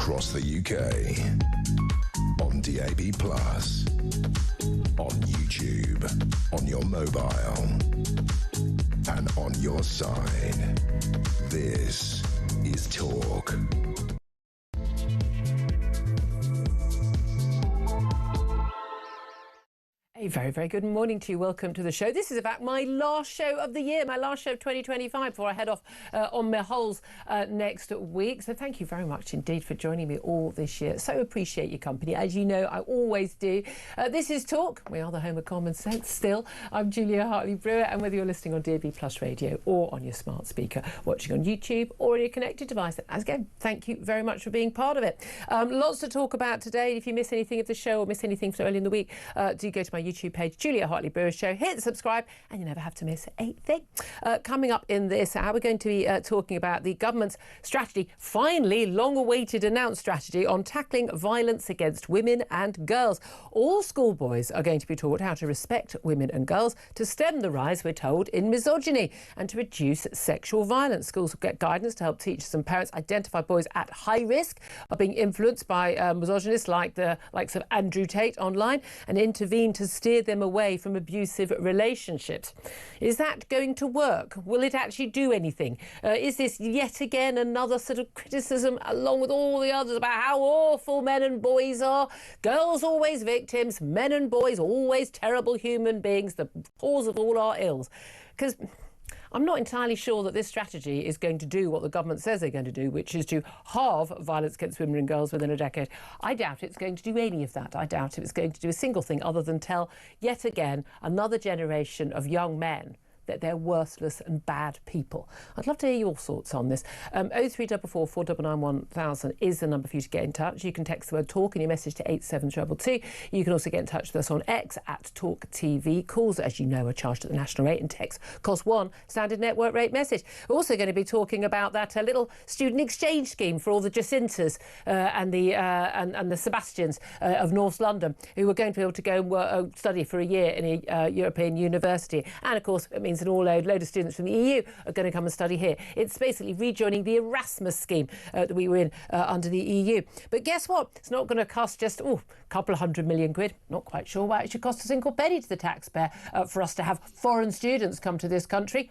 across the UK, on DAB+, on YouTube, on your mobile, and on your side. This is Talk. A very, very good morning to you. Welcome to the show. This is, in fact, my last show of the year, my last show of 2025 before I head off on my holes next week. So thank you very much indeed for joining me all this year. So appreciate your company. As you know, I always do. This is Talk. We are the home of common sense still. I'm Julia Hartley-Brewer, and whether you're listening on DAB+ radio or on your smart speaker, watching on YouTube or on your connected device, as again, thank you very much for being part of it. Lots to talk about today. If you miss anything of the show or miss anything from early in the week, do go to my YouTube page, Julia Hartley-Brewer Show. Hit subscribe and you never have to miss a thing. Coming up in this hour, we're going to be talking about the government's strategy, finally long-awaited announced strategy on tackling violence against women and girls. All schoolboys are going to be taught how to respect women and girls to stem the rise, we're told, in misogyny and to reduce sexual violence. Schools will get guidance to help teachers and parents identify boys at high risk of being influenced by misogynists like the likes of Andrew Tate online and intervene to steer them away from abusive relationships. Is that going to work? Will it actually do anything? Is this yet again another sort of criticism along with all the others about how awful men and boys are? Girls always victims, men and boys always terrible human beings, the cause of all our ills. Because I'm not entirely sure that this strategy is going to do what the government says they're going to do, which is to halve violence against women and girls within a decade. I doubt it's going to do any of that. I doubt it's going to do a single thing other than tell, yet again, another generation of young men that they're worthless and bad people. I'd love to hear your thoughts on this. 0344 499 1000 is the number for you to get in touch. You can text the word TALK in your message to 87222. You can also get in touch with us on X at Talk TV. Calls, as you know, are charged at the national rate, and text cost one standard network rate message. We're also going to be talking about that little student exchange scheme for all the Jacintas and the Sebastians of North London, who are going to be able to go study for a year in a European university. And of course, it means an load of students from the EU are going to come and study here. It's basically rejoining the Erasmus scheme that we were in under the EU. But guess what? It's not going to cost just a couple of £100 million. Not quite sure why it should cost a single penny to the taxpayer for us to have foreign students come to this country.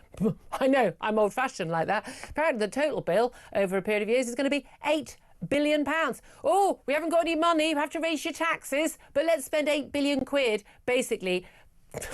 I know, I'm old-fashioned like that. Apparently the total bill over a period of years is going to be £8 billion. Oh, we haven't got any money, you have to raise your taxes, but let's spend £8 billion basically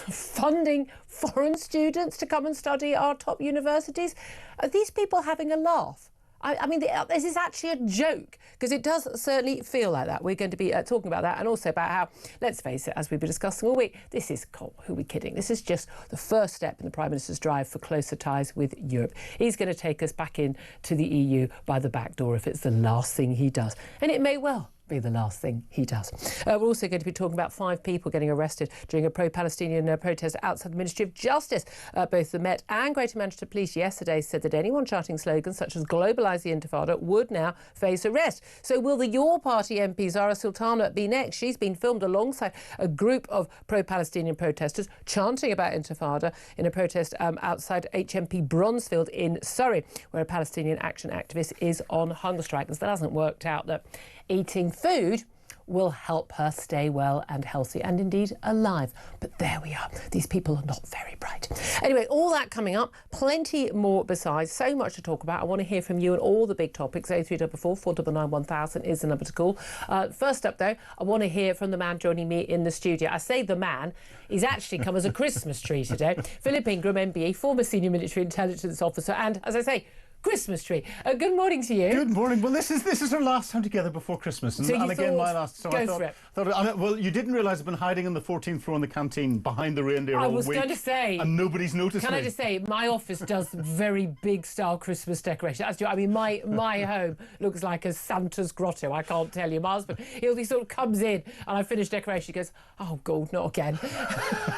funding foreign students to come and study at our top universities. Are these people having a laugh? I mean, this is actually a joke, because it does certainly feel like that. We're going to be talking about that, and also about how, let's face it, as we've been discussing all week, this is, who are we kidding? This is just the first step in the Prime Minister's drive for closer ties with Europe. He's going to take us back into the EU by the back door if it's the last thing he does. And it may well be the last thing he does. We're also going to be talking about 5 people getting arrested during a pro-Palestinian protest outside the Ministry of Justice. Both the Met and Greater Manchester Police yesterday said that anyone shouting slogans such as "Globalise the Intifada" would now face arrest. So will the Your Party MP Zara Sultana be next? She's been filmed alongside a group of pro-Palestinian protesters chanting about Intifada in a protest outside HMP Bronzefield in Surrey, where a Palestinian Action activist is on hunger strike. And still hasn't worked out that eating food will help her stay well and healthy and indeed alive. But there we are. These people are not very bright. Anyway, all that coming up, plenty more besides, so much to talk about. I want to hear from you on all the big topics. 0344 499 1000 is the number to call. First up, though, I want to hear from the man joining me in the studio. I say the man, he's actually come as a Christmas tree today. Philip Ingram, MBE, former senior military intelligence officer, and, as I say, Christmas tree. Good morning to you. Good morning. Well, this is our last time together before Christmas, and again my last. So go for it. Well, you didn't realise I've been hiding on the 14th floor in the canteen behind the reindeer all week. I was going to say, and nobody's noticed me. Can I just say, my office does very big style Christmas decorations. I mean, my home looks like a Santa's grotto. I can't tell you. My husband, he sort of comes in, and I finish decoration. He goes, "Oh God, not again."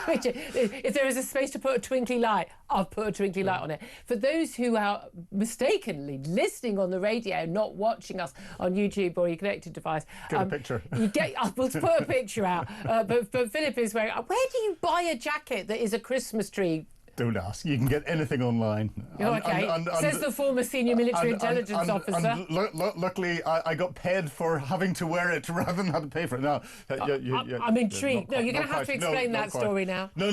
If there is a space to put a twinkly light, I'll put a twinkly light on it. For those who are mistakenly listening on the radio, not watching us on YouTube or your connected device, get a picture. We'll put a picture out. But Philip is wearing. Where do you buy a jacket that is a Christmas tree? Don't ask. You can get anything online. Okay. Says the former senior military intelligence officer. Luckily, I got paid for having to wear it rather than have to pay for it. No, I'm intrigued. No, you're going to have to explain that story now. No.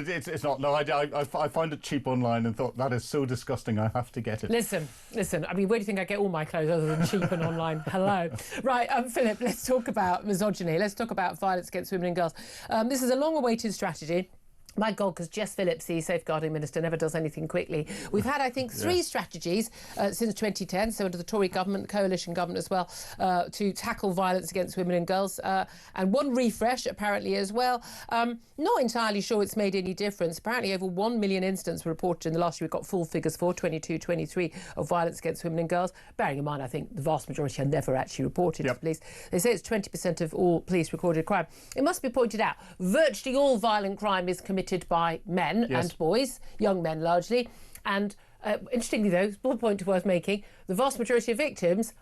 It's not. No, I found it cheap online and thought that is so disgusting. I have to get it. Listen. I mean, where do you think I get all my clothes other than cheap and online? Hello. Right, Philip. Let's talk about misogyny. Let's talk about violence against women and girls. This is a long-awaited strategy. My God, because Jess Phillips, the safeguarding minister, never does anything quickly. We've had, I think, 3 strategies since 2010, so under the Tory government, coalition government as well, to tackle violence against women and girls, and 1 refresh apparently as well. Not entirely sure it's made any difference. Apparently over 1 million incidents were reported in the last year. We've got full figures for 22-23 of violence against women and girls. Bearing in mind, I think the vast majority are never actually reported to police. They say it's 20% of all police recorded crime. It must be pointed out, virtually all violent crime is committed by men and boys, young men largely. And interestingly, though, small point worth making, the vast majority of victims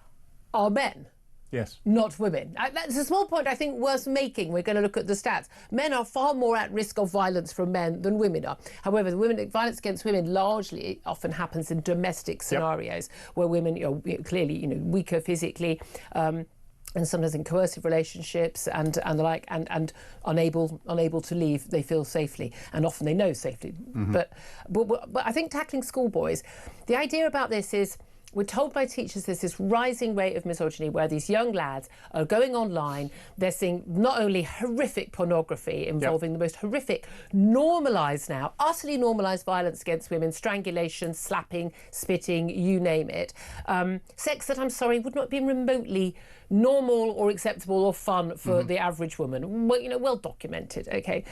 are men. Yes. Not women. That's a small point I think worth making. We're going to look at the stats. Men are far more at risk of violence from men than women are. However, violence against women largely often happens in domestic scenarios where women are clearly weaker physically. And sometimes in coercive relationships and the like, and unable to leave, they feel safely, and often they know safely. But I think tackling schoolboys, the idea about this is, we're told by teachers there's this rising rate of misogyny where these young lads are going online, they're seeing not only horrific pornography involving the most horrific, normalised now, utterly normalised violence against women, strangulation, slapping, spitting, you name it. Sex that, I'm sorry, would not be remotely normal or acceptable or fun for the average woman. Well, well documented, okay?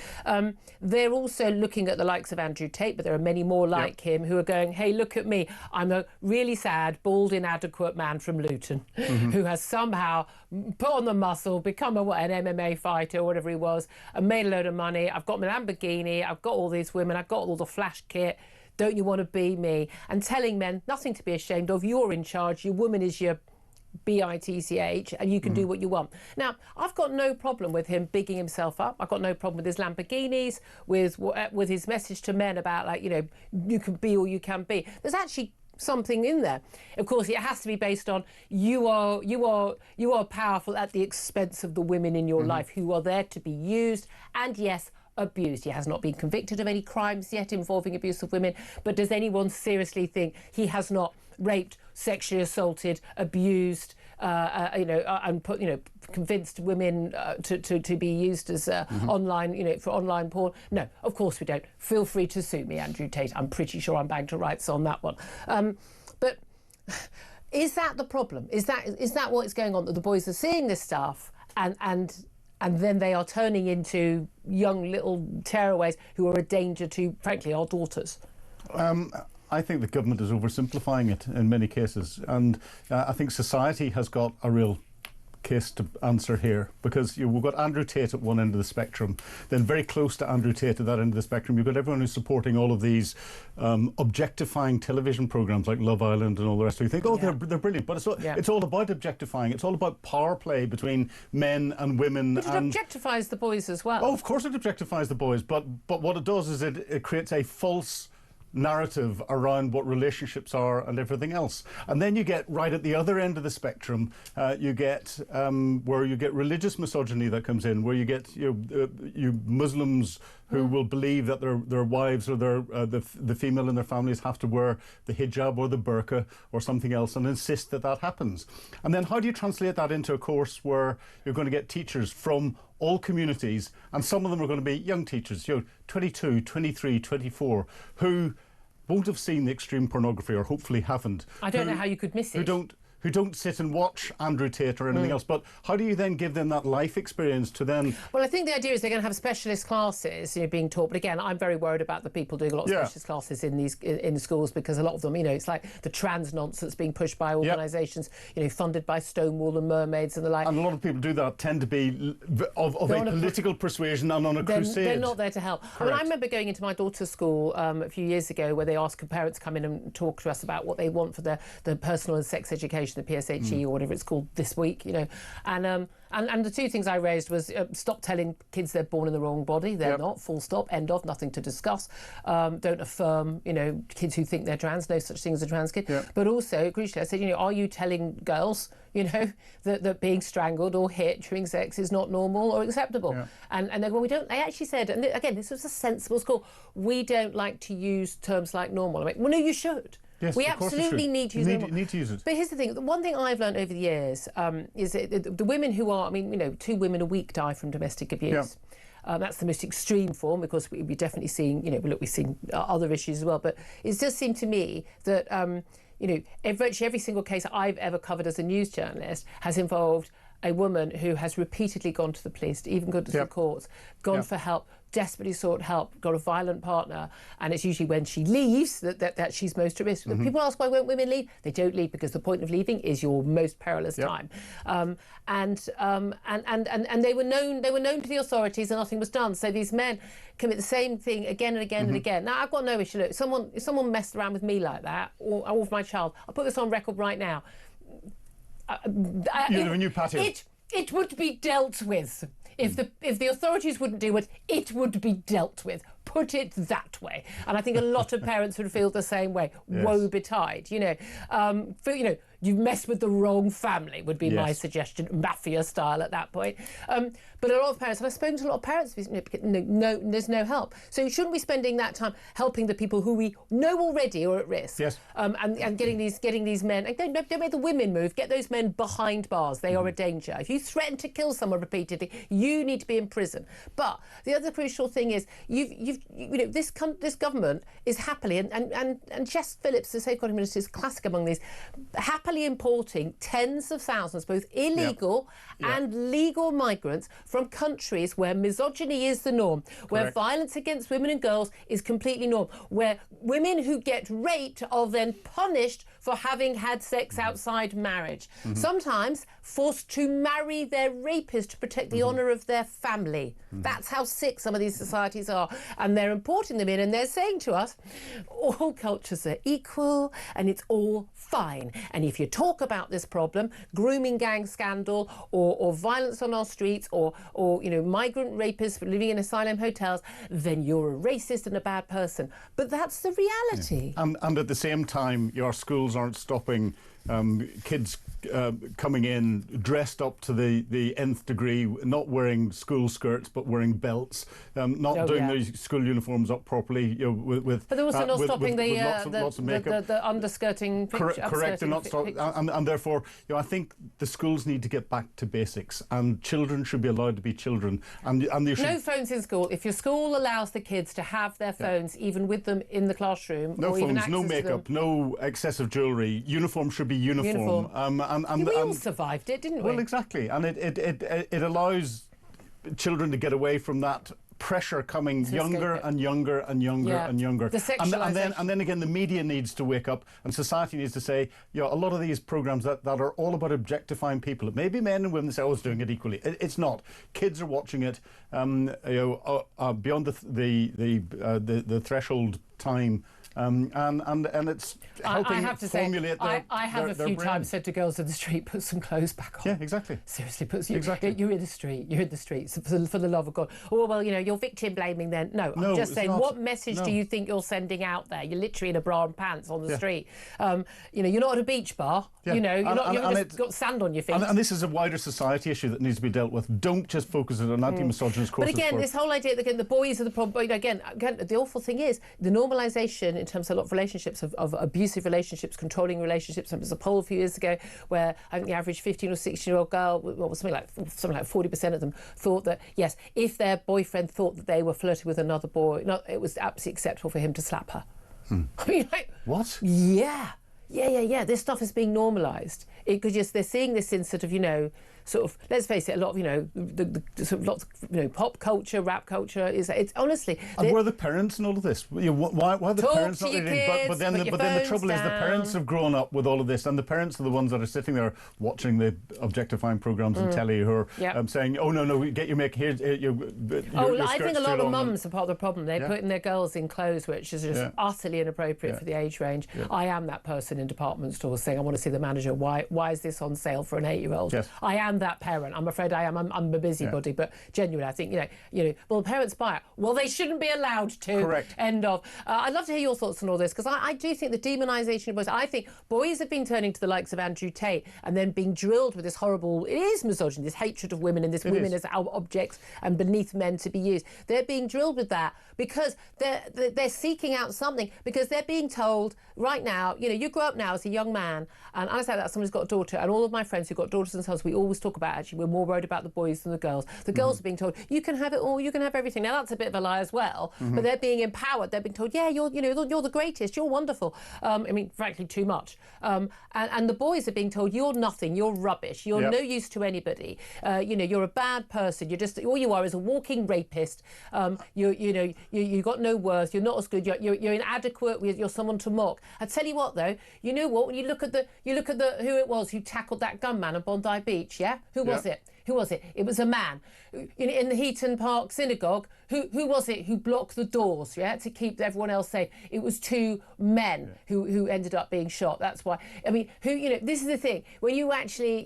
They're also looking at the likes of Andrew Tate, but there are many more like him who are going, hey, look at me. I'm a really sad, bald, inadequate man from Luton who has somehow put on the muscle, become an MMA fighter or whatever he was, and made a load of money. I've got my Lamborghini, I've got all these women, I've got all the flash kit. Don't you want to be me? And telling men, nothing to be ashamed of, you're in charge, your woman is your bitch, and you can do what you want. Now, I've got no problem with him bigging himself up. I've got no problem with his Lamborghinis, with his message to men about, like, you can be all you can be. There's actually something in there. Of course, it has to be based on you are powerful at the expense of the women in your life who are there to be used and, yes, abused. He has not been convicted of any crimes yet involving abuse of women, but does anyone seriously think he has not raped, sexually assaulted, abused, and convinced women to be used as online, for online porn? No, of course we don't. Feel free to sue me, Andrew Tate. I'm pretty sure I'm bagged to rights on that one. But is that the problem? Is that what's going on? That the boys are seeing this stuff and then they are turning into young little tearaways who are a danger to, frankly, our daughters? I think the government is oversimplifying it in many cases, and I think society has got a real case to answer here, because we've got Andrew Tate at one end of the spectrum, then very close to Andrew Tate at that end of the spectrum you've got everyone who's supporting all of these objectifying television programmes like Love Island and all the rest of it. You think, they're brilliant, but it's all about objectifying. It's all about power play between men and women. But it objectifies the boys as well. Oh, of course it objectifies the boys, but what it does is it creates a false narrative around what relationships are and everything else. And then you get right at the other end of the spectrum, you get where you get religious misogyny that comes in, where you get you Muslims who will believe that their wives or the female in their families have to wear the hijab or the burqa or something else and insist that happens. And then how do you translate that into a course where you're going to get teachers from all communities, and some of them are going to be young teachers, 22, 23, 24, who won't have seen the extreme pornography, or hopefully haven't. I don't know how you could miss it. Who don't sit and watch Andrew Tate or anything else, but how do you then give them that life experience to then... Well, I think the idea is they're going to have specialist classes being taught, but again, I'm very worried about the people doing a lot of specialist classes in schools, because a lot of them, it's like the trans nonsense being pushed by organisations, funded by Stonewall and Mermaids and the like. And a lot of people do that tend to be of a political persuasion and on a crusade. They're not there to help. I remember going into my daughter's school a few years ago where they asked parents to come in and talk to us about what they want for their personal and sex education. published in the PSHE or whatever it's called this week, you know. And the two things I raised was stop telling kids they're born in the wrong body. They're not, full stop, end of, nothing to discuss. Don't affirm, you know, kids who think they're trans, no such thing as a trans kid. But also, crucially, I said, you know, are you telling girls, you know, that being strangled or hit during sex is not normal or acceptable? And they go, well, we don't, they actually said, and again, this was a sensible school, we don't like to use terms like normal. I mean, well, no, you should. Yes, we absolutely need to use it. Need to use it. But here's the thing. The one thing I've learned over the years is that the women who are, I mean, you know, 2 women a week die from domestic abuse. That's the most extreme form, because we're definitely seeing, you know, we're seeing other issues as well. But it does seem to me that, you know, virtually every single case I've ever covered as a news journalist has involved a woman who has repeatedly gone to the police, even gone to the courts, gone for help, desperately sought help, got a violent partner, and it's usually when she leaves that she's most at risk. People ask, why won't women leave? They don't leave because the point of leaving is your most perilous time. And they were known to the authorities, and nothing was done. So these men commit the same thing again and again and again. Now, I've got no issue. Look, if someone messed around with me like that, or with my child, I'll put this on record right now. It would be dealt with. If the authorities wouldn't do it, it would be dealt with. Put it that way. And I think a lot of parents would feel the same way. Woe betide, you know. You know, you've messed with the wrong family would be my suggestion, mafia style at that point. But a lot of parents, and I've spoken to a lot of parents, no, there's no help. So you shouldn't be spending that time helping the people who we know already are at risk. And getting these men, and don't make the women move, get those men behind bars. They are a danger. If you threaten to kill someone repeatedly, you need to be in prison. But the other crucial thing is, you know, this government is happily, and Jess Phillips, the Safeguarding Minister, is classic among these, happily importing tens of thousands, both illegal and legal migrants from countries where misogyny is the norm, where violence against women and girls is completely norm, where women who get raped are then punished for having had sex outside marriage, sometimes forced to marry their rapist to protect the honour of their family. That's how sick some of these societies are. And they're importing them in, and they're saying to us, all cultures are equal and it's all fine. And if you talk about this problem, grooming gang scandal, or violence on our streets, or you know, migrant rapists living in asylum hotels, then you're a racist and a bad person. But that's the reality. And at the same time, your schools aren't stopping kids coming in dressed up to the nth degree, not wearing school skirts but wearing belts, not doing the school uniforms up properly. You know, with but they're also not stopping lots of makeup. The underskirting. Correct, and not stop, and therefore, you know, I think the schools need to get back to basics, and children should be allowed to be children. And they should... No phones in school. If your school allows the kids to have their phones, even with them in the classroom, no or even phones, no makeup, no excessive jewellery. Uniform should be uniform. We all survived it, didn't we? Well, exactly, and it allows children to get away from that pressure coming younger and younger and younger and younger. The sexualisation. And then again, the media needs to wake up, and society needs to say, you know, a lot of these programmes that are all about objectifying people. It may be men and women say, oh, it's doing it equally. It's not. Kids are watching it, you know, beyond the threshold time. And it's helping formulate their I have a few times said to girls in the street, put some clothes back on. Yeah, exactly. Seriously, you're in the street. You're in the streets for the love of God. Oh, well, you know, you're victim blaming then. No, I'm just saying, what message do you think you're sending out there? You're literally in a bra and pants on the street. You know, you're not at a beach bar. You know, you're not just got sand on your feet. And this is a wider society issue that needs to be dealt with. Don't just focus on anti-misogynist courses. But again, this whole idea that the boys are the problem. Again, the awful thing is the normalisation in terms of a lot of relationships, of abusive relationships, controlling relationships. There was a poll a few years ago where I think the average 15 or 16-year-old girl, something like 40% of them thought that, yes, if their boyfriend thought that they were flirting with another boy, it was absolutely acceptable for him to slap her. I mean, like, what? Yeah. This stuff is being normalised. Because they're seeing this in sort of, you know, sort of, let's face it, a lot of, the sort of lots of, pop culture, rap culture it's honestly. And where are the parents in all of this? Why are the parents not reading? But then the trouble is the parents have grown up with all of this, and the parents are the ones that are sitting there watching the objectifying programmes on telly who are saying, oh no, get your make here. I think a lot of mums are part of the problem. They're putting their girls in clothes which is just utterly inappropriate for the age range. I am that person in department stores saying, I want to see the manager. Why is this on sale for an 8-year-old? Yes. I am that parent. I'm afraid I am. I'm a busybody, but genuinely, I think well, the parents buy it. Well, they shouldn't be allowed to. Correct. End of. I'd love to hear your thoughts on all this, because I do think the demonisation of boys. I think boys have been turning to the likes of Andrew Tate and then being drilled with this horrible. It is misogyny, this hatred of women and this women as objects and beneath men to be used. They're being drilled with that because they're seeking out something, because they're being told right now, you grow up now as a young man, and I say that someone who's got a daughter, and all of my friends who've got daughters and sons, we always talk about, actually, we're more worried about the boys than the girls. The girls are being told, you can have it all, you can have everything. Now, that's a bit of a lie as well, but they're being empowered. They're being told, yeah, you're the greatest, you're wonderful. I mean, frankly, too much. And the boys are being told, you're nothing, you're rubbish, you're no use to anybody. You're a bad person. You're just, all you are is a walking rapist. You got no worth. You're not as good. You're inadequate. You're someone to mock. I tell you what, though, you know what? When you look at the who it was who tackled that gunman at Bondi Beach, who was it? Who was it? It was a man in the Heaton Park synagogue. Who was it who blocked the doors, to keep everyone else safe? It was 2 men who ended up being shot. That's why. I mean, this is the thing. When you actually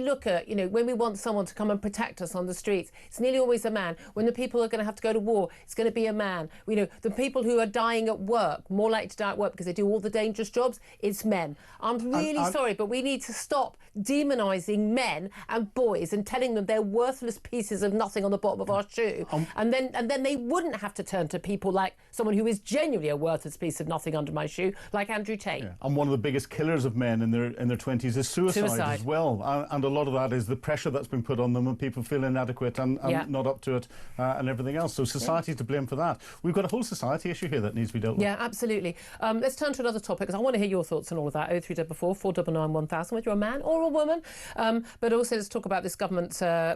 look at, when we want someone to come and protect us on the streets, it's nearly always a man. When the people are going to have to go to war, it's going to be a man. The people who are dying at work, more likely to die at work because they do all the dangerous jobs, it's men. I'm really sorry, but we need to stop demonising men and boys and telling them they're worthless pieces of nothing on the bottom of our shoe, and then they wouldn't have to turn to people like someone who is genuinely a worthless piece of nothing under my shoe, like Andrew Tate. And one of the biggest killers of men in their 20s is suicide as well, and a lot of that is the pressure that's been put on them, and people feel inadequate and not up to it, and everything else. So society's to blame for that. We've got a whole society issue here that needs to be dealt with. Yeah, absolutely. Let's turn to another topic, because I want to hear your thoughts on all of that. 0344 499 1000, whether you're a man or a woman. But also let's talk about this government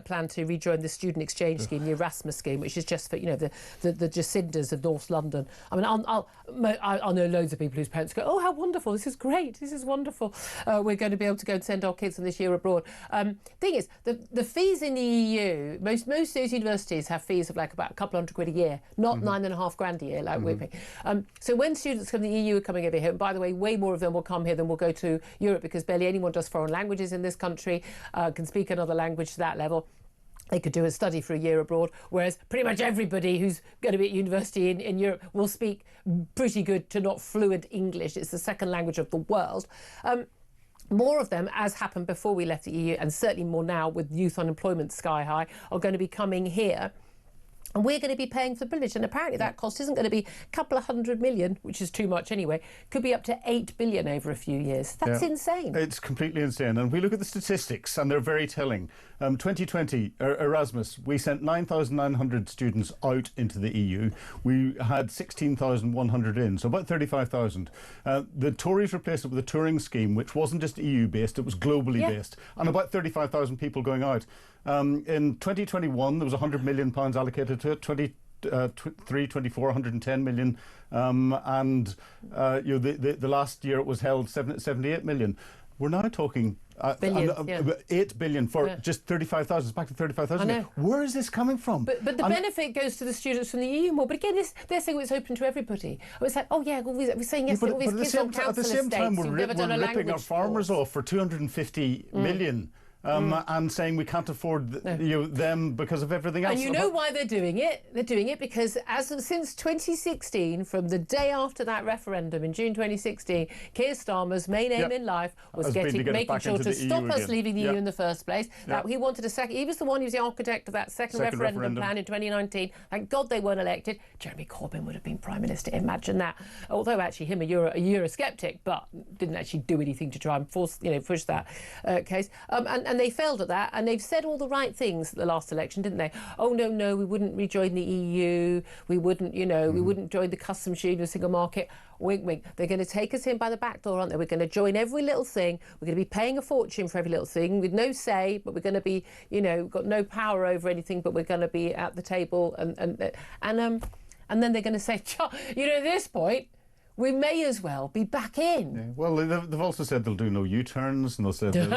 plan to rejoin the student exchange scheme, the Erasmus scheme, which is just for the Jacinders of North London. I mean, I'll know loads of people whose parents go, oh, how wonderful, this is great, this is wonderful. We're going to be able to go and send our kids on this year abroad. Thing is, the fees in the EU, most of those universities have fees of like about a couple £100 a year, not £9,500 a year like we're paying. So when students from the EU are coming over here, and by the way, way more of them will come here than will go to Europe, because barely anyone does foreign languages in this country, can speak another language to that level. They could do a study for a year abroad, whereas pretty much everybody who's going to be at university in Europe will speak pretty good to not fluent English. It's the second language of the world. More of them, as happened before we left the EU, and certainly more now with youth unemployment sky high, are going to be coming here. And we're going to be paying for the privilege, and apparently that cost isn't going to be a couple of $100 million, which is too much anyway. Could be up to $8 billion over a few years. That's insane. It's completely insane. And we look at the statistics, and they're very telling. 2020, Erasmus, we sent 9,900 students out into the EU. We had 16,100 in, so about 35,000. The Tories replaced it with a touring scheme, which wasn't just EU-based, it was globally based, and about 35,000 people going out. In 2021, there was £100 million allocated to it. 24, 110 million, and the last year it was held 78 million. We're now talking billions, 8 billion for just 35,000. It's back to 35,000. Where is this coming from? But the benefit goes to the students from the EU more. But again, they're saying it's open to everybody. It's like, oh yeah, we're saying yes to all these kids on council estates. At the same time, we're ripping our farmers course. off for 250 million. And saying we can't afford them because of everything else. And you know why they're doing it? They're doing it because since 2016, from the day after that referendum in June 2016, Keir Starmer's main aim in life was making sure to stop us leaving the EU in the first place. That he wanted a second. He was the one who was the architect of that second referendum plan in 2019. Thank God they weren't elected. Jeremy Corbyn would have been Prime Minister. Imagine that. Although actually him a Eurosceptic, but didn't actually do anything to try and push that case. And And they failed at that, and they've said all the right things at the last election, didn't they? Oh, no, we wouldn't rejoin the EU, we wouldn't, we wouldn't join the customs union, the single market. Wink, wink. They're going to take us in by the back door, aren't they? We're going to join every little thing. We're going to be paying a fortune for every little thing with no say, but we're going to be, got no power over anything, but we're going to be at the table. And then they're going to say, at this point, we may as well be back in. Yeah. Well, they've also said they'll do no U-turns, and they'll say they'll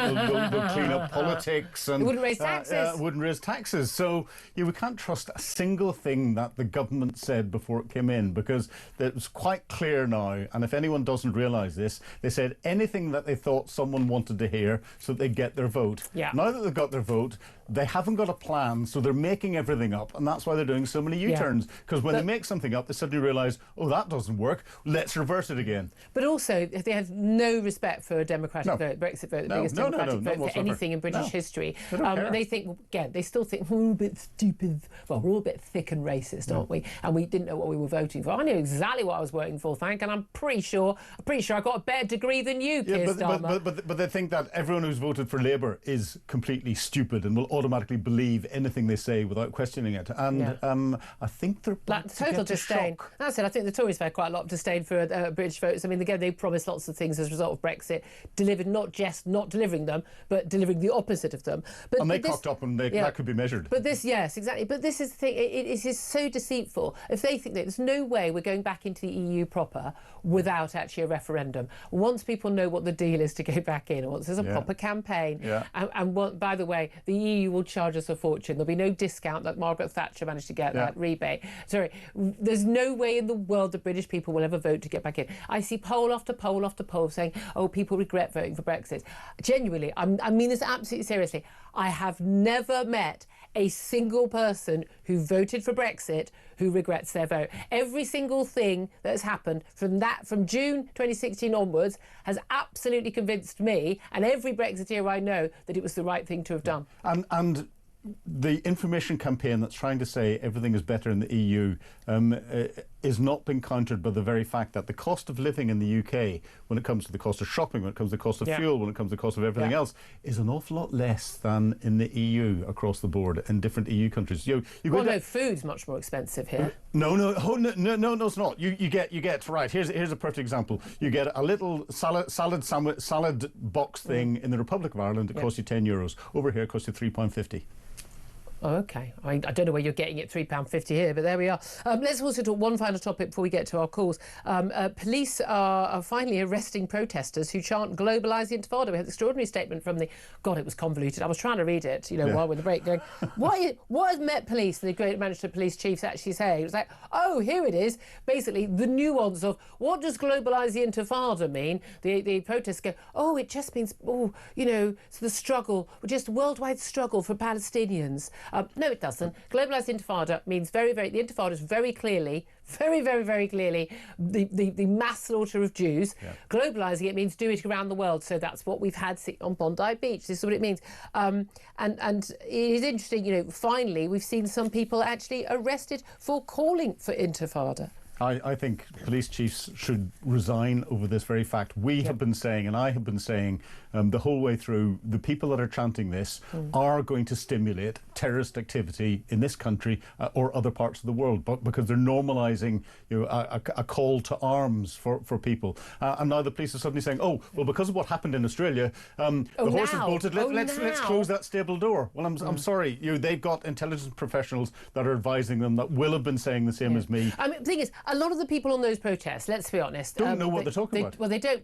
clean up politics and they wouldn't raise taxes. Wouldn't raise taxes. So we can't trust a single thing that the government said before it came in, because it was quite clear now. And if anyone doesn't realise this, they said anything that they thought someone wanted to hear so that they'd get their vote. Yeah. Now that they've got their vote, they haven't got a plan, so they're making everything up, and that's why they're doing so many U-turns. Because when they make something up, they suddenly realise, oh, that doesn't work, let's reverse it again. But also, they have no respect for a democratic vote, Brexit vote, the biggest democratic vote for anything in British history. And they think, again, they still think, we're all a bit stupid. Well, we're all a bit thick and racist, aren't we? And we didn't know what we were voting for. I knew exactly what I was voting for, Frank, and I'm pretty sure I got a better degree than you, Keir Starmer. But they think that everyone who's voted for Labour is completely stupid and will automatically believe anything they say without questioning it. And I think they're like total disdain. That's it. I think the Tories have had quite a lot of disdain for British voters. I mean, again, they promised lots of things as a result of Brexit, delivered not just not delivering them, but delivering the opposite of them. And they cocked up, and that could be measured. But this, yes, exactly. But this is the thing. It is so deceitful. If they think that there's no way we're going back into the EU proper without actually a referendum. Once people know what the deal is to go back in, once there's a proper campaign, and by the way, the EU will charge us a fortune. There'll be no discount like Margaret Thatcher managed to get that rebate. Sorry, there's no way in the world that British people will ever vote to get back in. I see poll after poll after poll saying, oh, people regret voting for Brexit. Genuinely, I mean this absolutely seriously. I have never met a single person who voted for Brexit who regrets their vote. Every single thing that has happened from June 2016 onwards has absolutely convinced me and every Brexiteer I know that it was the right thing to have done. And the information campaign that's trying to say everything is better in the EU is not being countered by the very fact that the cost of living in the UK, when it comes to the cost of shopping, when it comes to the cost of fuel, when it comes to the cost of everything else, is an awful lot less than in the EU across the board in different EU countries. No, food's much more expensive here. No, it's not. You get right. Here's a perfect example. You get a little salad box thing in the Republic of Ireland. It costs you €10. Over here, it costs you £3.50. Oh, OK. I don't know where you're getting it, £3.50 here, but there we are. Let's also talk one final topic before we get to our calls. Police are finally arresting protesters who chant "globalise the Intifada." We had an extraordinary statement from the... God, it was convoluted. I was trying to read it, while we're in the break, going, what has Met Police, the Great Manchester Police Chiefs, actually say? It was like, oh, here it is. Basically, the nuance of what does "globalise the Intifada" mean? The protests go, oh, it just means, it's the struggle, just worldwide struggle for Palestinians. No, it doesn't. Globalised Intifada means the Intifada is very clearly, very clearly the mass slaughter of Jews. Yeah. Globalising it means do it around the world. So that's what we've had on Bondi Beach. This is what it means. And it is interesting, finally we've seen some people actually arrested for calling for Intifada. I think police chiefs should resign over this very fact. We have been saying, and I have been saying the whole way through, the people that are chanting this are going to stimulate terrorist activity in this country or other parts of the world, but because they're normalising a call to arms for people. And now the police are suddenly saying, oh, well, because of what happened in Australia, the horse is bolted, let's close that stable door. Well, I'm sorry, they've got intelligence professionals that are advising them that will have been saying the same as me. I mean, the thing is, a lot of the people on those protests, let's be honest, don't know what they're talking about. Well, they don't.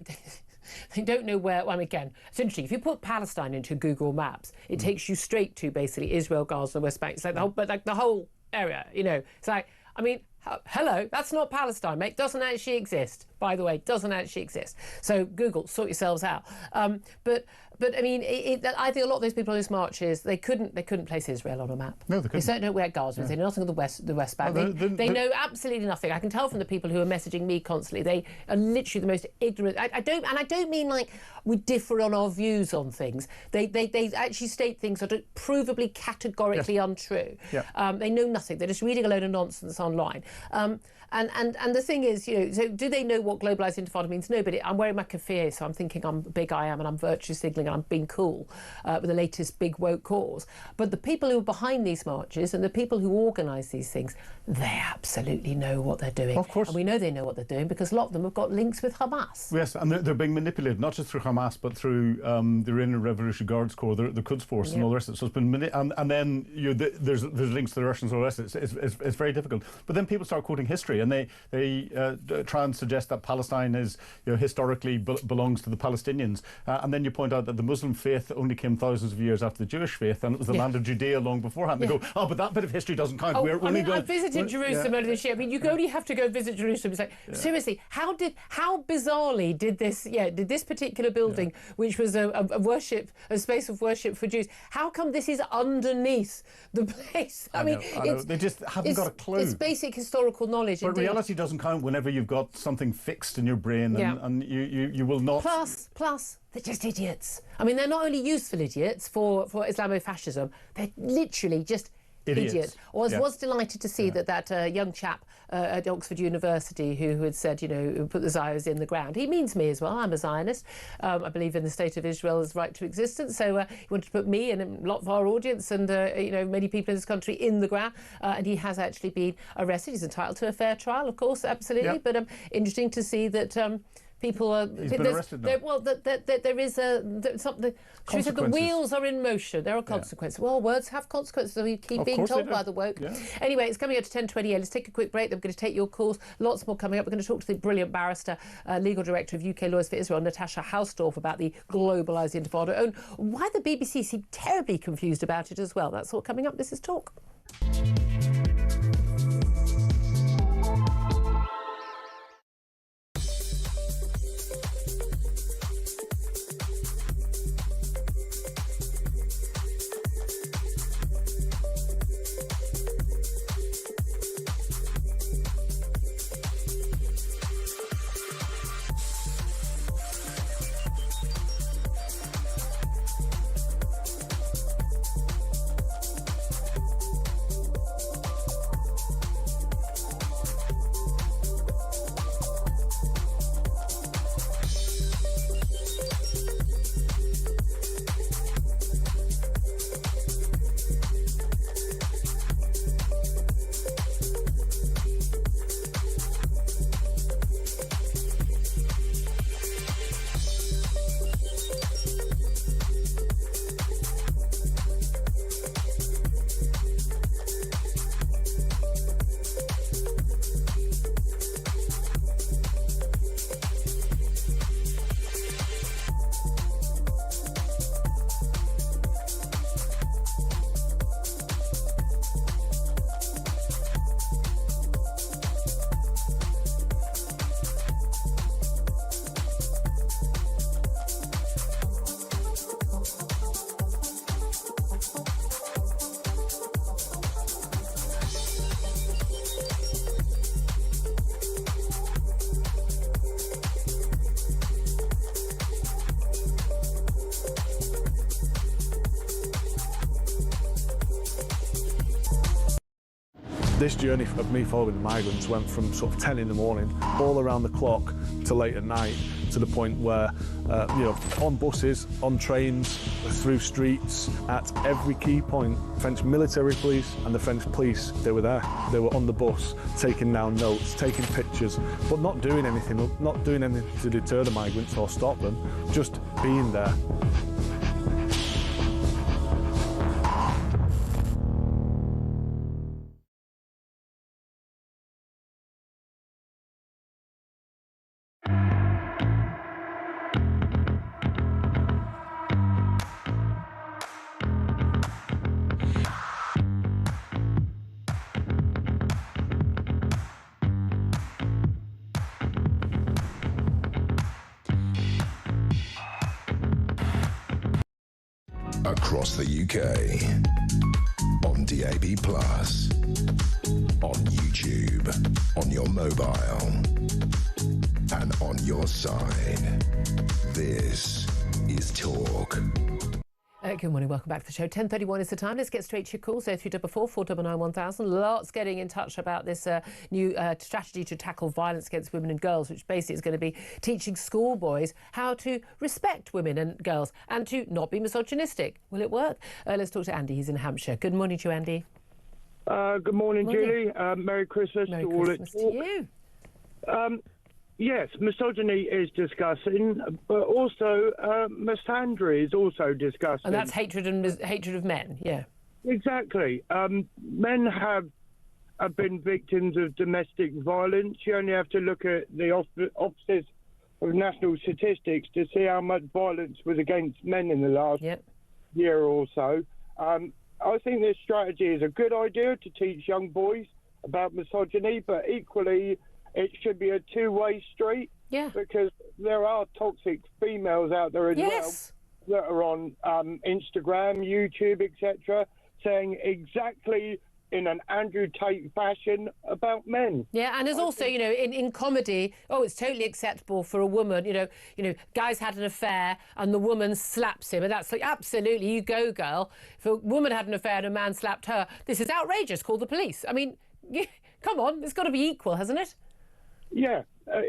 They don't know where. Well, again, it's interesting. If you put Palestine into Google Maps, it takes you straight to basically Israel, Gaza, West Bank. It's like the whole area. It's like, I mean, hello, that's not Palestine, mate. Doesn't actually exist. By the way, doesn't actually exist. So Google, sort yourselves out. But I mean, I think a lot of those people on those marches, they couldn't place Israel on a map. No, they couldn't. They certainly don't know where Gaza is. They know nothing of the West Bank. Well, they know absolutely nothing. I can tell from the people who are messaging me constantly. They are literally the most ignorant. I don't mean like we differ on our views on things. They actually state things that are provably categorically untrue. Yeah. They know nothing. They're just reading a load of nonsense online. And the thing is, so do they know what globalised intifada means? No, but I'm wearing my keffiyeh, so I'm thinking I'm big I am, and I'm virtue signalling, and I'm being cool with the latest big woke cause. But the people who are behind these marches and the people who organise these things, they absolutely know what they're doing. Of course. And we know they know what they're doing because a lot of them have got links with Hamas. Yes, and they're being manipulated, not just through Hamas, but through the Iranian Revolutionary Guards Corps, the Quds Force, and all the rest of it. So it's been and then there's links to the Russians and all the rest of it. It's very difficult. But then people start quoting history, and they try and suggest that Palestine is historically belongs to the Palestinians, and then you point out that the Muslim faith only came thousands of years after the Jewish faith, and it was the land of Judea long beforehand. They go, oh, but that bit of history doesn't count. I visited Jerusalem earlier this year. I mean, you only have to go visit Jerusalem. It's like, seriously, how bizarrely did this particular building, which was a space of worship for Jews, how come this is underneath the place? I mean, they just haven't got a clue. It's basic historical knowledge. But reality doesn't count whenever you've got something fixed in your brain, and you will not. Plus, they're just idiots. I mean, they're not only useful idiots for Islamofascism, they're literally just idiots. I was delighted to see that young chap at Oxford University who had said, who put the Zionists in the ground. He means me as well. I'm a Zionist. I believe in the state of Israel's right to existence. So he wanted to put me and a lot of our audience and many people in this country in the ground. And he has actually been arrested. He's entitled to a fair trial, of course, absolutely. Yep. But interesting to see that. People are. He's been arrested now. Well, there is something. The wheels are in motion. There are consequences. Well, words have consequences. So we keep being told by the woke. Yeah. Anyway, it's coming up to 10:28. Let's take a quick break. I'm going to take your calls. Lots more coming up. We're going to talk to the brilliant barrister, legal director of UK Lawyers for Israel, Natasha Hausdorff, about the globalised intifada and why the BBC seem terribly confused about it as well. That's all coming up. This is Talk. This journey of me following the migrants went from sort of 10 in the morning, all around the clock, to late at night, to the point where, on buses, on trains, through streets, at every key point, French military police and the French police, they were there. They were on the bus, taking down notes, taking pictures, but not doing anything to deter the migrants or stop them, just being there. Across the UK, on DAB+, on YouTube, on your mobile, and on your side. This is Talk. Good morning, welcome back to the show. 10:31 is the time. Let's get straight to your calls. 0344 499 1000. Lots getting in touch about this new strategy to tackle violence against women and girls, which basically is going to be teaching schoolboys how to respect women and girls and to not be misogynistic. Will it work? Let's talk to Andy. He's in Hampshire. Good morning to you, Andy. Good morning, Julie. Merry Christmas Merry to all. Christmas to you. Yes, misogyny is disgusting, but also misandry is also disgusting. And that's hatred of men, yeah. Exactly. Men have been victims of domestic violence. You only have to look at the Office of National Statistics to see how much violence was against men in the last year or so. I think this strategy is a good idea to teach young boys about misogyny, but equally it should be a two-way street, because there are toxic females out there as well that are on Instagram, YouTube, etc., saying exactly in an Andrew Tate fashion about men. Yeah, and there's also, you know, in comedy, it's totally acceptable for a woman, you know, guys had an affair and the woman slaps him, and that's like, absolutely, you go, girl. If a woman had an affair and a man slapped her, this is outrageous, call the police. I mean, come on, it's got to be equal, hasn't it? Yeah,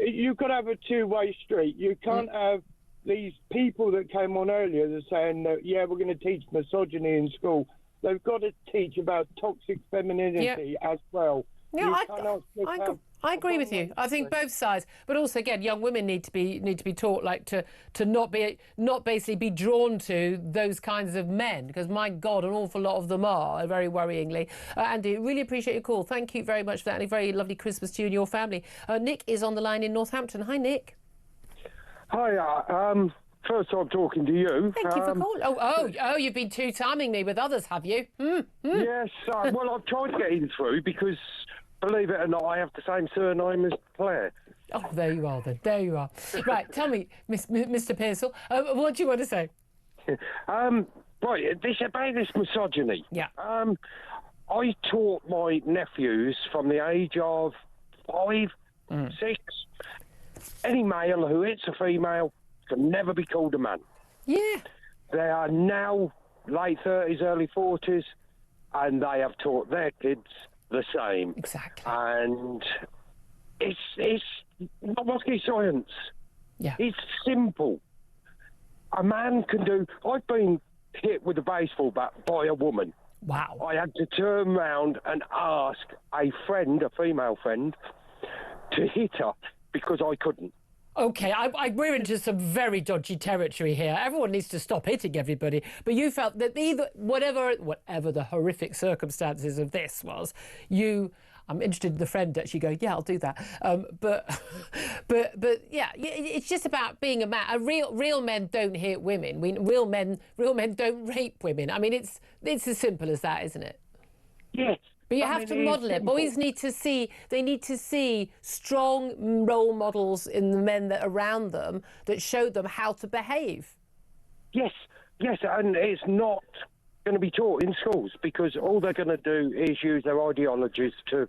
you've got to have a two-way street. You can't have these people that came on earlier that are saying that, we're going to teach misogyny in school. They've got to teach about toxic femininity as well. Yeah, I agree with you. I think both sides, but also again, young women need to be taught like to not basically be drawn to those kinds of men, because my God, an awful lot of them are, very worryingly. Andy, really appreciate your call. Thank you very much for that, and a very lovely Christmas to you and your family. Nick is on the line in Northampton. Hi, Nick. Hi. First time talking to you. Thank you for calling. Oh, you've been two-timing me with others, have you? Yes. Well, I've tried to get in through because, believe it or not, I have the same surname as Claire. Oh, there you are then. There you are. Right, tell me, Mr. Pearsall, what do you want to say? Right, about this misogyny. Yeah. I taught my nephews from the age of 5, 6, any male who hits a female can never be called a man. Yeah. They are now late 30s, early 40s, and they have taught their kids the same. Exactly. And it's not rocket science. Yeah. It's simple. A man can do... I've been hit with a baseball bat by a woman. Wow. I had to turn round and ask a friend, a female friend, to hit her because I couldn't. OK, we're into some very dodgy territory here. Everyone needs to stop hitting everybody. But you felt that whatever the horrific circumstances of this was, I'm interested in the friend actually going, yeah, I'll do that. But yeah, it's just about being a man. Real men don't hit women. Real men don't rape women. I mean, it's as simple as that, isn't it? Yes. But you have to model it. Boys need to see strong role models in the men that are around them that show them how to behave. Yes, and it's not going to be taught in schools because all they're going to do is use their ideologies to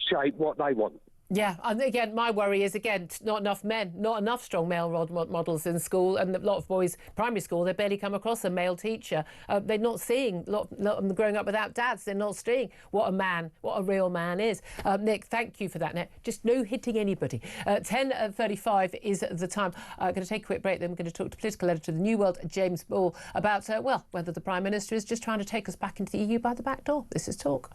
shape what they want. Yeah, and again, my worry is, not enough strong male role models in school, and a lot of boys, primary school, they barely come across a male teacher. They're not seeing, a lot of them growing up without dads, they're not seeing what a real man is. Nick, thank you for that, Nick. Just no hitting anybody. 10:35 is the time. I'm going to take a quick break, then we're going to talk to political editor of the New World, James Ball, about, whether the Prime Minister is just trying to take us back into the EU by the back door. This is Talk.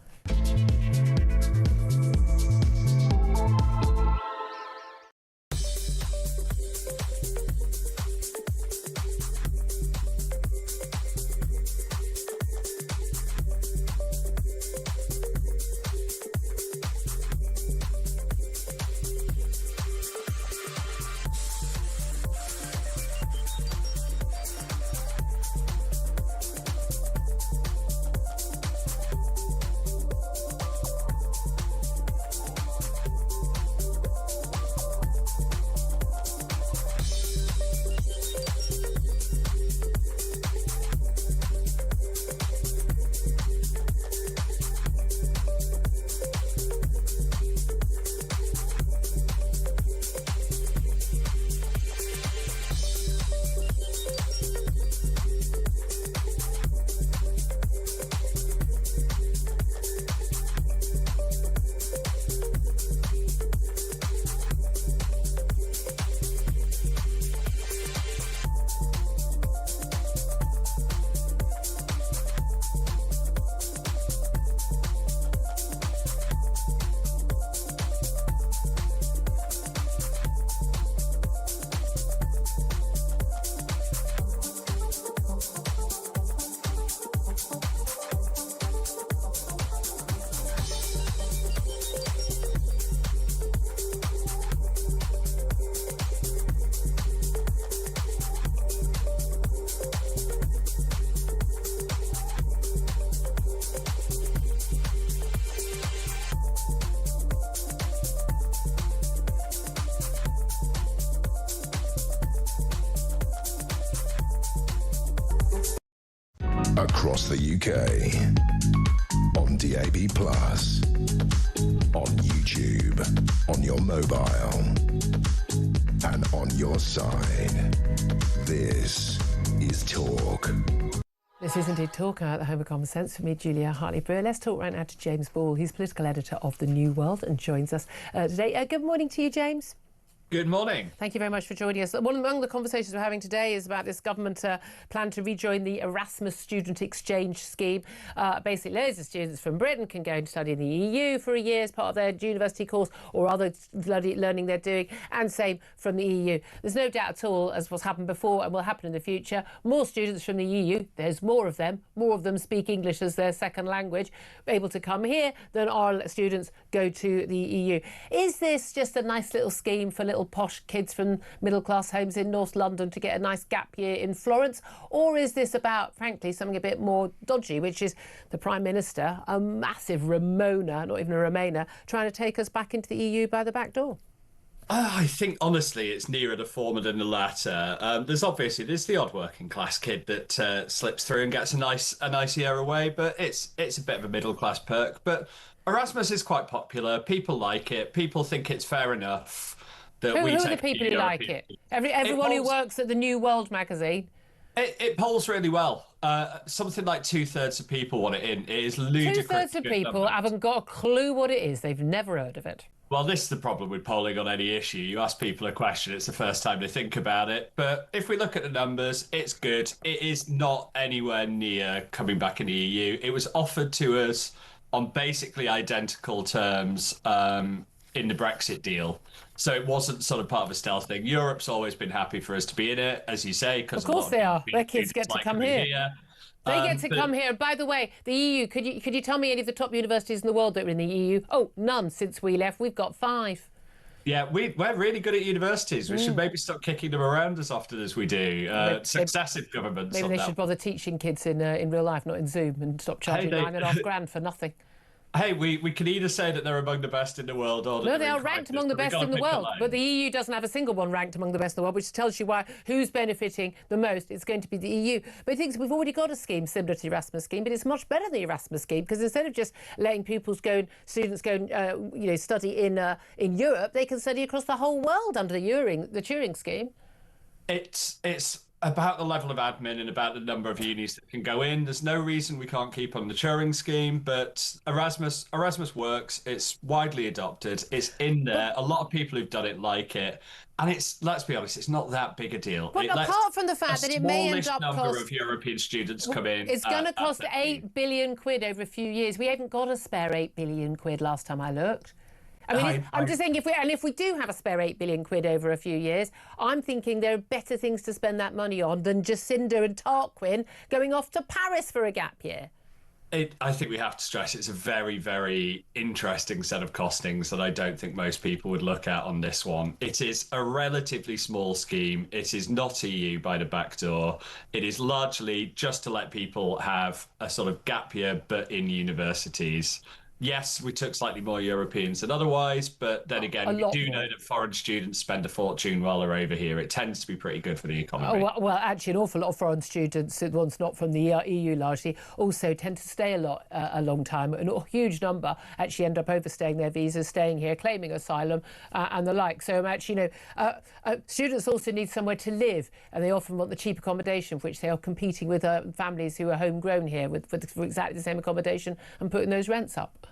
across the UK, on DAB+, on YouTube, on your mobile, and on your side. This is Talk. This is indeed Talk at the Home of Common Sense for me, Julia Hartley-Brewer. Let's talk right now to James Ball. He's political editor of The New World and joins us today. Good morning to you, James. Good morning. Thank you very much for joining us. One among the conversations we're having today is about this government plan to rejoin the Erasmus Student Exchange Scheme. Basically, loads of students from Britain can go and study in the EU for a year as part of their university course or other learning they're doing, and same from the EU. There's no doubt at all, as what's happened before and will happen in the future, more students from the EU, there's more of them speak English as their second language, able to come here than our students go to the EU. Is this just a nice little scheme for little posh kids from middle-class homes in North London to get a nice gap year in Florence? Or is this about, frankly, something a bit more dodgy, which is the Prime Minister, a massive Ramona, not even a Remainer, trying to take us back into the EU by the back door? I think, honestly, it's nearer the former than the latter. There's the odd working class kid that slips through and gets a nice year away, but it's a bit of a middle class perk. But Erasmus is quite popular. People like it. People think it's fair enough. Who are the people who like it? Everyone who works at the New World magazine. It polls really well. Something like 2/3 of people want it in. It is ludicrous. 2/3 of people haven't got a clue what it is. They've never heard of it. Well, this is the problem with polling on any issue. You ask people a question, it's the first time they think about it. But if we look at the numbers, it's good. It is not anywhere near coming back in the EU. It was offered to us on basically identical terms in the Brexit deal. So it wasn't sort of part of a stealth thing. Europe's always been happy for us to be in it, as you say. Because of course they are. Their kids get to come here. They get to come here. By the way, the EU, could you tell me any of the top universities in the world that are in the EU? Oh, none since we left. We've got 5. Yeah, we're really good at universities. We should maybe stop kicking them around as often as we do. Successive governments. Maybe they should bother teaching kids in real life, not in Zoom, and stop charging $9.5 for nothing. Hey, we can either say that they're among the best in the world or... No, they are ranked among the best in the world. But the EU doesn't have a single one ranked among the best in the world, which tells you who's benefiting the most. It's going to be the EU. But we've already got a scheme similar to the Erasmus scheme, but it's much better than the Erasmus scheme, because instead of just letting students go and study in Europe, they can study across the whole world under the Turing scheme. It's about the level of admin and about the number of unis that can go in. There's no reason we can't keep on the Turing scheme, but Erasmus works. It's widely adopted. It's in there. A lot of people who've done it like it. And let's be honest, it's not that big a deal. But apart from the fact that it may end up number of European students come in. It's going to cost £8 billion over a few years. We haven't got a spare £8 billion last time I looked. I mean, I'm just saying, if we do have a spare £8 billion over a few years, I'm thinking there are better things to spend that money on than Jacinda and Tarquin going off to Paris for a gap year. I think we have to stress it's a very, very interesting set of costings that I don't think most people would look at on this one. It is a relatively small scheme. It is not EU by the back door. It is largely just to let people have a sort of gap year, but in universities. Yes, we took slightly more Europeans than otherwise, but then again, we do know that foreign students spend a fortune while they're over here. It tends to be pretty good for the economy. Well, actually, an awful lot of foreign students, the ones not from the EU largely, also tend to stay a long time. And a huge number actually end up overstaying their visas, staying here, claiming asylum and the like. So actually, students also need somewhere to live, and they often want the cheap accommodation, for which they are competing with families who are homegrown here for exactly the same accommodation and putting those rents up.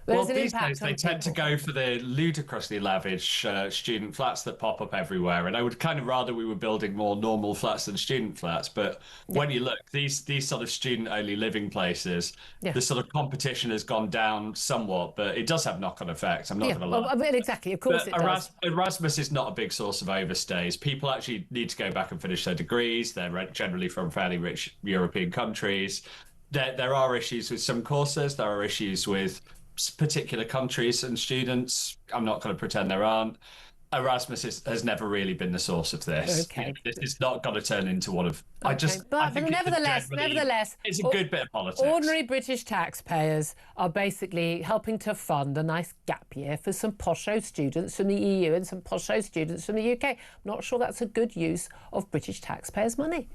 Well, these days they tend to go for the ludicrously lavish student flats that pop up everywhere, and I would kind of rather we were building more normal flats than student flats. But when you look, these sort of student-only living places, the sort of competition has gone down somewhat, but it does have knock-on effects. I'm not going to lie. Well, exactly, of course it does. Erasmus is not a big source of overstays. People actually need to go back and finish their degrees. They're generally from fairly rich European countries. There are issues with some courses. There are issues with particular countries and students. I'm not going to pretend there aren't. Erasmus has never really been the source of this. Okay. This is not going to turn into one of... But nevertheless, it's a good bit of politics. Ordinary British taxpayers are basically helping to fund a nice gap year for some posho students from the EU and some posho students from the UK. I'm not sure that's a good use of British taxpayers' money.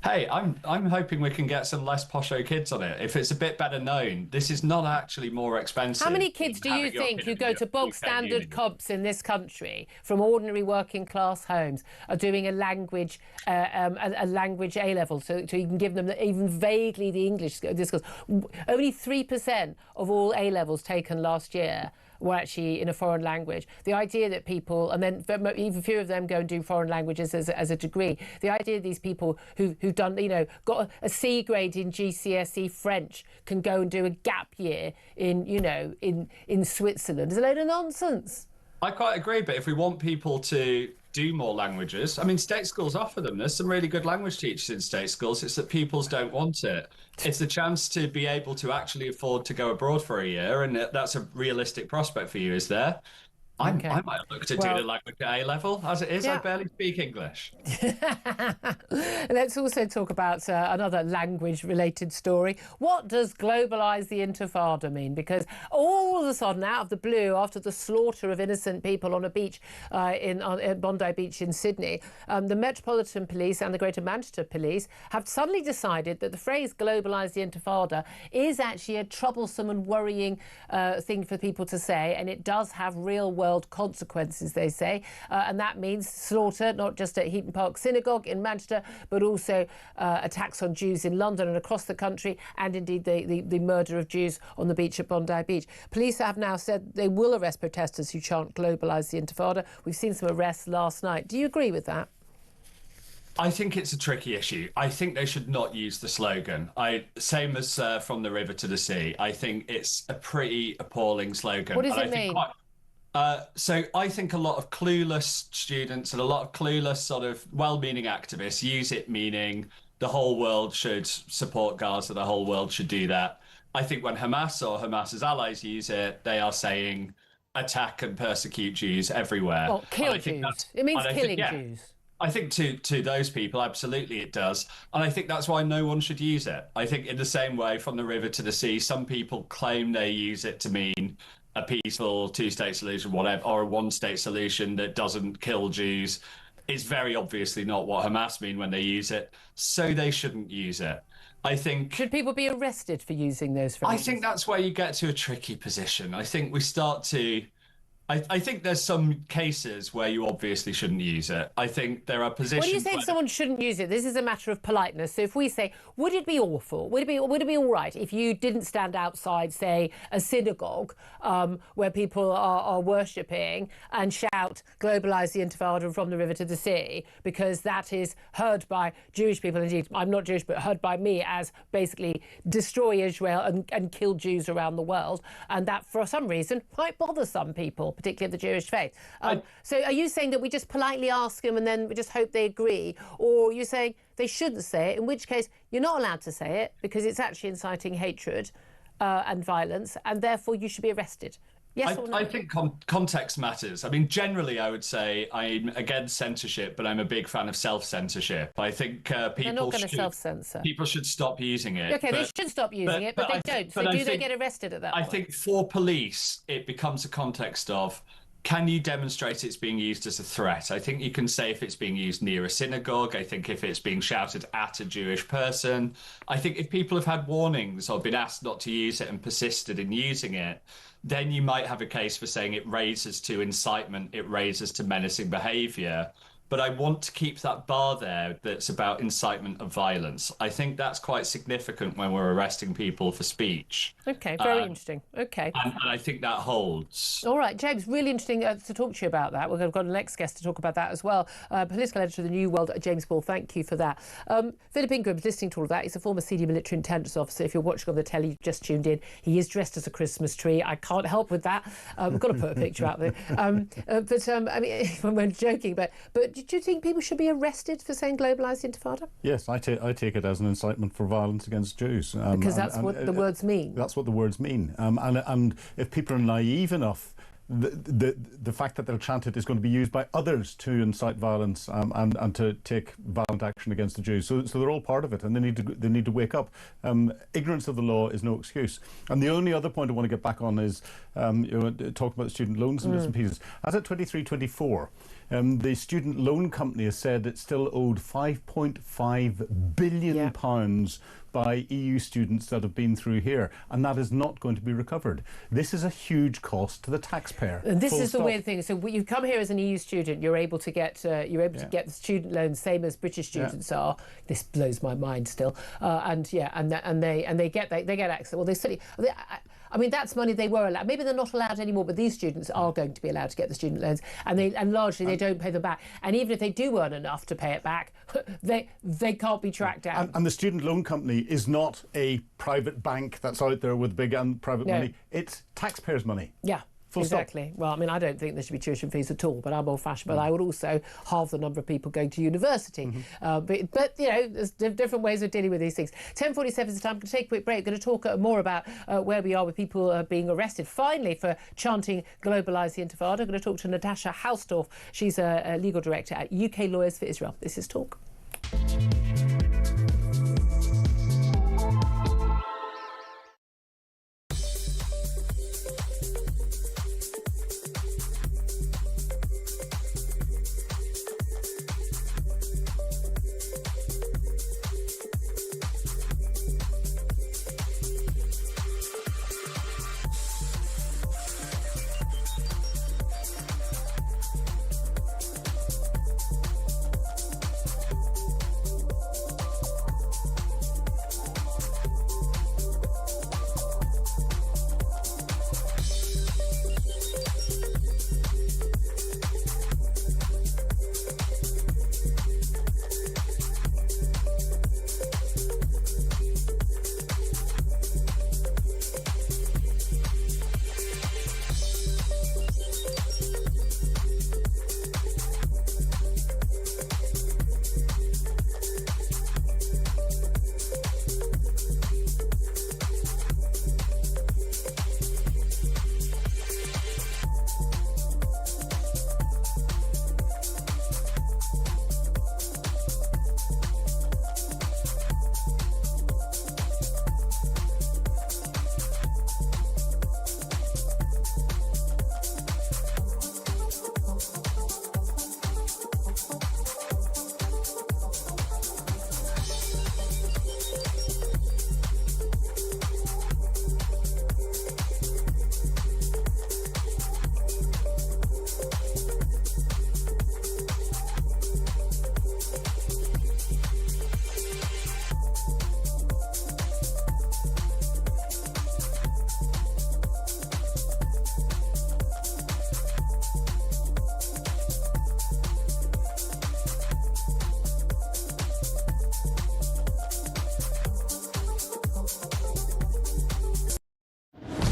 Hey, I'm hoping we can get some less posho kids on it. If it's a bit better known, this is not actually more expensive. How many kids do you think who go to bog standard COBs in this country from ordinary working class homes are doing a language A level, so you can give them even vaguely the English discourse? Only 3% of all A levels taken last year were actually in a foreign language. The idea that people, and then even fewer of them go and do foreign languages as a degree. The idea that these people who've done, got a C grade in GCSE French can go and do a gap year in Switzerland is a load of nonsense. I quite agree, but if we want people to do more languages, I mean, state schools offer them. There's some really good language teachers in state schools. It's that pupils don't want it. It's the chance to be able to actually afford to go abroad for a year, and that's a realistic prospect for you, is there? I might look to do the language at A level. As it is, I barely speak English. Let's also talk about another language-related story. What does globalise the intifada mean? Because all of a sudden, out of the blue, after the slaughter of innocent people on a beach at Bondi Beach in Sydney, the Metropolitan Police and the Greater Manchester Police have suddenly decided that the phrase globalise the intifada is actually a troublesome and worrying thing for people to say, and it does have real-world consequences, they say, and that means slaughter, not just at Heaton Park Synagogue in Manchester, but also attacks on Jews in London and across the country, and indeed the murder of Jews on the beach at Bondi Beach. Police have now said they will arrest protesters who chant globalise the intifada. We've seen some arrests last night. Do you agree with that? I think it's a tricky issue. I think they should not use the slogan. Same as from the river to the sea. I think it's a pretty appalling slogan. What does it mean? So I think a lot of clueless students and a lot of clueless sort of well-meaning activists use it meaning the whole world should support Gaza, the whole world should do that. I think when Hamas or Hamas's allies use it, they are saying attack and persecute Jews everywhere. Well, kill Jews. It means killing Jews. I think to those people, absolutely it does. And I think that's why no one should use it. I think in the same way, from the river to the sea, some people claim they use it to mean a peaceful two-state solution, whatever, or a one-state solution that doesn't kill Jews. It's very obviously not what Hamas mean when they use it, so they shouldn't use it. I think... Should people be arrested for using those phrases? I think that's where you get to a tricky position. I think we start to... I think there's some cases where you obviously shouldn't use it. I think there are positions... When you say someone shouldn't use it, this is a matter of politeness. So if we say, would it be awful? Would it be all right if you didn't stand outside, say, a synagogue where people are worshipping and shout, globalise the intifada from the river to the sea, because that is heard by Jewish people, indeed, I'm not Jewish, but heard by me as basically destroy Israel and kill Jews around the world. And that, for some reason, might bother some people, particularly of the Jewish faith. So are you saying that we just politely ask them and then we just hope they agree? Or are you saying they shouldn't say it, in which case you're not allowed to say it because it's actually inciting hatred and violence, and therefore you should be arrested? Yes or no? I think context matters. I mean, generally, I would say I'm against censorship, but I'm a big fan of self-censorship. I think They're not going to self-censor. People should stop using it. Okay, they should stop using it, but they don't. So do they get arrested at that point? I think for police, it becomes a context of, can you demonstrate it's being used as a threat? I think you can say if it's being used near a synagogue. I think if it's being shouted at a Jewish person. I think if people have had warnings or been asked not to use it and persisted in using it, then you might have a case for saying it raises to incitement, it raises to menacing behaviour. But I want to keep that bar there that's about incitement of violence. I think that's quite significant when we're arresting people for speech. OK, very interesting. OK. And I think that holds. All right, James, really interesting to talk to you about that. We've got a next guest to talk about that as well. Political editor of the New World, James Ball, thank you for that. Philip Ingram's listening to all of that. He's a former senior military intelligence officer. If you're watching on the telly, you've just tuned in. He is dressed as a Christmas tree. I can't help with that. We've got to put a picture out there. I mean, we're joking, but do you think people should be arrested for saying globalised intifada? Yes, I take it as an incitement for violence against Jews. Because that's what the words mean. That's what the words mean. And if people are naive enough the fact that they'll chant it is going to be used by others to incite violence and to take violent action against the Jews. So they're all part of it, and they need to wake up. Ignorance of the law is no excuse. And the only other point I want to get back on is talk about student loans and bits and pieces. As at 23-24, the student loan company has said it still owed £5.5 billion pounds by EU students that have been through here, and that is not going to be recovered. This is a huge cost to the taxpayer. And this is the weird thing. So you come here as an EU student, you're able to get to get the student loans same as British students are. This blows my mind still. And they get access. Well, I mean, that's money they were allowed. Maybe they're not allowed anymore, but these students are going to be allowed to get the student loans, and largely they don't pay them back. And even if they do earn enough to pay it back, they can't be tracked down. And the student loan company is not a private bank that's out there with big and private money. It's taxpayers' money. Yeah. Full exactly. stop. Well, I mean, I don't think there should be tuition fees at all, but I'm old-fashioned. But I would also halve the number of people going to university. But you know, there's different ways of dealing with these things. 10:47 is the time. I'm going to take a quick break. Going to talk more about where we are with people being arrested, finally, for chanting "Globalise the Intifada." I'm going to talk to Natasha Hausdorff. She's a legal director at UK Lawyers for Israel. This is Talk.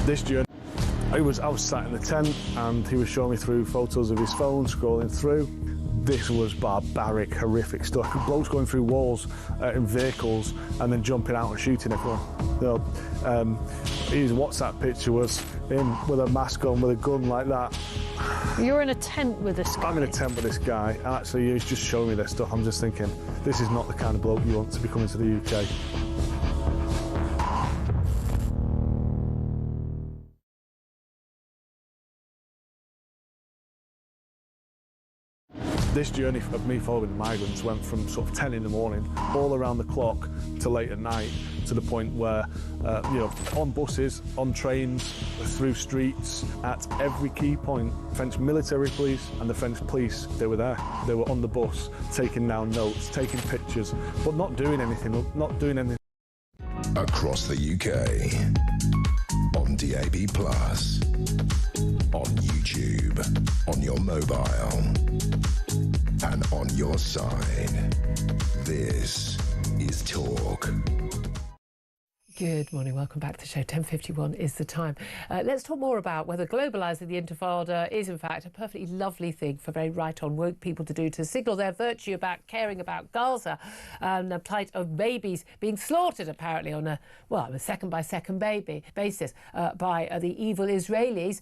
This journey, I was sat in the tent and he was showing me through photos of his phone, scrolling through. This was barbaric, horrific stuff. Blokes going through walls in vehicles and then jumping out and shooting everyone. You know, his WhatsApp picture was him with a mask on, with a gun like that. You're in a tent with this guy? I'm in a tent with this guy, and actually he's just showing me this stuff. I'm just thinking, this is not the kind of bloke you want to be coming to the UK. This journey of me following the migrants went from sort of 10 in the morning, all around the clock, to late at night, to the point where, you know, on buses, on trains, through streets, at every key point, French military police and the French police, they were there. They were on the bus, taking down notes, taking pictures, but not doing anything, Across the UK, on DAB+, on YouTube, on your mobile, and on your side. This is Talk. Good morning, welcome back to the show. 10:51 is the time. Let's talk more about whether globalising the Intifada is in fact a perfectly lovely thing for very right-on woke people to do to signal their virtue about caring about Gaza and the plight of babies being slaughtered apparently on a second-by-second basis by the evil Israelis,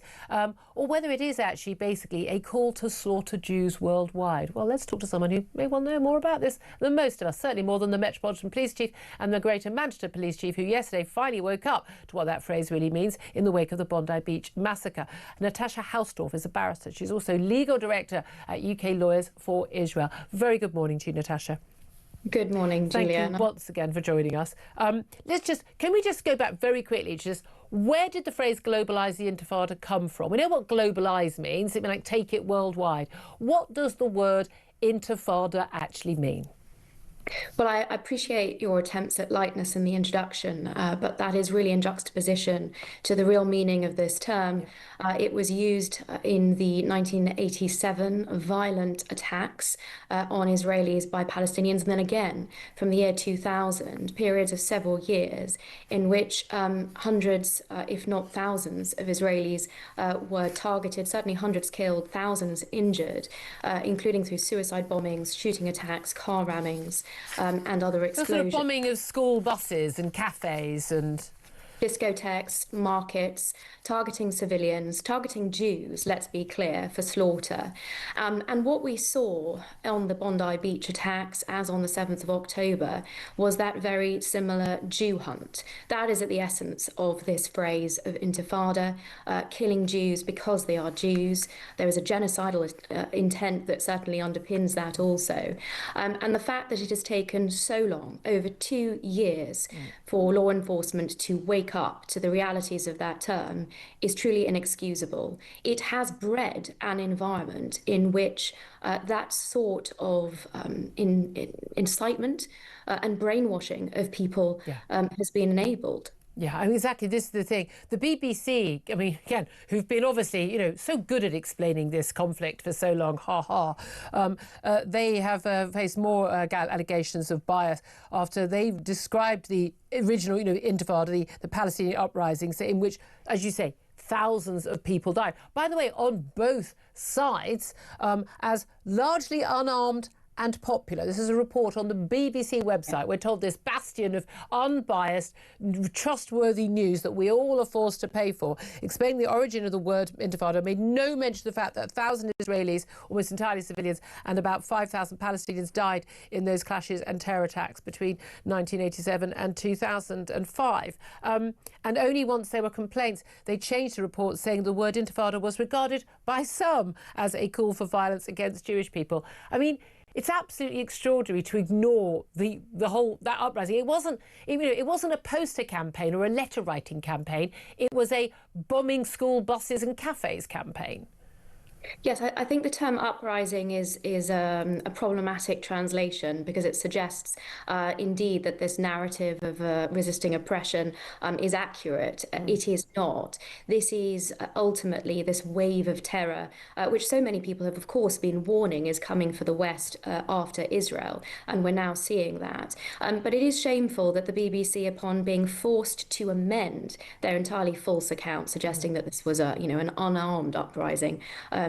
or whether it is actually basically a call to slaughter Jews worldwide. Well, let's talk to someone who may well know more about this than most of us, certainly more than the Metropolitan Police Chief and the Greater Manchester Police Chief, who yesterday finally woke up to what that phrase really means in the wake of the Bondi Beach massacre. Natasha Hausdorff is a barrister. She's also legal director at UK Lawyers for Israel. Very good morning to you, Natasha. Good morning, Julia. Thank you once again for joining us. Can we just go back very quickly to just where did the phrase globalise the Intifada come from? We know what globalise means. It means like take it worldwide. What does the word Intifada actually mean? Well, I appreciate your attempts at lightness in the introduction, but that is really in juxtaposition to the real meaning of this term. It was used in the 1987 violent attacks on Israelis by Palestinians, and then again from the year 2000, periods of several years in which hundreds, if not thousands, of Israelis were targeted, certainly hundreds killed, thousands injured, including through suicide bombings, shooting attacks, car rammings, and other explosions. The sort of bombing of school buses and cafes and discotheques, markets, targeting civilians, targeting Jews, let's be clear, for slaughter. And what we saw on the Bondi Beach attacks, as on the 7th of October, was that very similar Jew hunt. That is at the essence of this phrase of Intifada, killing Jews because they are Jews. There is a genocidal intent that certainly underpins that also. And the fact that it has taken so long, over 2 years, for law enforcement to wake up to the realities of that term is truly inexcusable. It has bred an environment in which that sort of incitement and brainwashing of people has been enabled. Yeah, I mean, exactly. This is the thing. The BBC, I mean, again, who've been obviously, so good at explaining this conflict for so long, they have faced more allegations of bias after they've described the original, Intifada, the Palestinian uprisings, in which, as you say, thousands of people died. By the way, on both sides, as largely unarmed and popular. This is a report on the BBC website. We're told this bastion of unbiased, trustworthy news that we all are forced to pay for, explaining the origin of the word Intifada, made no mention of the fact that 1,000 Israelis, almost entirely civilians, and about 5,000 Palestinians died in those clashes and terror attacks between 1987 and 2005. And only once there were complaints, they changed the report, saying the word Intifada was regarded by some as a call for violence against Jewish people. I mean, it's absolutely extraordinary to ignore that uprising. It wasn't a poster campaign or a letter writing campaign. It was a bombing school buses and cafes campaign. Yes, I think the term uprising is a problematic translation because it suggests indeed that this narrative of resisting oppression is accurate. It is not. This is ultimately this wave of terror, which so many people have, of course, been warning is coming for the West after Israel, and we're now seeing that. But it is shameful that the BBC, upon being forced to amend their entirely false account, suggesting that this was an unarmed uprising,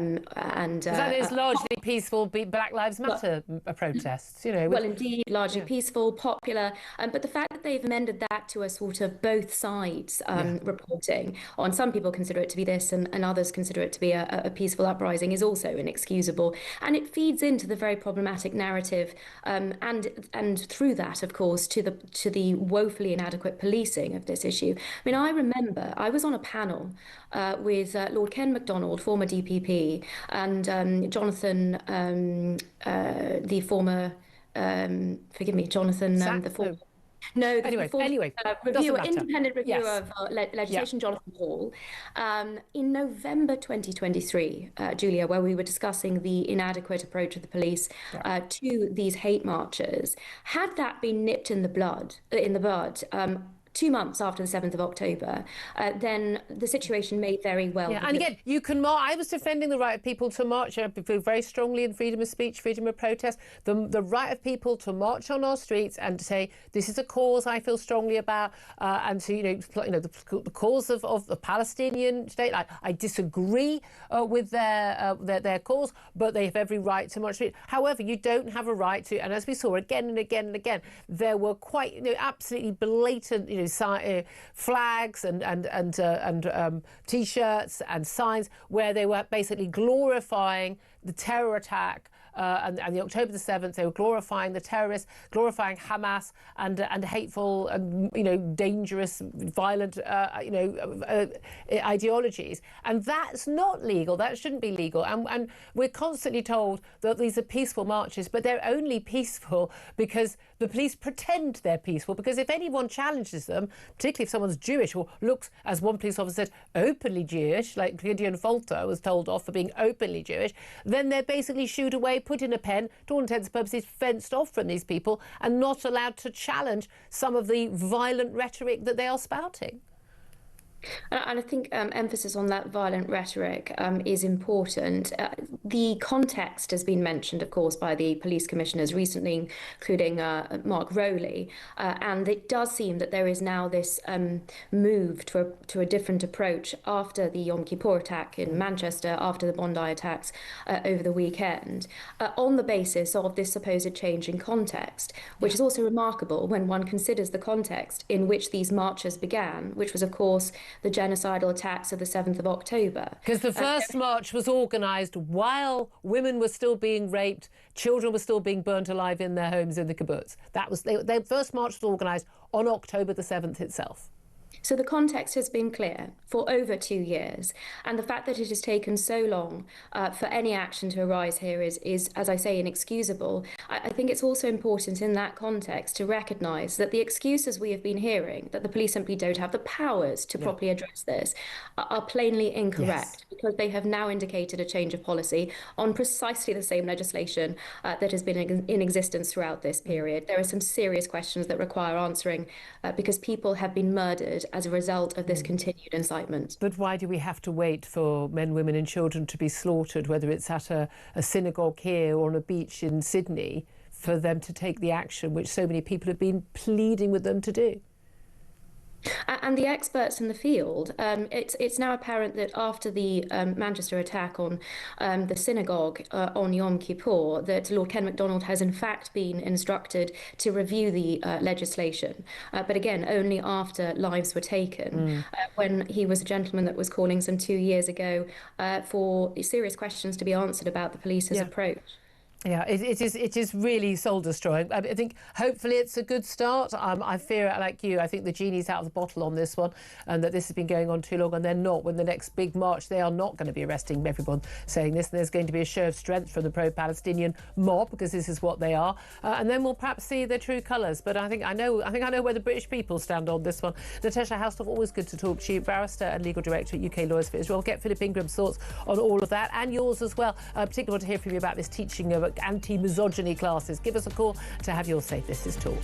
that is largely peaceful Black Lives Matter protests, Well, indeed, largely peaceful, popular, but the fact that they've amended that to a sort of both sides reporting on, some people consider it to be this and others consider it to be a peaceful uprising, is also inexcusable, and it feeds into the very problematic narrative, and through that, of course, to the woefully inadequate policing of this issue. I mean, I remember I was on a panel with Lord Ken MacDonald, former DPP, and Jonathan, the former, forgive me, Jonathan, the former. No, the former reviewer, independent reviewer of legislation, Jonathan Hall, in November 2023, Julia, where we were discussing the inadequate approach of the police to these hate marches. Had that been nipped in the bud, 2 months after the 7th of October, then the situation may very well. Yeah, and again, you can march. I was defending the right of people to march. I feel very strongly in freedom of speech, freedom of protest, the right of people to march on our streets and to say this is a cause I feel strongly about, and to the cause of the Palestinian state. I disagree with their cause, but they have every right to march. However, you don't have a right to, and as we saw again and again and again, there were quite absolutely blatant flags and T-shirts and signs where they were basically glorifying the terror attack and the October the 7th. They were glorifying the terrorists, glorifying Hamas and hateful and dangerous, violent ideologies, and that's not legal. That shouldn't be legal. And we're constantly told that these are peaceful marches, but they're only peaceful because the police pretend they're peaceful. Because if anyone challenges them, particularly if someone's Jewish or looks, as one police officer said, openly Jewish, like Gideon Falter was told off for being openly Jewish, then they're basically shooed away, put in a pen, to all intents and purposes fenced off from these people and not allowed to challenge some of the violent rhetoric that they are spouting. And I think emphasis on that violent rhetoric is important. The context has been mentioned, of course, by the police commissioners recently, including Mark Rowley. And it does seem that there is now this move to a different approach after the Yom Kippur attack in Manchester, after the Bondi attacks over the weekend, on the basis of this supposed change in context, which is also remarkable when one considers the context in which these marches began, which was, of course, the genocidal attacks of the 7th of October. Because the first march was organised while women were still being raped, children were still being burnt alive in their homes in the kibbutz. That was their first march was organised on October the 7th itself. So the context has been clear for over 2 years, and the fact that it has taken so long for any action to arise here is, as I say, inexcusable. I think it's also important in that context to recognise that the excuses we have been hearing, that the police simply don't have the powers to properly address this, are plainly incorrect, because they have now indicated a change of policy on precisely the same legislation that has been in existence throughout this period. There are some serious questions that require answering because people have been murdered as a result of this continued incitement. But why do we have to wait for men, women and children to be slaughtered, whether it's at a synagogue here or on a beach in Sydney, for them to take the action which so many people have been pleading with them to do? And the experts in the field, it's now apparent that after the Manchester attack on the synagogue on Yom Kippur, that Lord Ken MacDonald has in fact been instructed to review the legislation. But again, only after lives were taken, when he was a gentleman that was calling some 2 years ago for serious questions to be answered about the police's approach. Yeah, it is really soul destroying. I think hopefully it's a good start. I fear, like you, I think the genie's out of the bottle on this one, and that this has been going on too long, and they're not. When the next big march, they are not going to be arresting everyone saying this, and there's going to be a show of strength from the pro-Palestinian mob, because this is what they are, and then we'll perhaps see their true colours. But I think I know where the British people stand on this one. Natasha Hausdorff, always good to talk to you, barrister and legal director at UK Lawyers for Israel. Get Philip Ingram's thoughts on all of that, and yours as well. Particularly want to hear from you about this teaching of anti-misogyny classes. Give us a call to have your say. This is Talk.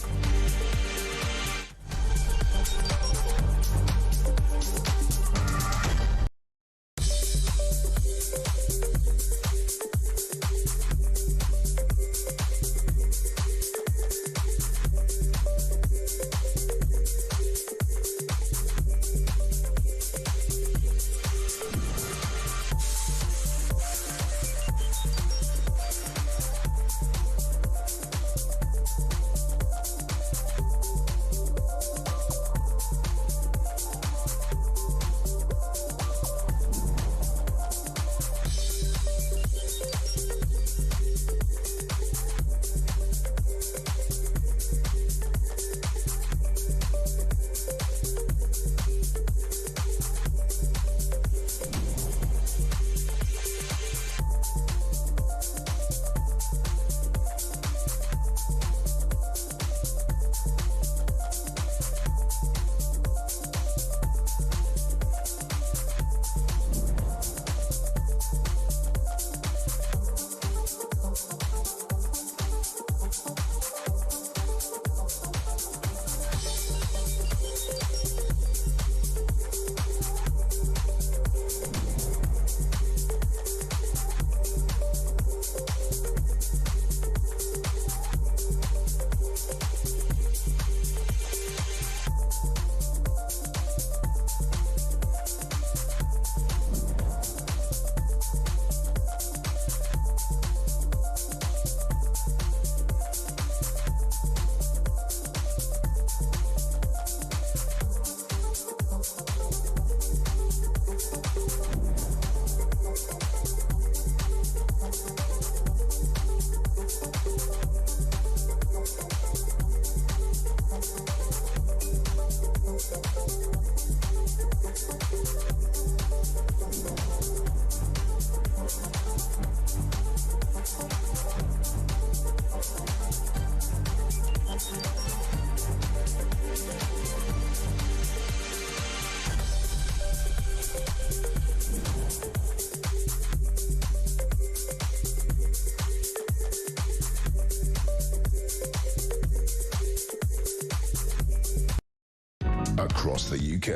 across the UK.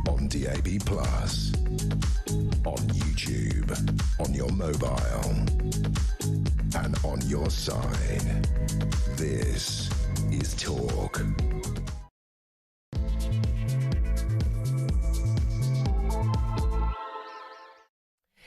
On DAB+, on YouTube, on your mobile, and on your side. This is Talk.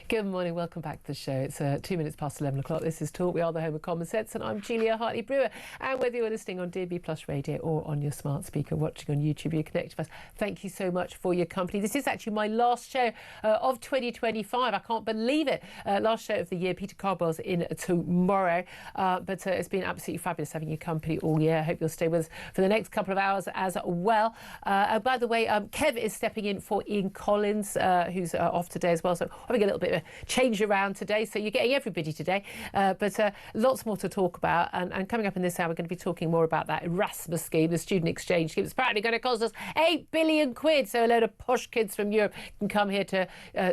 Good morning, welcome back to the show. It's 2 minutes past 11 o'clock. This is Talk. We are the home of common sense, and I'm Julia Hartley-Brewer. And whether you're listening on DAB+ radio or on your smart speaker, watching on YouTube, you're connected with us. Thank you so much for your company. This is actually my last show of 2025. I can't believe it. Last show of the year. Peter Cardwell's in tomorrow. But it's been absolutely fabulous having your company all year. I hope you'll stay with us for the next couple of hours as well. By the way, Kev is stepping in for Ian Collins, who's off today as well. So having a little bit of change around today, so you're getting everybody today, but lots more to talk about, and coming up in this hour we're going to be talking more about that Erasmus scheme, the student exchange scheme. It's apparently going to cost us £8 billion, so a load of posh kids from Europe can come here to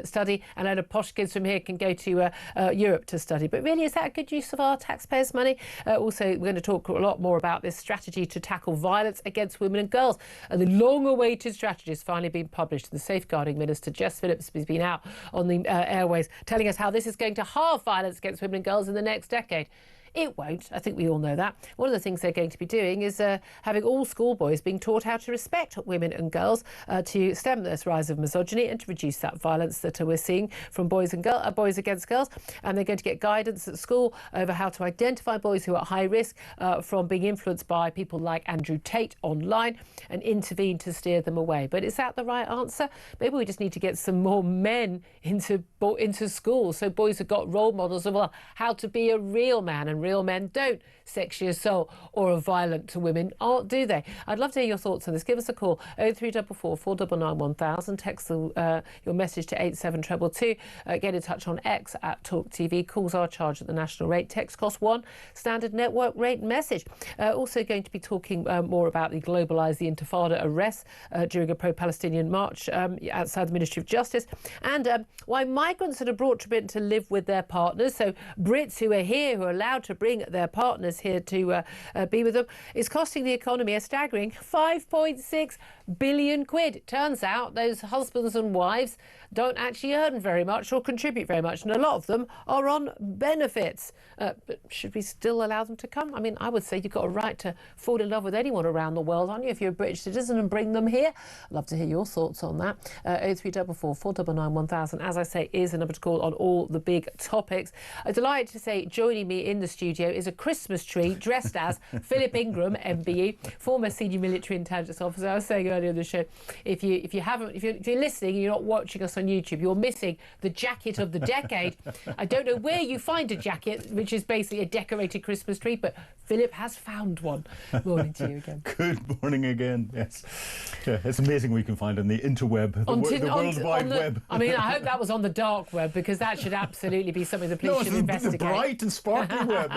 study, and a load of posh kids from here can go to Europe to study. But really, is that a good use of our taxpayers' money? Also, we're going to talk a lot more about this strategy to tackle violence against women and girls, and the long-awaited strategy has finally been published. The Safeguarding Minister, Jess Phillips, has been out on the airways telling us how this is going to halve violence against women and girls in the next decade. It won't. I think we all know that. One of the things they're going to be doing is having all schoolboys being taught how to respect women and girls, to stem this rise of misogyny and to reduce that violence that we're seeing from boys against girls. And they're going to get guidance at school over how to identify boys who are at high risk from being influenced by people like Andrew Tate online and intervene to steer them away. But is that the right answer? Maybe we just need to get some more men into school, so boys have got role models of how to be a real man, and real men don't sexually assault or are violent to women, do they? I'd love to hear your thoughts on this. Give us a call, 0344 499 1000. Text your message to 87222. Get in touch on X at Talk TV. Calls are charged at the national rate. Text cost £1. Standard network rate message. Also going to be talking more about the Globalise the Intifada arrests during a pro-Palestinian march outside the Ministry of Justice, and why migrants that are brought to Britain to live with their partners, so Brits who are here, who are allowed to bring their partners here to be with them, is costing the economy a staggering £5.6 billion. It turns out those husbands and wives don't actually earn very much or contribute very much, and a lot of them are on benefits. But should we still allow them to come? I mean, I would say you've got a right to fall in love with anyone around the world, aren't you, if you're a British citizen, and bring them here. I'd love to hear your thoughts on that. 0344 499 1000, as I say, is the number to call on all the big topics. I'm delighted to say joining me in the studio is a Christmas tree dressed as Philip Ingram, MBE, former senior military intelligence officer. I was saying earlier in the show, if you're listening and you're not watching us on YouTube, you're missing the jacket of the decade. I don't know where you find a jacket which is basically a decorated Christmas tree, but Philip has found one. Morning to you again. Good morning again. Yes, yeah, it's amazing we can find on the interweb, the World Wide Web. I mean, I hope that was on the dark web, because that should absolutely be something the police should investigate. The bright and sparkly web.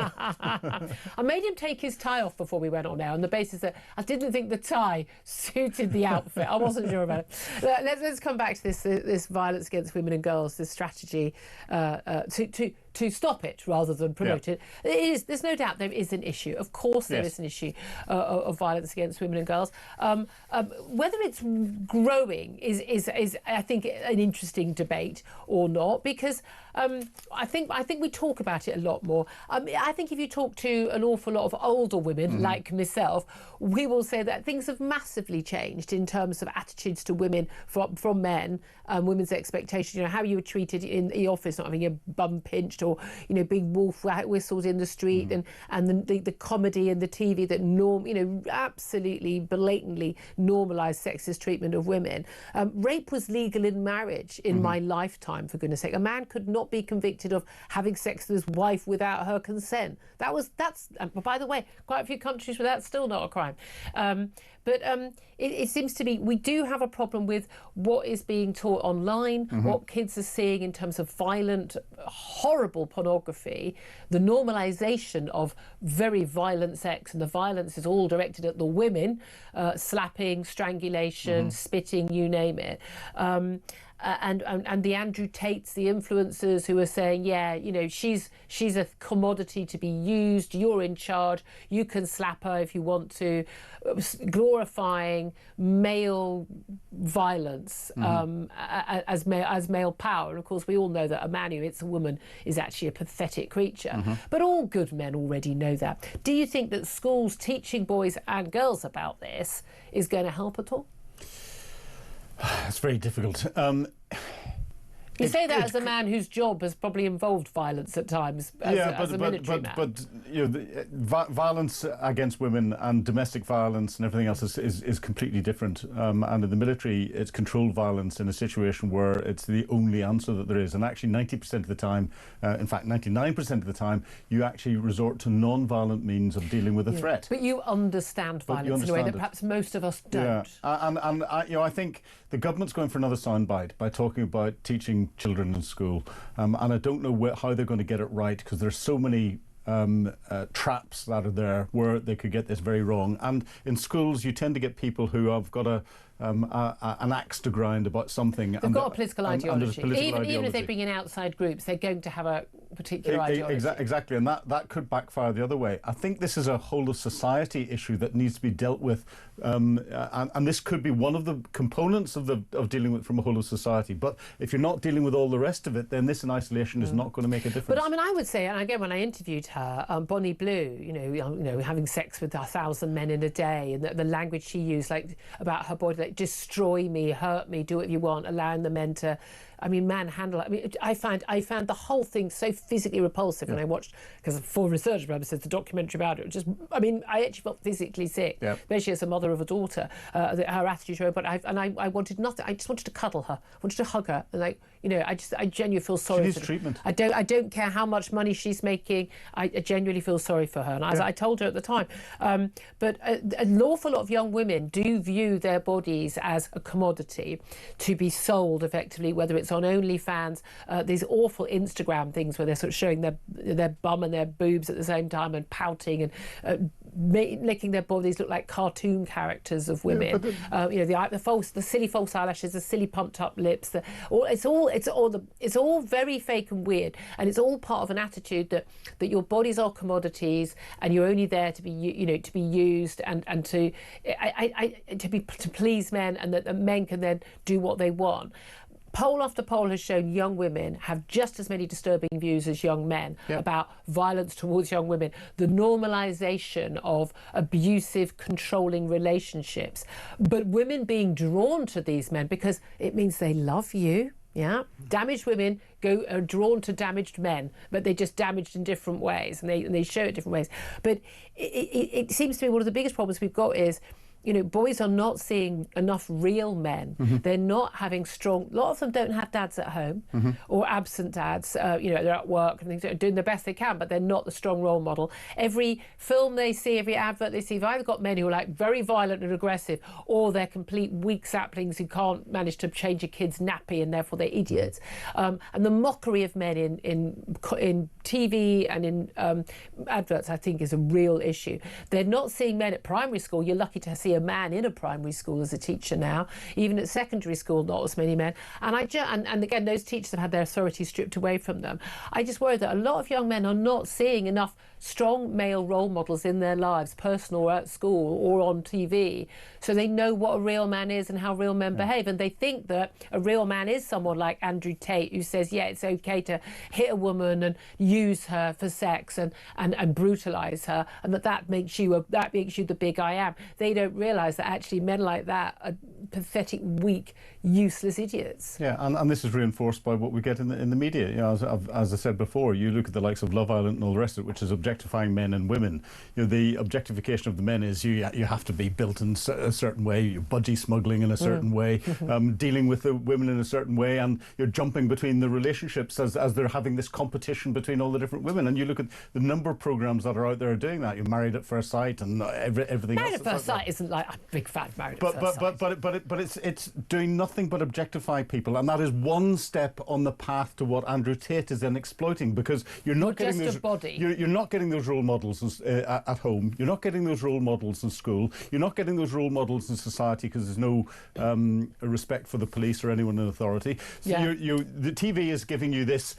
I made him take his tie off before we went on air on the basis that I didn't think the tie suited the outfit. I wasn't sure about it. Let's come back to this violence against women and girls, this strategy to stop it rather than promote it. There's no doubt there is an issue. Of course there is an issue of violence against women and girls. Whether it's growing is I think an interesting debate or not, because I think we talk about it a lot more. I think if you talk to an awful lot of older women like myself, we will say that things have massively changed in terms of attitudes to women from men, women's expectations. You know, how you were treated in the office, not having your bum pinched, or being wolf whistled in the street, and the comedy and the TV that absolutely blatantly normalised sexist treatment of women. Rape was legal in marriage in my lifetime, for goodness sake. A man could not be convicted of having sex with his wife without her consent. That's by the way, quite a few countries where that's still not a crime. But it seems to be we do have a problem with what is being taught online, what kids are seeing in terms of violent, horrible pornography, the normalisation of very violent sex, and the violence is all directed at the women, slapping, strangulation, spitting, you name it. and the Andrew Tates, the influencers who are saying, yeah, you know, she's a commodity to be used, you're in charge, you can slap her if you want to, glorifying male violence as male power. And of course we all know that a man who hits a woman is actually a pathetic creature. But all good men already know that. Do you think that schools teaching boys and girls about this is going to help at all? It's very difficult. You say that as a man whose job has probably involved violence at times as a military man. But you know, violence against women and domestic violence and everything else is completely different. And in the military, it's controlled violence in a situation where it's the only answer that there is. And actually 90% of the time, in fact 99% of the time, you actually resort to non-violent means of dealing with a threat. But you understand violence in a way that perhaps most of us don't. Yeah. And you know, I think the government's going for another soundbite by talking about teaching children in school, and I don't know how they're going to get it right, because there's so many traps that are there where they could get this very wrong. And in schools you tend to get people who have got an axe to grind about something. They've got a political ideology. Even if they bring in outside groups, they're going to have a particular ideology. Exactly, and that could backfire the other way. I think this is a whole of society issue that needs to be dealt with, and this could be one of the components of dealing with from a whole of society. But if you're not dealing with all the rest of it, then this in isolation is not going to make a difference. But I mean, I would say, and again, when I interviewed her, Bonnie Blue, you know, having sex with 1,000 men in a day, and the language she used, like about her body, like destroy me, hurt me, do what you want, allowing the men to, I mean, manhandle. I mean, I found the whole thing so physically repulsive when I watched, because for research purposes, the documentary about it. Just, I mean, I actually felt physically sick, especially as a mother of a daughter. Her attitude to her, but I wanted nothing. I just wanted to cuddle her, wanted to hug her, and like, you know, I genuinely feel sorry. She needs treatment. I don't care how much money she's making. I genuinely feel sorry for her, and as I told her at the time. But an awful lot of young women do view their bodies as a commodity to be sold effectively, whether it's on OnlyFans, these awful Instagram things where they're sort of showing their bum and their boobs at the same time and pouting and making their bodies look like cartoon characters of women. You know, the silly false eyelashes, the silly pumped up lips. It's all very fake and weird, and it's all part of an attitude that your bodies are commodities and you're only there to be used and to please men, and that men can then do what they want. Poll after poll has shown young women have just as many disturbing views as young men about violence towards young women, the normalisation of abusive, controlling relationships, but women being drawn to these men because it means they love you. Yeah, damaged women are drawn to damaged men, but they're just damaged in different ways, and they show it different ways. But it seems to me one of the biggest problems we've got is, you know, boys are not seeing enough real men. They're not having strong. A lot of them don't have dads at home or absent dads. You know, they're at work and they're doing the best they can, but they're not the strong role model. Every film they see, every advert they see, they've either got men who are like very violent and aggressive, or they're complete weak saplings who can't manage to change a kid's nappy and therefore they're idiots. And the mockery of men in TV and in adverts, I think, is a real issue. They're not seeing men at primary school. You're lucky to see a man in a primary school as a teacher now. Even at secondary school, not as many men. And again, those teachers have had their authority stripped away from them. I just worry that a lot of young men are not seeing enough strong male role models in their lives, personal or at school or on TV, so they know what a real man is and how real men behave. And they think that a real man is someone like Andrew Tate, who says, yeah, it's okay to hit a woman and use her for sex and brutalise her, and that makes you the big I am. They don't realise that actually men like that are pathetic, weak, useless idiots. Yeah, and this is reinforced by what we get in the media. You know, as I said before, you look at the likes of Love Island and all the rest of it, which is objectifying men and women. You know, the objectification of the men is you have to be built in a certain way, you're budgie smuggling in a certain way, dealing with the women in a certain way, and you're jumping between the relationships as they're having this competition between all the different women. And you look at the number of programmes that are out there doing that. You're Married at First Sight and everything else. Married at First Sight isn't like, I'm a big fan of Married at First Sight. But it's doing nothing but objectify people, and that is one step on the path to what Andrew Tate is then exploiting, because you're not getting just those a body. You're not getting those role models at home. You're not getting those role models in school. You're not getting those role models in society because there's no respect for the police or anyone in authority. So the TV is giving you this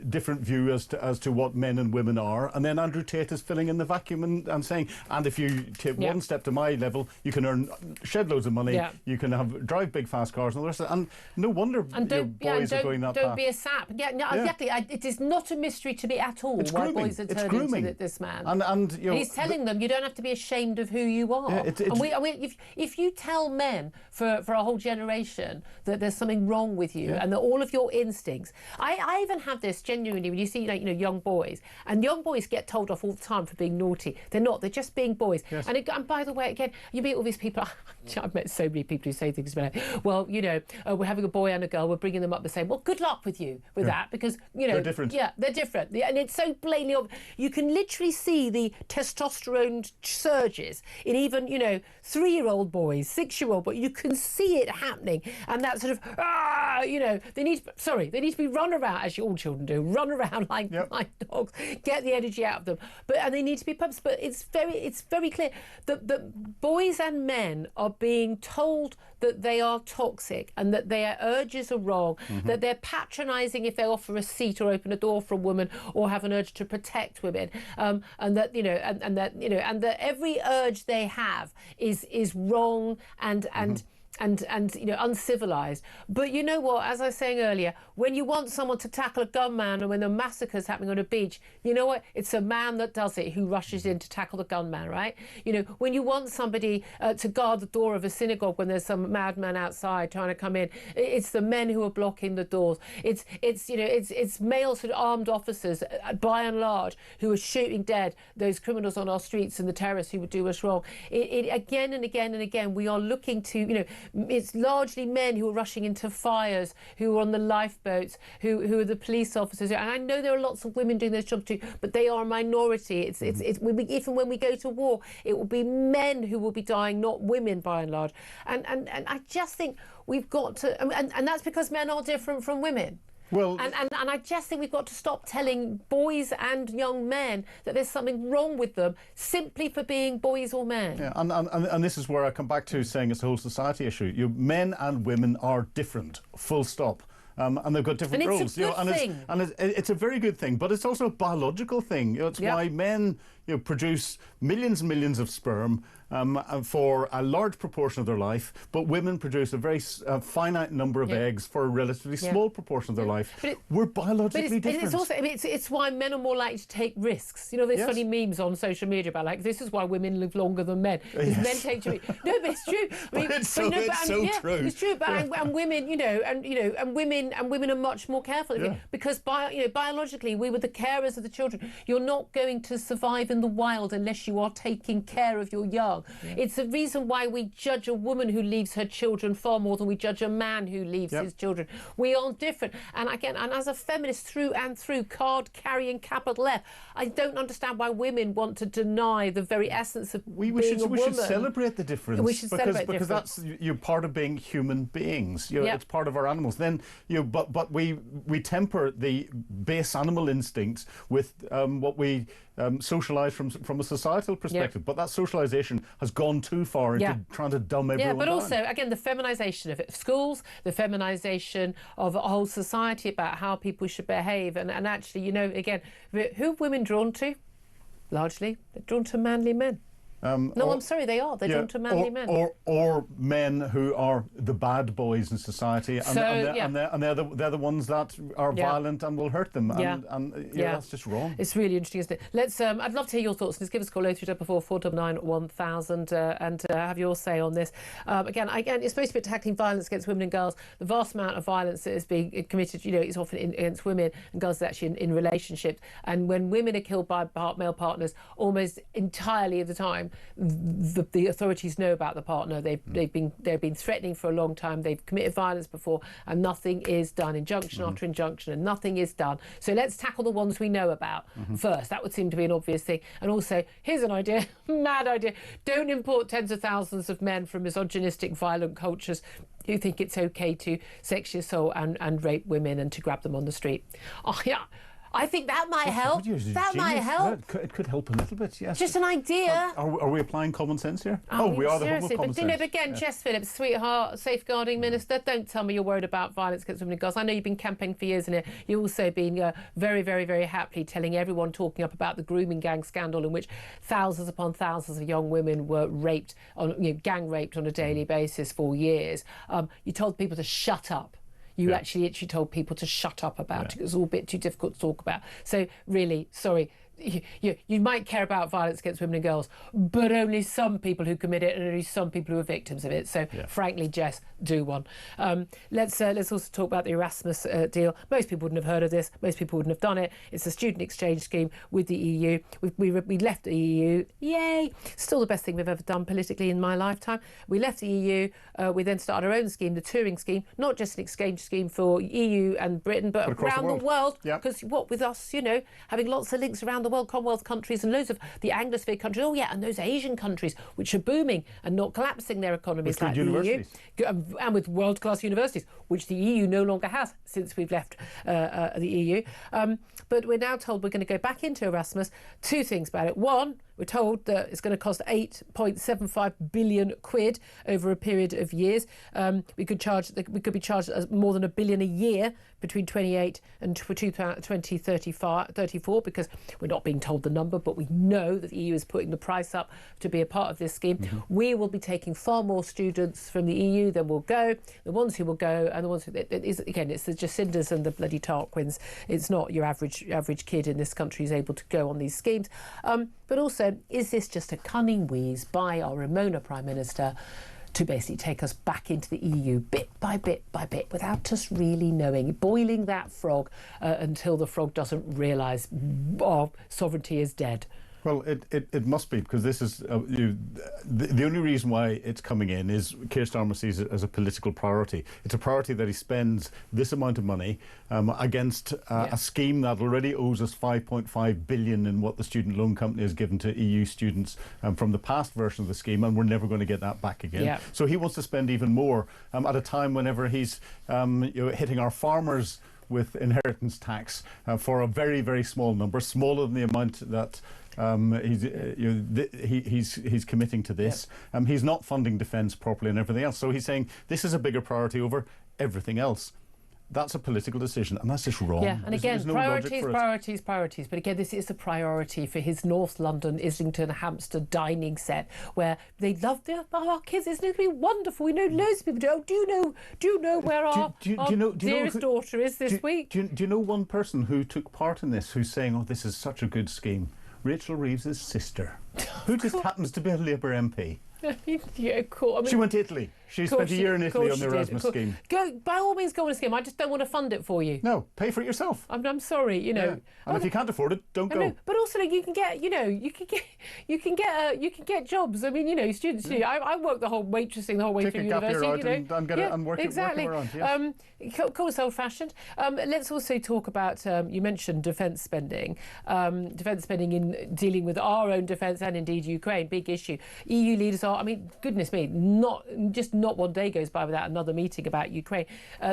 different view as to what men and women are, and then Andrew Tate is filling in the vacuum and saying, and if you take one step to my level, you can earn shed loads of money, you can drive big fast cars and all the rest of it. And no wonder boys are going that path. Don't be a sap. Exactly. It is not a mystery to me at all why boys are turning into this man. And he's telling them you don't have to be ashamed of who you are. If you tell men for a whole generation that there's something wrong with you and that all of your instincts, I even have this genuinely when you see young boys, and young boys get told off all the time for being naughty. They're not. They're just being boys. Yes. And by the way, again, you meet all these people. I've met so many people who say things like, well, we're having a boy and a girl. We're bringing them up the same. Well, good luck with you with that, because they're different. Yeah, they're different, and it's so blatantly obvious. You can literally see the testosterone surges in even 3-year-old boys, 6-year-old boys. You can see it happening, and that sort of they need to be run around, as all children do, run around like dogs, get the energy out of them. And they need to be pumped. But it's very clear that boys and men are being told that they are toxic and that their urges are wrong, that they're patronising if they offer a seat or open a door for a woman or have an urge to protect women, and that every urge they have is wrong and uncivilized. But you know what, as I was saying earlier, when you want someone to tackle a gunman, or when the massacre's happening on a beach, you know what, it's a man that does it, who rushes in to tackle the gunman, right? When you want somebody to guard the door of a synagogue when there's some madman outside trying to come in, it's the men who are blocking the doors. It's male sort of armed officers, by and large, who are shooting dead those criminals on our streets and the terrorists who would do us wrong. Again and again and again, we are looking to, it's largely men who are rushing into fires, who are on the lifeboats, who are the police officers. And I know there are lots of women doing those jobs too, but they are a minority. Even when we go to war, it will be men who will be dying, not women, by and large. And I just think we've got to, and that's because men are different from women. Well, and I just think we've got to stop telling boys and young men that there's something wrong with them simply for being boys or men. Yeah, and this is where I come back to saying it's a whole society issue. Men and women are different, full stop. And they've got different roles. It's a good thing. It's a very good thing, but it's also a biological thing. It's why men produce millions and millions of sperm for a large proportion of their life, but women produce a very finite number of eggs for a relatively small proportion of their life. We're biologically different. It's why men are more likely to take risks. There's funny memes on social media about this is why women live longer than men. Because men take to no, but it's true. It's so true. It's true, but and women, and women are much more careful because biologically we were the carers of the children. You're not going to survive in the wild unless you are taking care of your young. It's the reason why we judge a woman who leaves her children far more than we judge a man who leaves his children. We are different. And again, and as a feminist through and through, card carrying capital F, I don't understand why women want to deny the very essence of being a woman. We should celebrate the difference. We should celebrate because that's part of being human beings. It's part of our animals. Then but we temper the base animal instincts with what we socialise from a societal perspective. But that socialisation has gone too far into trying to dumb everyone down. But also, again, the feminisation of schools, the feminisation of a whole society about how people should behave. And actually, again, who are women drawn to? Largely, they're drawn to manly men. I'm sorry, they are. They're drawn to manly men. Or men who are the bad boys in society, and they're the ones that are violent and will hurt them. And that's just wrong. It's really interesting, isn't it? Let's. I'd love to hear your thoughts. Just give us a call 0344 499 1000 and have your say on this. Again, it's supposed to be attacking violence against women and girls. The vast amount of violence that is being committed, is often against women and girls actually in relationships. And when women are killed by male partners, almost entirely of the time, the authorities know about the partner. They've been threatening for a long time. They've committed violence before, and nothing is done. Injunction after injunction, and nothing is done. So let's tackle the ones we know about first. That would seem to be an obvious thing. And also, here's an idea, mad idea: don't import tens of thousands of men from misogynistic, violent cultures who think it's okay to sexually assault and rape women and to grab them on the street. Oh yeah, I think that might help. That might help. It could help a little bit, yes. Just an idea. Are we applying common sense here? We are the home of common sense. But again, Jess Phillips, sweetheart, safeguarding minister, don't tell me you're worried about violence against women and girls. I know you've been campaigning for years in it. You've also been very, very, very happily telling everyone, talking up about the grooming gang scandal in which thousands upon thousands of young women were raped, gang raped on a daily basis for years. You told people to shut up. You actually told people to shut up about it. It was all a bit too difficult to talk about. So really, sorry, you might care about violence against women and girls, but only some people who commit it and only some people who are victims of it. So frankly, Jess, do one. Let's also talk about the Erasmus deal. Most people wouldn't have heard of this. Most people wouldn't have done it. It's a student exchange scheme with the EU. We left the EU. Yay! Still the best thing we've ever done politically in my lifetime. We left the EU. We then started our own scheme, the Turing scheme, not just an exchange scheme for EU and Britain, but around the world. Because what with us, having lots of links around the world, Commonwealth countries and loads of the Anglosphere countries, and those Asian countries which are booming and not collapsing their economies like the EU, and with world-class universities, which the EU no longer has since we've left the EU. But we're now told we're going to go back into Erasmus. Two things about it. One, we're told that it's going to cost 8.75 billion quid over a period of years. We could be charged more than $1 billion a year between 28 and 2034, because we're not being told the number, but we know that the EU is putting the price up to be a part of this scheme. We will be taking far more students from the EU than will go. The ones who will go, and the ones who, it's the Jacindas and the bloody Tarquins. It's not your average kid in this country who's able to go on these schemes. But also, is this just a cunning wheeze by our Ramona Prime Minister to basically take us back into the EU bit by bit by bit without us really knowing, boiling that frog until the frog doesn't realise our sovereignty is dead? Well, it must be, because this is the only reason why it's coming in is Keir Starmer sees it as a political priority. It's a priority that he spends this amount of money against a scheme that already owes us 5.5 billion in what the student loan company has given to EU students from the past version of the scheme, and we're never going to get that back again. So he wants to spend even more at a time whenever he's hitting our farmers with inheritance tax for a very, very small number, smaller than the amount that he's committing to this. He's not funding defence properly and everything else. So he's saying this is a bigger priority over everything else. That's a political decision, and that's just wrong. And again, no priorities. But again, this is a priority for his North London, Islington, Hampstead dining set, where they love our kids. Isn't it going to be wonderful? We know loads of people do. Do you know where our dearest daughter is this week? Do you know one person who took part in this, who's saying, this is such a good scheme? Rachel Reeves' sister, who just happens to be a Labour MP. Cool. She went to Italy. She spent a year in Italy on the Erasmus scheme. Go, by all means, go on a scheme. I just don't want to fund it for you. No, pay for it yourself. I'm sorry, And if you can't afford it, don't go. But also, you can get, you can get jobs. I mean, students. I worked the whole waitressing, the whole way through university. And work exactly. Working around. Yes. Call us old-fashioned. Let's also talk about. You mentioned defence spending. Defence spending in dealing with our own defence and indeed Ukraine, big issue. EU leaders are. I mean, goodness me, not one day goes by without another meeting about Ukraine.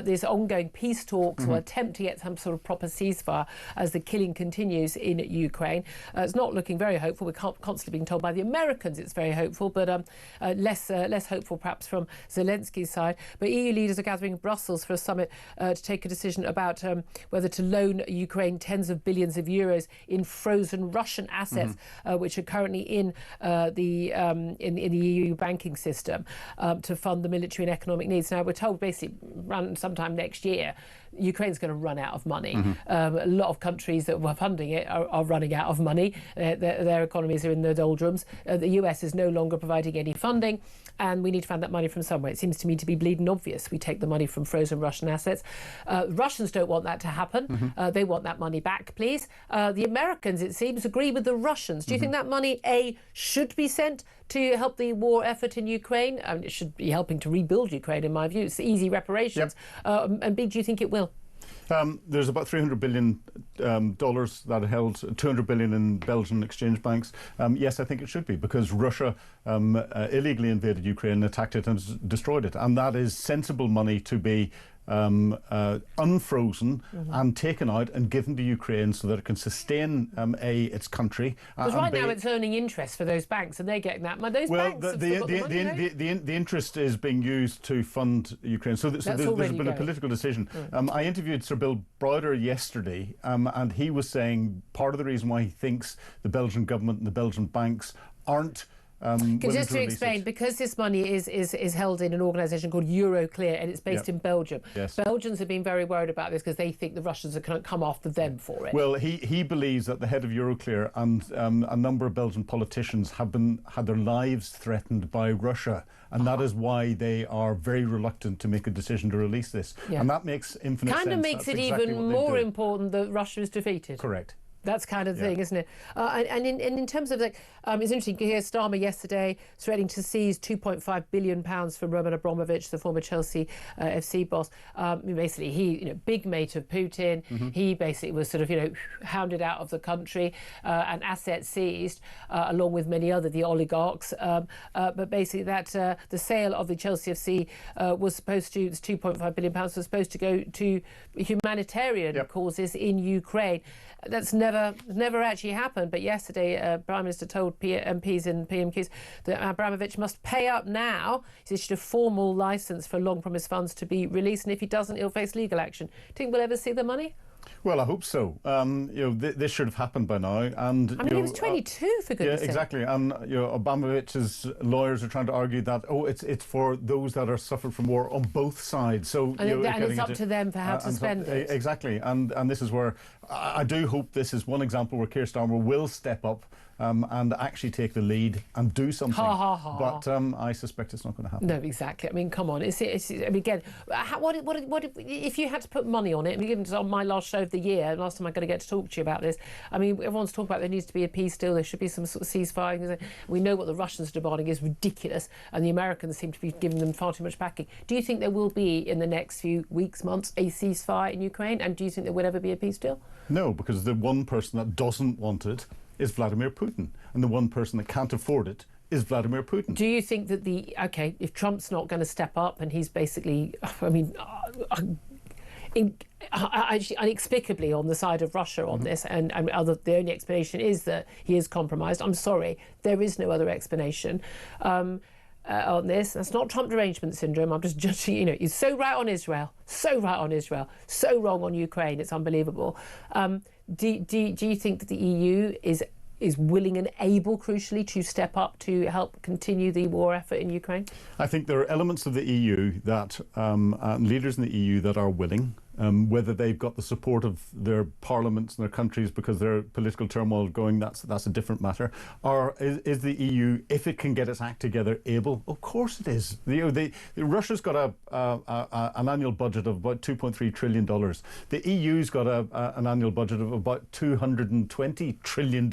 There's ongoing peace talks or attempt to get some sort of proper ceasefire as the killing continues in Ukraine. It's not looking very hopeful. We're constantly being told by the Americans it's very hopeful, but less hopeful perhaps from Zelensky's side. But EU leaders are gathering in Brussels for a summit to take a decision about whether to loan Ukraine tens of billions of euros in frozen Russian assets, which are currently in the EU banking system, to fund the military and economic needs. Now, we're told basically around sometime next year, Ukraine's going to run out of money. A lot of countries that were funding it are running out of money. Their economies are in the doldrums. The US is no longer providing any funding, and we need to find that money from somewhere. It seems to me to be bleeding obvious. We take the money from frozen Russian assets. Russians don't want that to happen. They want that money back, please. The Americans, it seems, agree with the Russians. Do you think that money, A, should be sent to help the war effort in Ukraine? It should be helping to rebuild Ukraine, in my view. It's easy reparations. And B, do you think it will? There's about $300 billion that are held, $200 billion in Belgian exchange banks. Yes, I think it should be, because Russia illegally invaded Ukraine, attacked it and destroyed it. And that is sensible money to be unfrozen and taken out and given to Ukraine so that it can sustain its country. Because right now it's earning interest for those banks, and they're getting that money. Those banks have still got the money, the interest is being used to fund Ukraine. So, there's been a political decision. I interviewed Sir Bill Browder yesterday, and he was saying part of the reason why he thinks the Belgian government and the Belgian banks aren't just to explain, because this money is held in an organisation called Euroclear, and it's based in Belgium. Belgians have been very worried about this because they think the Russians are going to come after them for it. Well, he believes that the head of Euroclear and a number of Belgian politicians have had their lives threatened by Russia, and that is why they are very reluctant to make a decision to release this. And that makes infinite sense. Kind of makes it even more important that Russia is defeated. Correct. That's kind of the thing, isn't it? And in terms of it's interesting to hear Starmer yesterday threatening to seize £2.5 billion from Roman Abramovich, the former Chelsea FC boss. Basically, he, big mate of Putin. He basically was sort of, hounded out of the country and assets seized, along with many other the oligarchs. But basically, that the sale of the Chelsea FC was supposed to, this £2.5 billion was supposed to go to humanitarian causes in Ukraine. That's never actually happened. But yesterday, Prime Minister told MPs and PMQs that Abramovich must pay up now. He's issued a formal licence for long-promised funds to be released, and if he doesn't, he'll face legal action. Do you think we'll ever see the money? Well, I hope so. This should have happened by now. And he was 22, for goodness sake. Exactly. And Abramovich's lawyers are trying to argue that it's for those that are suffered from war on both sides. So and it's up to them for how to spend it. Exactly. And this is where I do hope this is one example where Keir Starmer will step up and actually take the lead and do something. But I suspect it's not going to happen. No, exactly. I mean, come on. Again, what if you had to put money on it? I mean, it's on my last show of the year. Last time I'm going to get to talk to you about this. I mean, everyone's talking about there needs to be a peace deal. There should be some sort of ceasefire. We know what the Russians are demanding is ridiculous, and the Americans seem to be giving them far too much backing. Do you think there will be, in the next few weeks, months, a ceasefire in Ukraine? And do you think there will ever be a peace deal? No, because the one person that doesn't want it is Vladimir Putin, and the one person that can't afford it is Vladimir Putin. Do you think that if Trump's not going to step up and he's basically, inexplicably on the side of Russia on this, and the only explanation is that he is compromised. I'm sorry, there is no other explanation on this. That's not Trump derangement syndrome. I'm just judging. He's so right on Israel, so wrong on Ukraine. It's unbelievable. Do you think that the EU is willing and able, crucially, to step up to help continue the war effort in Ukraine? I think there are elements of the EU that leaders in the EU that are willing. Whether they've got the support of their parliaments and their countries because their political turmoil going, that's a different matter. Or is the EU, if it can get its act together, able? Of course it is. Russia's got an annual budget of about $2.3 trillion. The EU's got an annual budget of about $220 trillion.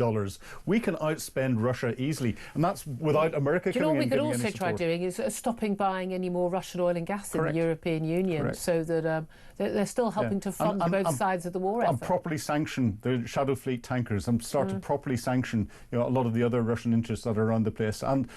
We can outspend Russia easily, and that's without America coming in. Do you know what we could also try doing is stopping buying any more Russian oil and gas in the European Union, so that they're still helping to fund both sides of the war effort. And properly sanction the Shadow Fleet tankers and start to properly sanction a lot of the other Russian interests that are around the place. And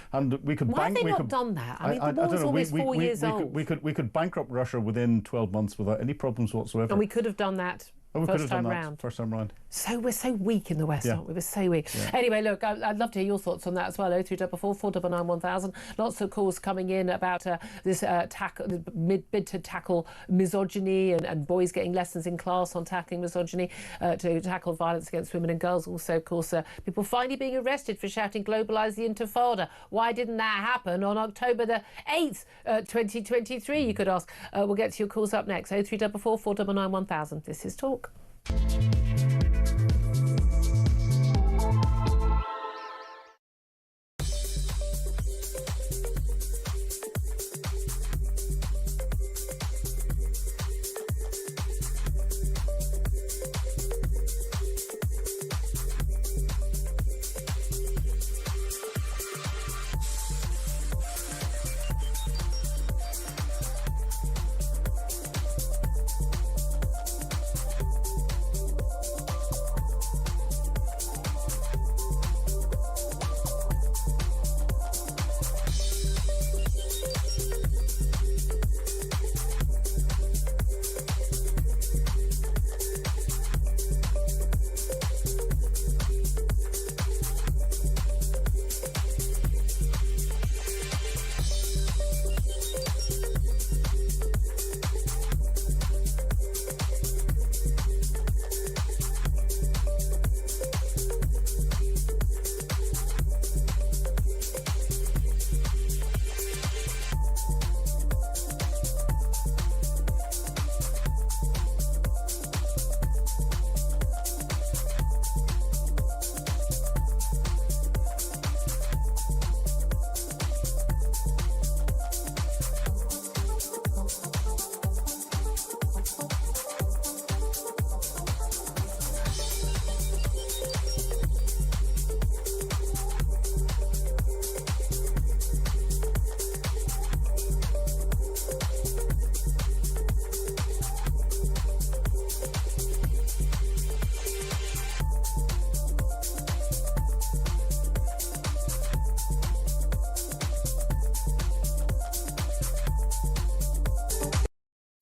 we could Why have they not done that? I mean, the war's almost 4 years old. We could bankrupt Russia within 12 months without any problems whatsoever. And we could have done that Oh, we could first have done time that round. first time round. So we're so weak in the West, Yeah. aren't we? We're so weak. Yeah. Anyway, look, I'd love to hear your thoughts on that as well. 0344 499 1000. Lots of calls coming in about this bid to tackle misogyny and boys getting lessons in class on tackling misogyny, to tackle violence against women and girls. Also, of course, people finally being arrested for shouting "Globalise the Intifada." Why didn't that happen on October the 8th, 2023? You could ask. We'll get to your calls up next. 0344 499 1000. This is Talk.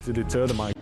To deter the migrants.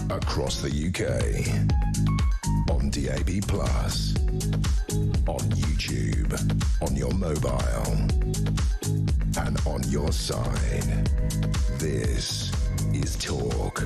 Across the UK, on DAB+, on YouTube, on your mobile, and on your side. This is Talk.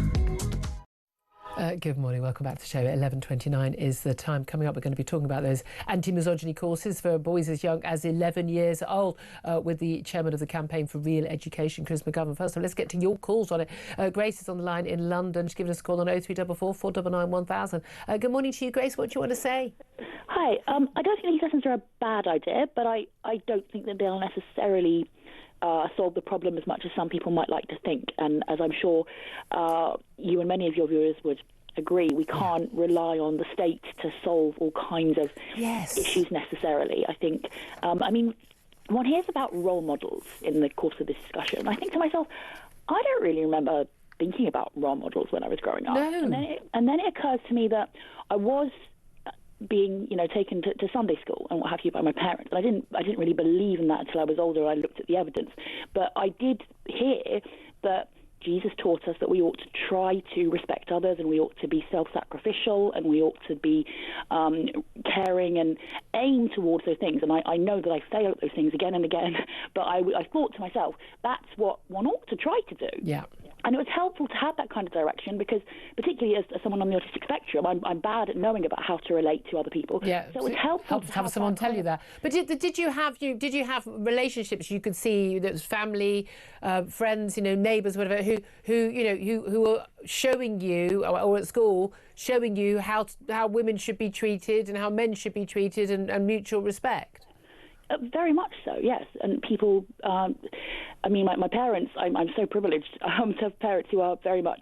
Good morning, welcome back to the show. 11:29 is the time. Coming up, we're going to be talking about those anti-misogyny courses for boys as young as 11 years old with the chairman of the Campaign for Real Education, Chris McGovern. First of all, let's get to your calls on it. Grace is on the line in London. She's given us a call on 0344 499 1000. Good morning to you, Grace. What do you want to say? Hi. I don't think these lessons are a bad idea, but I don't think that they'll necessarily solve the problem as much as some people might like to think. And as I'm sure you and many of your viewers would agree, we can't rely on the state to solve all kinds of issues necessarily. I think, one hears about role models in the course of this discussion. I think to myself, I don't really remember thinking about role models when I was growing up. No. And then it occurs to me that I was being, taken to Sunday school and what have you by my parents. And I didn't really believe in that until I was older and I looked at the evidence. But I did hear that Jesus taught us that we ought to try to respect others and we ought to be self-sacrificial and we ought to be caring and aim towards those things. And I know that I fail at those things again and again, but I thought to myself, that's what one ought to try to do. Yeah. And it was helpful to have that kind of direction because, particularly as someone on the autistic spectrum, I'm bad at knowing about how to relate to other people. Yeah, so it was helpful to have someone tell you that. But did you have relationships you could see that was family, friends, neighbours, whatever, who were showing you, or at school showing you how women should be treated and how men should be treated, and mutual respect? Very much so, yes. And people, my parents, I'm so privileged to have parents who are very much,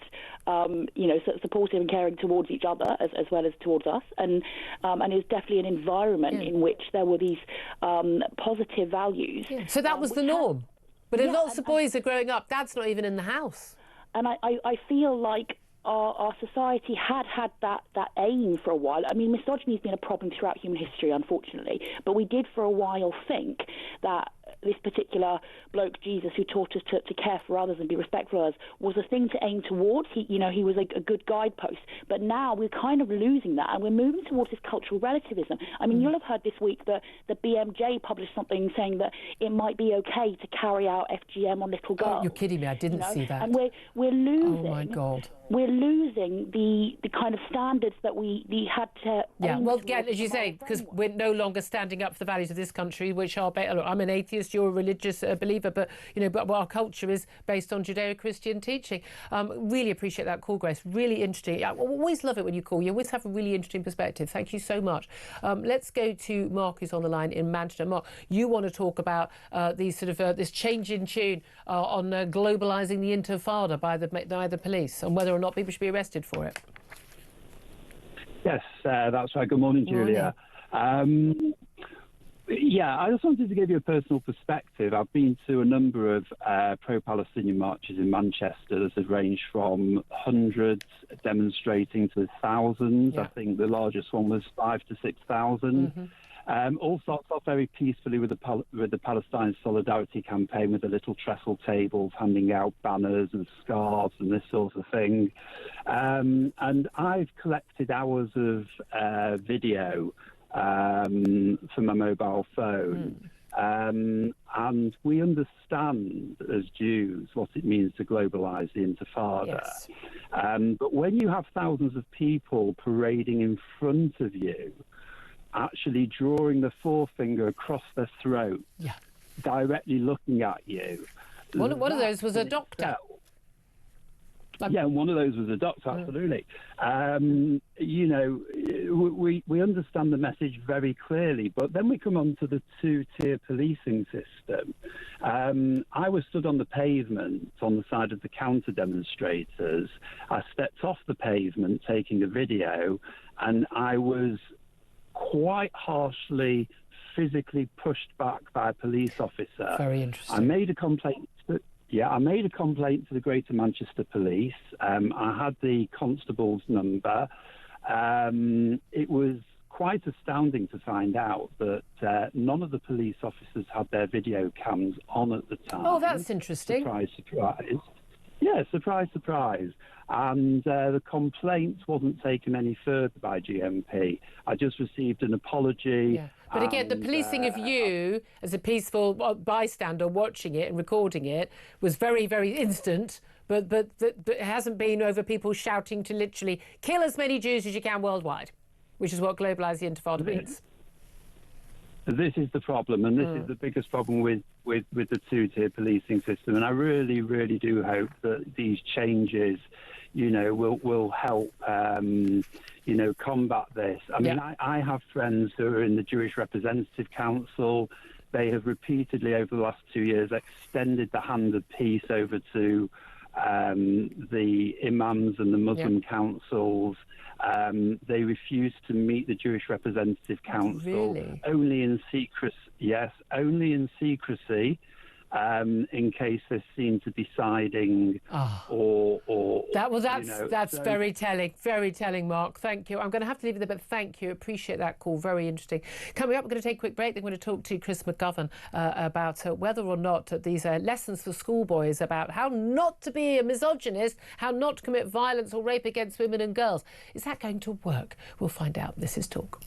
supportive and caring towards each other as well as towards us. And it was definitely an environment in which there were these positive values. Yeah. So that was the norm. But lots of boys are growing up, that's not even in the house. And I feel like our society had that aim for a while. I mean, misogyny has been a problem throughout human history, unfortunately, but we did for a while think that this particular bloke, Jesus, who taught us to care for others and be respectful of others, was a thing to aim towards. He was a good guidepost. But now we're kind of losing that, and we're moving towards this cultural relativism. I mean, you'll have heard this week that the BMJ published something saying that it might be okay to carry out FGM on little girls. Oh, you're kidding me! I didn't see that. And we're losing. Oh my God. We're losing the kind of standards that we had to. Yeah, well, again, as you say, because we're no longer standing up for the values of this country, which are. Look, I'm an atheist. You're a religious believer, but our culture is based on Judeo-Christian teaching. Really appreciate that call, Grace. Really interesting. I always love it when you call. You always have a really interesting perspective. Thank you so much. Let's go to Mark, who's on the line in Manchester. Mark, you want to talk about this change in tune on globalising the intifada by the police, and whether or not people should be arrested for it. Yes, that's right. Good morning, Julia. I just wanted to give you a personal perspective. I've been to a number of pro-Palestinian marches in Manchester that have ranged from hundreds demonstrating to thousands. Yeah. I think the largest one was 5,000 to 6,000. All starts off very peacefully with the Palestine Solidarity campaign, with the little trestle tables handing out banners and scarves and this sort of thing. And I've collected hours of video for my mobile phone. And we understand as Jews what it means to globalise the Intifada. Yes. But when you have thousands of people parading in front of you, actually drawing the forefinger across their throat, directly looking at you. One of those was a doctor. One of those was a doctor, absolutely. We understand the message very clearly, but then we come on to the two-tier policing system. I was stood on the pavement on the side of the counter-demonstrators. I stepped off the pavement taking a video, and I was quite harshly physically pushed back by a police officer. Very interesting. I made a complaint to the Greater Manchester Police. I had the constable's number. It was quite astounding to find out that none of the police officers had their video cams on at the time. Oh, that's interesting. Surprise, surprise. Yeah, surprise, surprise. And the complaint wasn't taken any further by GMP. I just received an apology. Yeah. But again, the policing of you as a peaceful bystander watching it and recording it was very, very instant. But it hasn't been over people shouting to literally kill as many Jews as you can worldwide, which is what globalise the Intifada means. This is the problem, and this is the biggest problem with the two-tier policing system. And I really, really do hope that these changes, will help, combat this. I mean, I have friends who are in the Jewish Representative Council. They have repeatedly, over the last 2 years, extended the hand of peace over to the imams and the Muslim councils. They refuse to meet the Jewish Representative Council. Really? Only in secrecy. Yes, only in secrecy. In case they're seen to be siding that's very telling, Mark. Thank you. I'm going to have to leave it there, but thank you. Appreciate that call. Very interesting. Coming up, we're going to take a quick break. Then we're going to talk to Chris McGovern about whether or not these lessons for schoolboys about how not to be a misogynist, how not to commit violence or rape against women and girls. Is that going to work? We'll find out. This is Talk.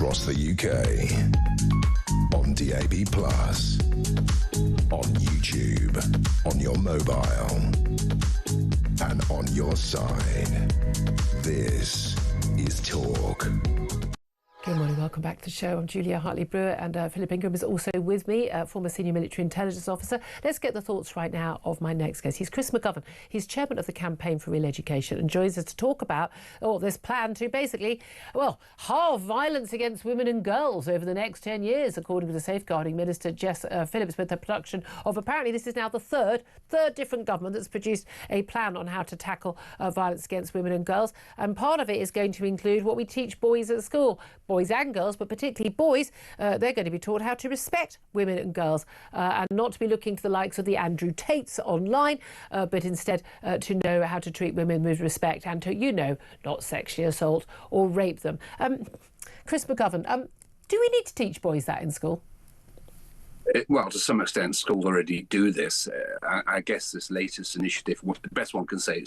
across the UK. On DAB+, on YouTube, on your mobile, and on your side. This is Talk. Good morning, welcome back to the show. I'm Julia Hartley-Brewer, and Philip Ingram is also with me, former senior military intelligence officer. Let's get the thoughts right now of my next guest. He's Chris McGovern. He's chairman of the Campaign for Real Education and joins us to talk about this plan to basically, halve violence against women and girls over the next 10 years, according to the Safeguarding Minister Jess Phillips, with the production of, apparently this is now the third different government that's produced a plan on how to tackle violence against women and girls. And part of it is going to include what we teach boys at school. Boys and girls, but particularly boys, they're going to be taught how to respect women and girls and not to be looking to the likes of the Andrew Tates online, but instead to know how to treat women with respect and to, not sexually assault or rape them. Chris McGovern, do we need to teach boys that in school? Well, to some extent, schools already do this. I guess this latest initiative, the best one can say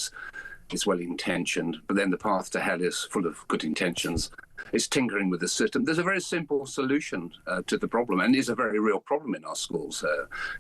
is well-intentioned, but then the path to hell is full of good intentions. It's tinkering with the system. There's a very simple solution to the problem, and it's a very real problem in our schools,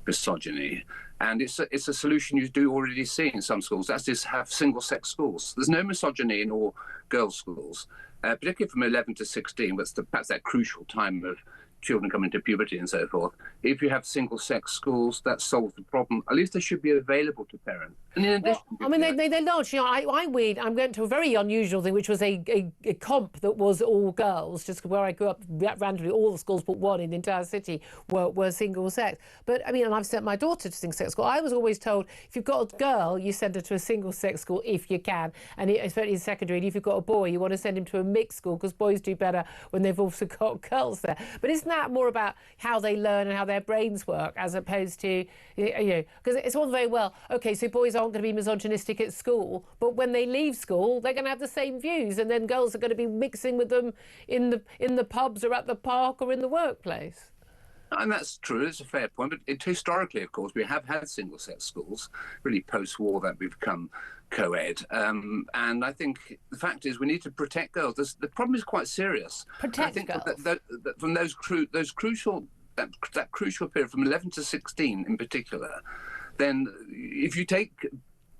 misogyny. And it's a solution you do already see in some schools. That's just have single-sex schools. There's no misogyny in all girls' schools, particularly from 11 to 16, that's that crucial time of children coming to puberty and so forth. If you have single-sex schools, that solves the problem. At least they should be available to parents. And in addition, they're large. I went to a very unusual thing, which was a comp that was all girls. Just where I grew up, randomly, all the schools but one in the entire city were single-sex. But and I've sent my daughter to single-sex school. I was always told if you've got a girl, you send her to a single-sex school if you can, and especially in secondary. And if you've got a boy, you want to send him to a mixed school because boys do better when they've also got girls there. But isn't that more about how they learn and how their brains work, as opposed to, because it's all very well, okay, so boys aren't going to be misogynistic at school, but when they leave school, they're going to have the same views, and then girls are going to be mixing with them in the pubs or at the park or in the workplace. And that's true, it's a fair point, but historically, of course, we have had single-sex schools. Really post-war that we've become co-ed, and I think the fact is we need to protect girls. The problem is quite serious. Protect girls. That from that crucial period from 11 to 16 in particular, then if you take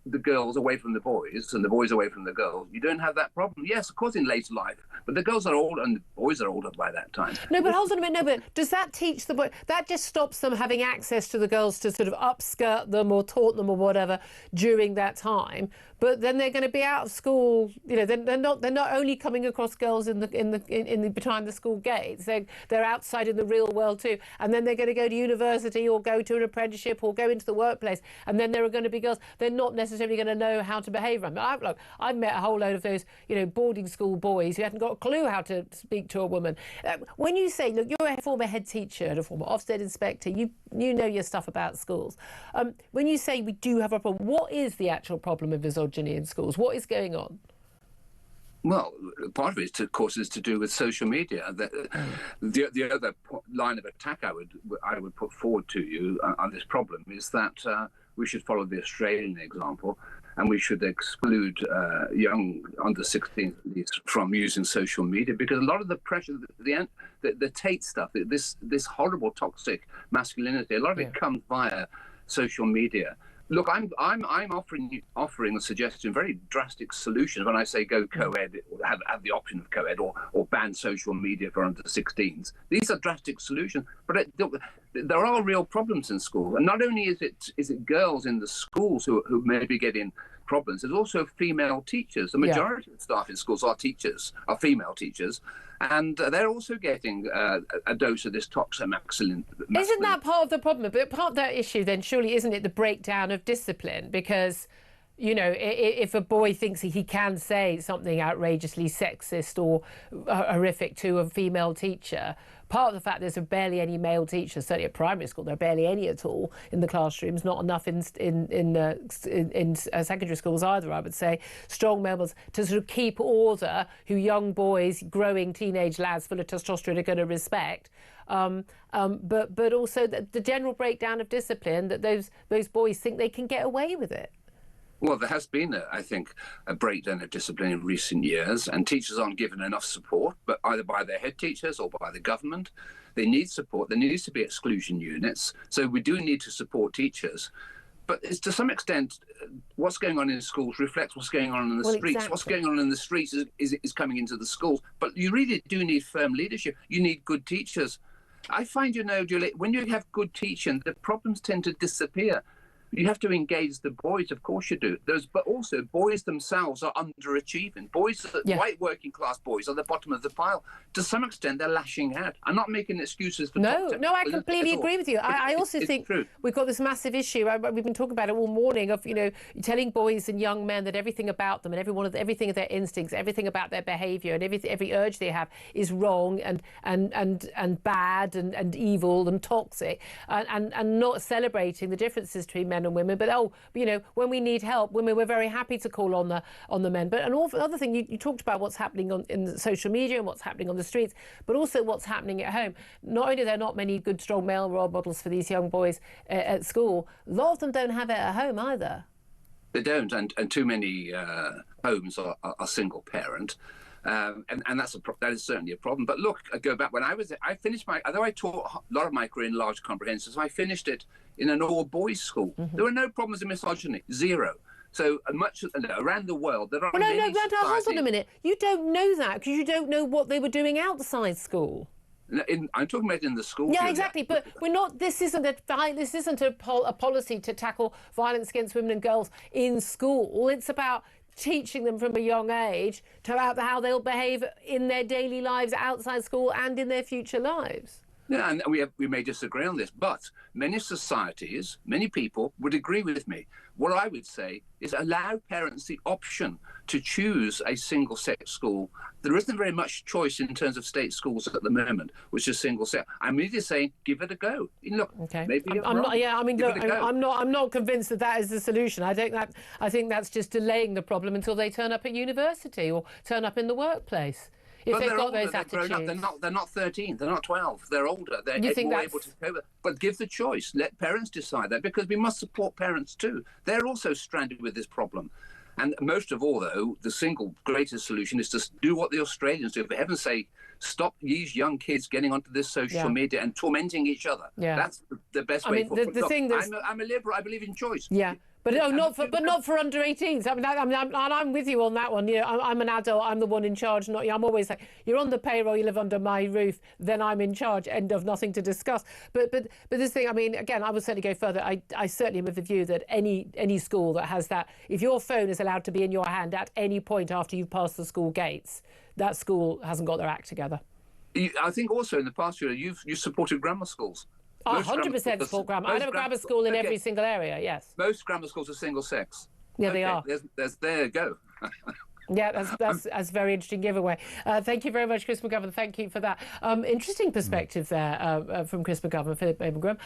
the girls away from the boys and the boys away from the girls, you don't have that problem. Yes, of course, in later life, but the girls are older and the boys are older by that time. No, but hold on a minute. No, but does that teach the boy? That just stops them having access to the girls to sort of upskirt them or taunt them or whatever during that time. But then they're going to be out of school. They're not only coming across girls in the behind the school gates. They're outside in the real world too. And then they're going to go to university or go to an apprenticeship or go into the workplace. And then there are going to be girls. They're not necessarily going to know how to behave. I've met a whole load of those, boarding school boys who hadn't got a clue how to speak to a woman. When you say, look, you're a former head teacher and a former Ofsted inspector, you know your stuff about schools. When you say we do have a problem, what is the actual problem with misogyny in schools? What is going on? Well, part of it, of course, is to do with social media. The other line of attack I would put forward to you on this problem is that we should follow the Australian example, and we should exclude young under 16s from using social media, because a lot of the pressure, the Tate stuff, this horrible toxic masculinity, a lot of it comes via social media. Look, I'm offering a suggestion, very drastic solutions when I say go co-ed, or have the option of co-ed, or ban social media for under 16s. These are drastic solutions, but there are real problems in school, and not only is it girls in the schools who may be getting problems. There's also female teachers. The majority of staff in schools are female teachers, and they're also getting a dose of this toxic masculine. Isn't that part of the problem? But part of that issue, then, surely, isn't it the breakdown of discipline? Because, if a boy thinks he can say something outrageously sexist or horrific to a female teacher, part of the fact there's barely any male teachers, certainly at primary school, there are barely any at all in the classrooms, not enough in secondary schools either, I would say, strong males to sort of keep order, who young boys, growing teenage lads full of testosterone are going to respect. But also the general breakdown of discipline, that those boys think they can get away with it. Well, there has been, I think, a breakdown of discipline in recent years, and teachers aren't given enough support, but either by their head teachers or by the government. They need support. There needs to be exclusion units. So we do need to support teachers. But it's, to some extent, what's going on in schools reflects what's going on in the streets. Exactly. What's going on in the streets is coming into the schools. But you really do need firm leadership. You need good teachers. I find, Julie, when you have good teaching, the problems tend to disappear. You have to engage the boys, of course you do. But also, boys themselves are underachieving. White working class boys are the bottom of the pile. To some extent, they're lashing out. I'm not making excuses for No, I completely agree with you. I also think we've got this massive issue. We've been talking about it all morning of, telling boys and young men that everything about them and everything of their instincts, everything about their behaviour and every urge they have is wrong and bad and evil and toxic, and not celebrating the differences between men and women. But when we need help, women, we're very happy to call on the men. But another thing, you talked about what's happening in social media and what's happening on the streets, but also what's happening at home. Not only are there not many good, strong male role models for these young boys at school, a lot of them don't have it at home either. They don't, and too many homes are single parent. And that is certainly a problem. But look, I go back when I finished although I taught a lot of my career in large comprehensives, I finished it in an all-boys school. Mm-hmm. There were no problems of misogyny, zero. So much around the world, there are many societies... Hold on a minute. You don't know that because you don't know what they were doing outside school. I'm talking about in the school. Yeah, exactly. But we're not. This isn't a policy to tackle violence against women and girls in school. It's about teaching them from a young age about how they'll behave in their daily lives outside school and in their future lives. Yeah, and we may disagree on this, but many societies, many people would agree with me. What I would say is allow parents the option to choose a single-sex school. There isn't very much choice in terms of state schools at the moment, which is single-sex. I'm really saying give it a go. Look, okay. Maybe I'm not convinced that is the solution. I think that's just delaying the problem until they turn up at university or turn up in the workplace. If they've got those attitudes. They're not 13, they're not 12, they're older, they're more able to cope. But give the choice, let parents decide that, because we must support parents too. They're also stranded with this problem. And most of all, though, the single greatest solution is to do what the Australians do. For heaven's sake, stop these young kids getting onto this social media and tormenting each other. Yeah. That's the best way forward. I'm a liberal, I believe in choice. Yeah. But not for under 18s. I'm with you on that one. I'm an adult. I'm the one in charge. I'm always like, you're on the payroll. You live under my roof. Then I'm in charge. End of, nothing to discuss. But this thing. I mean, again, I would certainly go further. I certainly am of the view that any school that has that, if your phone is allowed to be in your hand at any point after you've passed the school gates, that school hasn't got their act together. I think also in the past year you supported grammar schools. 100% support grammar. I have a grammar school in every single area, yes. Most grammar schools are single sex. Yeah, they are. There you go. Yeah, that's very interesting giveaway. Thank you very much, Chris McGovern. Thank you for that. Interesting perspective there from Chris McGovern, Philip Abengram.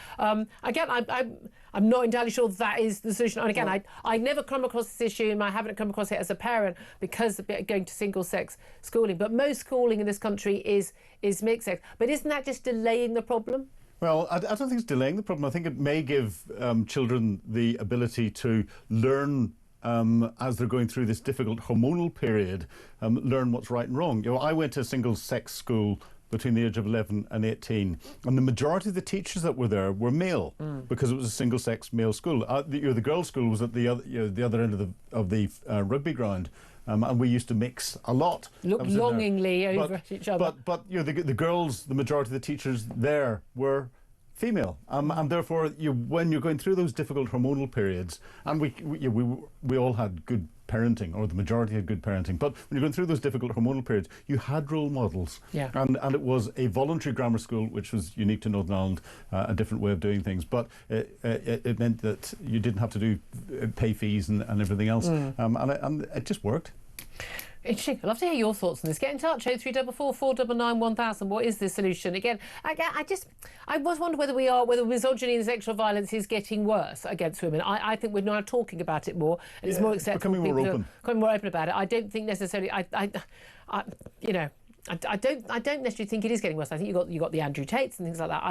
Again, I'm not entirely sure that is the solution. And again, I never come across this issue, and I haven't come across it as a parent because of going to single-sex schooling. But most schooling in this country is mixed-sex. But isn't that just delaying the problem? Well, I don't think it's delaying the problem. I think it may give children the ability to learn as they're going through this difficult hormonal period, learn what's right and wrong. I went to a single-sex school between the age of 11 and 18, and the majority of the teachers that were there were male because it was a single-sex male school. The girls' school was at the other end of the rugby ground. And we used to mix a lot. Look longingly over each other. But the girls, the majority of the teachers there were female, and therefore when you're going through those difficult hormonal periods, and we all had good parenting, or the majority had good parenting, but when you're going through those difficult hormonal periods, you had role models. Yeah. And it was a voluntary grammar school, which was unique to Northern Ireland, a different way of doing things, but it meant that you didn't have to do pay fees and everything else, and it just worked. Interesting. I'd love to hear your thoughts on this. Get in touch, 0344 499 1000. What is the solution? Again, I was wondering whether misogyny and sexual violence is getting worse against women. I think we're now talking about it more, and it's more acceptable. Becoming more open about it. I don't think necessarily. I don't necessarily think it is getting worse. I think you got the Andrew Tates and things like that.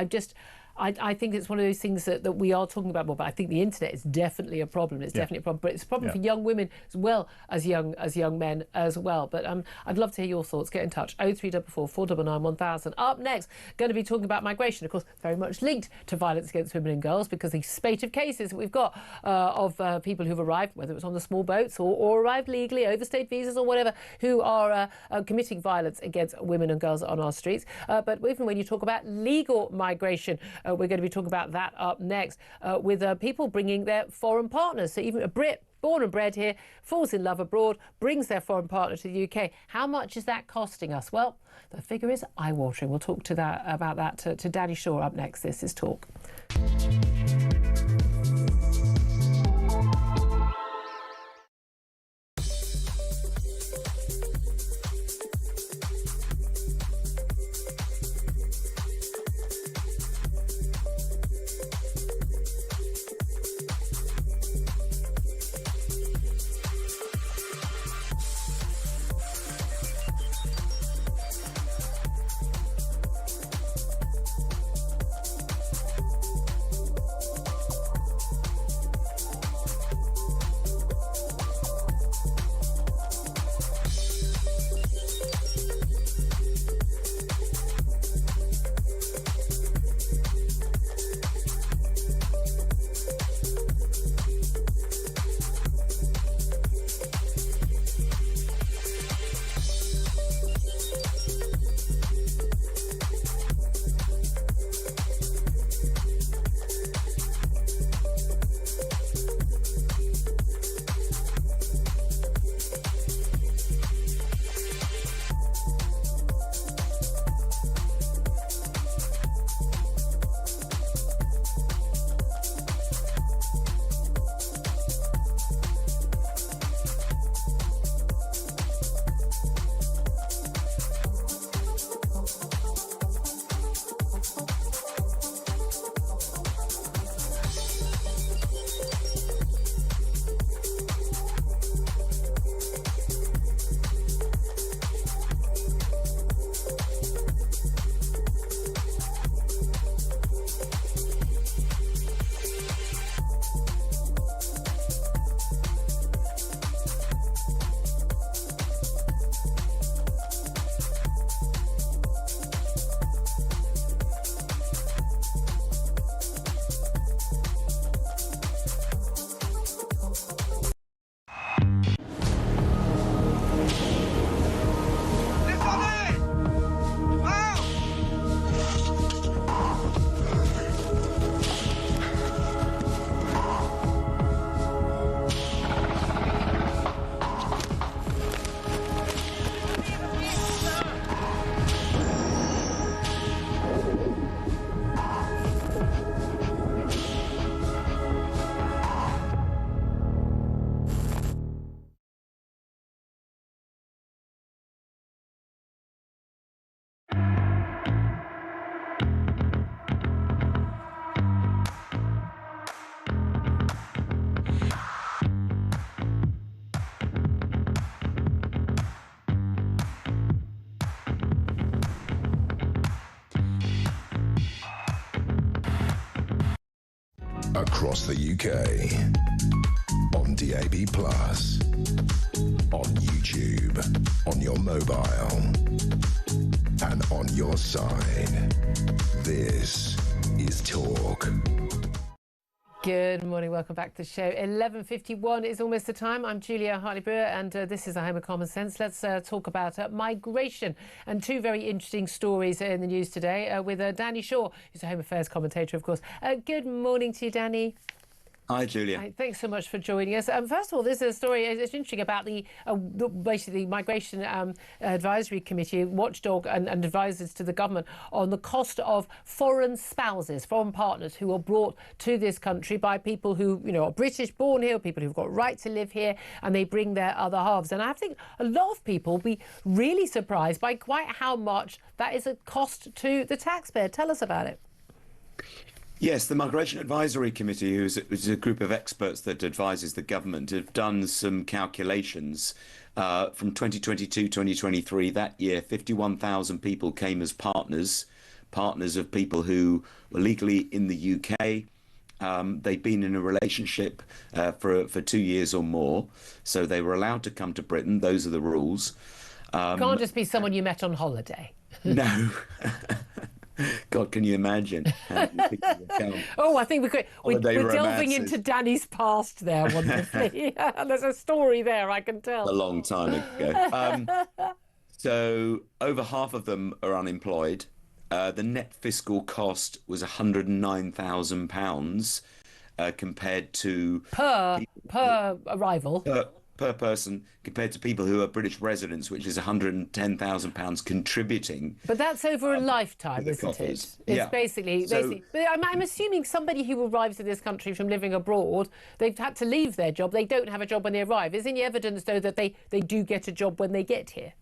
I think it's one of those things that we are talking about more, but I think the internet is definitely a problem. It's definitely a problem, but it's a problem for young women as well as young men as well. But I'd love to hear your thoughts. Get in touch. 0344 499 1000. Up next, going to be talking about migration, of course, very much linked to violence against women and girls, because the spate of cases that we've got of people who've arrived, whether it's on the small boats or arrived legally, overstayed visas or whatever, who are committing violence against women and girls on our streets. But even when you talk about legal migration, we're going to be talking about that up next, with people bringing their foreign partners. So even a Brit born and bred here, falls in love abroad, brings their foreign partner to the UK. How much is that costing us? Well, the figure is eye-watering. We'll talk about that to Danny Shaw up next. This is Talk. Across the UK, on DAB+, on YouTube, on your mobile, and on your side. This is Talk. Good morning, welcome back to the show. 11:51 is almost the time. I'm Julia Hartley-Brewer, and this is A Home of Common Sense. Let's talk about migration and two very interesting stories in the news today with Danny Shaw, who's a Home Affairs commentator, of course. Good morning to you, Danny. Hi, Julia. Hi, thanks so much for joining us. First of all, this is a story, it's interesting about basically the Migration Advisory Committee, watchdog and advisors to the government on the cost of foreign spouses, foreign partners who are brought to this country by people who, are British born here, people who've got right to live here, and they bring their other halves. And I think a lot of people will be really surprised by quite how much that is a cost to the taxpayer. Tell us about it. Yes, the Migration Advisory Committee, who's a group of experts that advises the government, have done some calculations. From 2022-2023, that year, 51,000 people came as partners, partners of people who were legally in the UK. They'd been in a relationship for 2 years or more, so they were allowed to come to Britain. Those are the rules. Can't just be someone you met on holiday. No. God, can you imagine? Oh, I think we're delving romances. into Danny's past there, wonderfully. There's a story there, I can tell. A long time ago. So over half of them are unemployed. The net fiscal cost was £109,000 compared to per arrival. Per person, compared to people who are British residents, which is £110,000 contributing. But that's over a lifetime, isn't it? It's basically. But I'm assuming somebody who arrives in this country from living abroad, they've had to leave their job. They don't have a job when they arrive. Is any evidence, though, that they do get a job when they get here?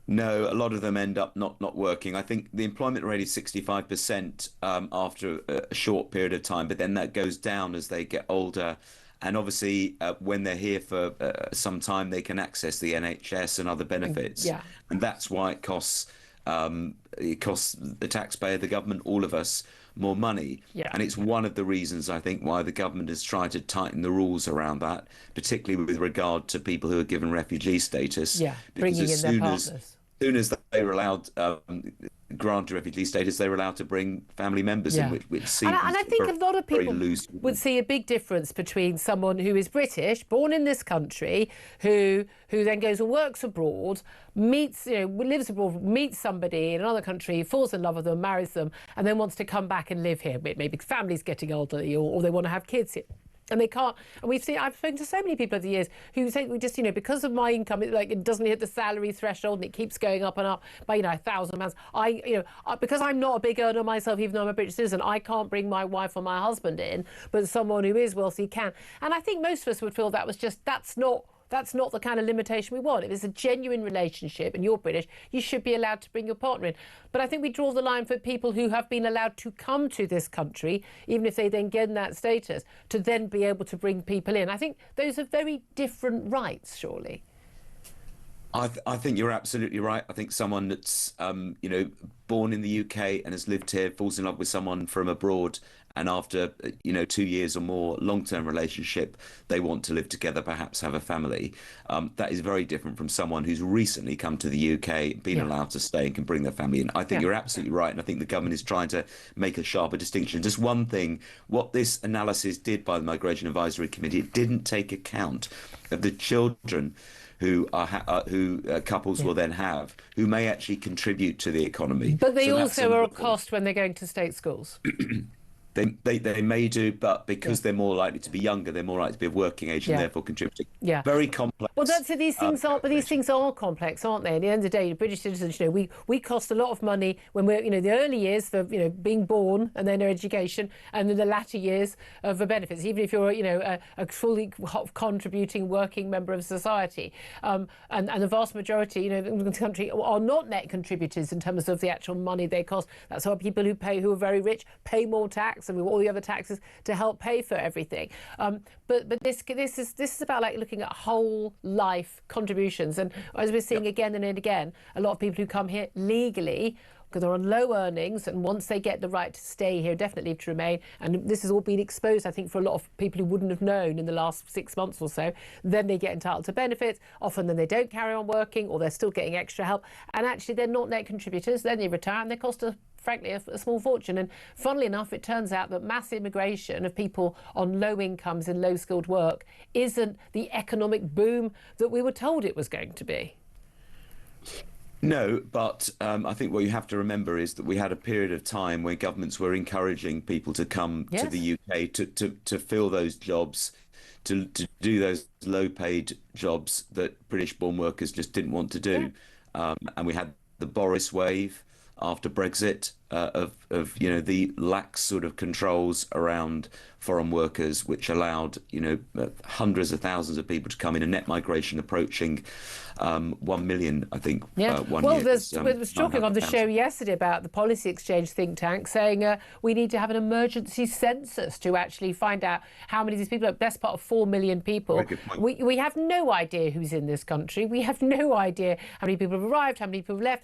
No, a lot of them end up not working. I think the employment rate is 65% after a short period of time, but then that goes down as they get older. And obviously, when they're here for some time, they can access the NHS and other benefits. Yeah. And that's why it costs the taxpayer, the government, all of us more money. Yeah. And it's one of the reasons, I think, why the government has tried to tighten the rules around that, particularly with regard to people who are given refugee status. Yeah, bringing in their partners. As soon as they were allowed granted refugee status, they were allowed to bring family members in, which seems and I think a lot of people loose. would see a big difference between someone who is British, born in this country, who then goes and works abroad, lives abroad, meets somebody in another country, falls in love with them, marries them, and then wants to come back and live here. Maybe family's getting elderly, or they want to have kids here. And they can't. And I've spoken to so many people over the years who say, we just, because of my income, it doesn't hit the salary threshold and it keeps going up and up by, £1,000. Because I'm not a big earner myself, even though I'm a British citizen, I can't bring my wife or my husband in, but someone who is wealthy can. And I think most of us would feel that's not the kind of limitation we want. If it's a genuine relationship and you're British, you should be allowed to bring your partner in. But I think we draw the line for people who have been allowed to come to this country, even if they then get that status, to then be able to bring people in. I think those are very different rights, surely. I think you're absolutely right. I think someone that's, born in the UK and has lived here, falls in love with someone from abroad, and after 2 years or more long-term relationship, they want to live together, perhaps have a family. That is very different from someone who's recently come to the UK, been allowed to stay and can bring their family in. I think you're absolutely right, and I think the government is trying to make a sharper distinction. Just one thing, what this analysis did by the Migration Advisory Committee, it didn't take account of the children who couples will then have, who may actually contribute to the economy. But they also are a cost when they're going to state schools. They may do, but because they're more likely to be younger, they're more likely to be of working age and therefore contributing. Yeah. Very complex. Well, these things are, but these things are complex, aren't they? At the end of the day, British citizens, we cost a lot of money when we're, the early years for, being born and then their education, and then the latter years of the benefits, even if you're, a fully contributing working member of society. And the vast majority, in the country are not net contributors in terms of the actual money they cost. That's why people who are very rich pay more tax, and with all the other taxes to help pay for everything. But this is about looking at whole life contributions, and as we're seeing again and again, a lot of people who come here legally because they're on low earnings, and once they get the right to stay here, definitely to remain, and this has all been exposed, I think, for a lot of people who wouldn't have known in the last 6 months or so, then they get entitled to benefits. Often then they don't carry on working, or they're still getting extra help, and actually they're not net contributors. Then they retire and they cost frankly a small fortune. And funnily enough, it turns out that mass immigration of people on low incomes and low skilled work isn't the economic boom that we were told it was going to be. No, but I think what you have to remember is that we had a period of time where governments were encouraging people to come to the UK to fill those jobs, to do those low-paid jobs that British-born workers just didn't want to do. And we had the Boris wave after Brexit of the lax sort of controls around foreign workers, which allowed hundreds of thousands of people to come in, a net migration approaching 1 million, I think. Well, we was talking on the show yesterday about the Policy Exchange think tank saying we need to have an emergency census to actually find out how many of these people, the best part of 4 million people. We have no idea who's in this country. We have no idea how many people have arrived, how many people have left.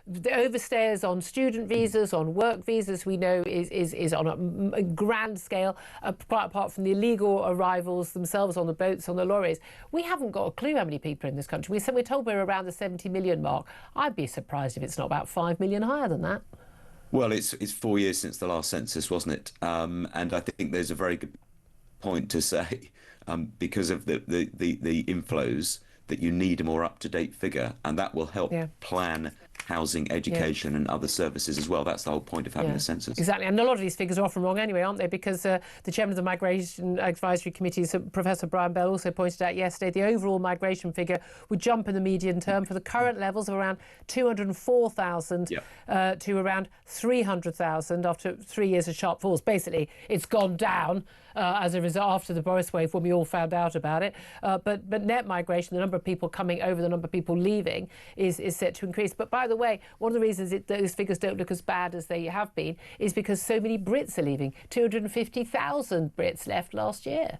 The overstayers on student visas, visas, on work visas, we know is on a grand scale, apart from the illegal arrivals themselves on the boats, on the lorries. We haven't got a clue how many people are in this country. We're told we're around the 70 million mark. I'd be surprised if it's not about 5 million higher than that. Well, it's 4 years since the last census, wasn't it? And I think there's a very good point to say, because of the inflows, that you need a more up-to-date figure, and that will help plan housing, education and other services as well. That's the whole point of having a census. Exactly, and a lot of these figures are often wrong anyway, aren't they? Because the chairman of the Migration Advisory Committee, Professor Brian Bell, also pointed out yesterday the overall migration figure would jump in the median term for the current levels of around 204,000 to around 300,000 after 3 years of sharp falls. Basically, it's gone down as a result after the Boris wave when we all found out about it. But net migration, the number of people coming over, the number of people leaving, is set to increase. But by the way, one of the reasons those figures don't look as bad as they have been is because so many Brits are leaving. 250,000 Brits left last year.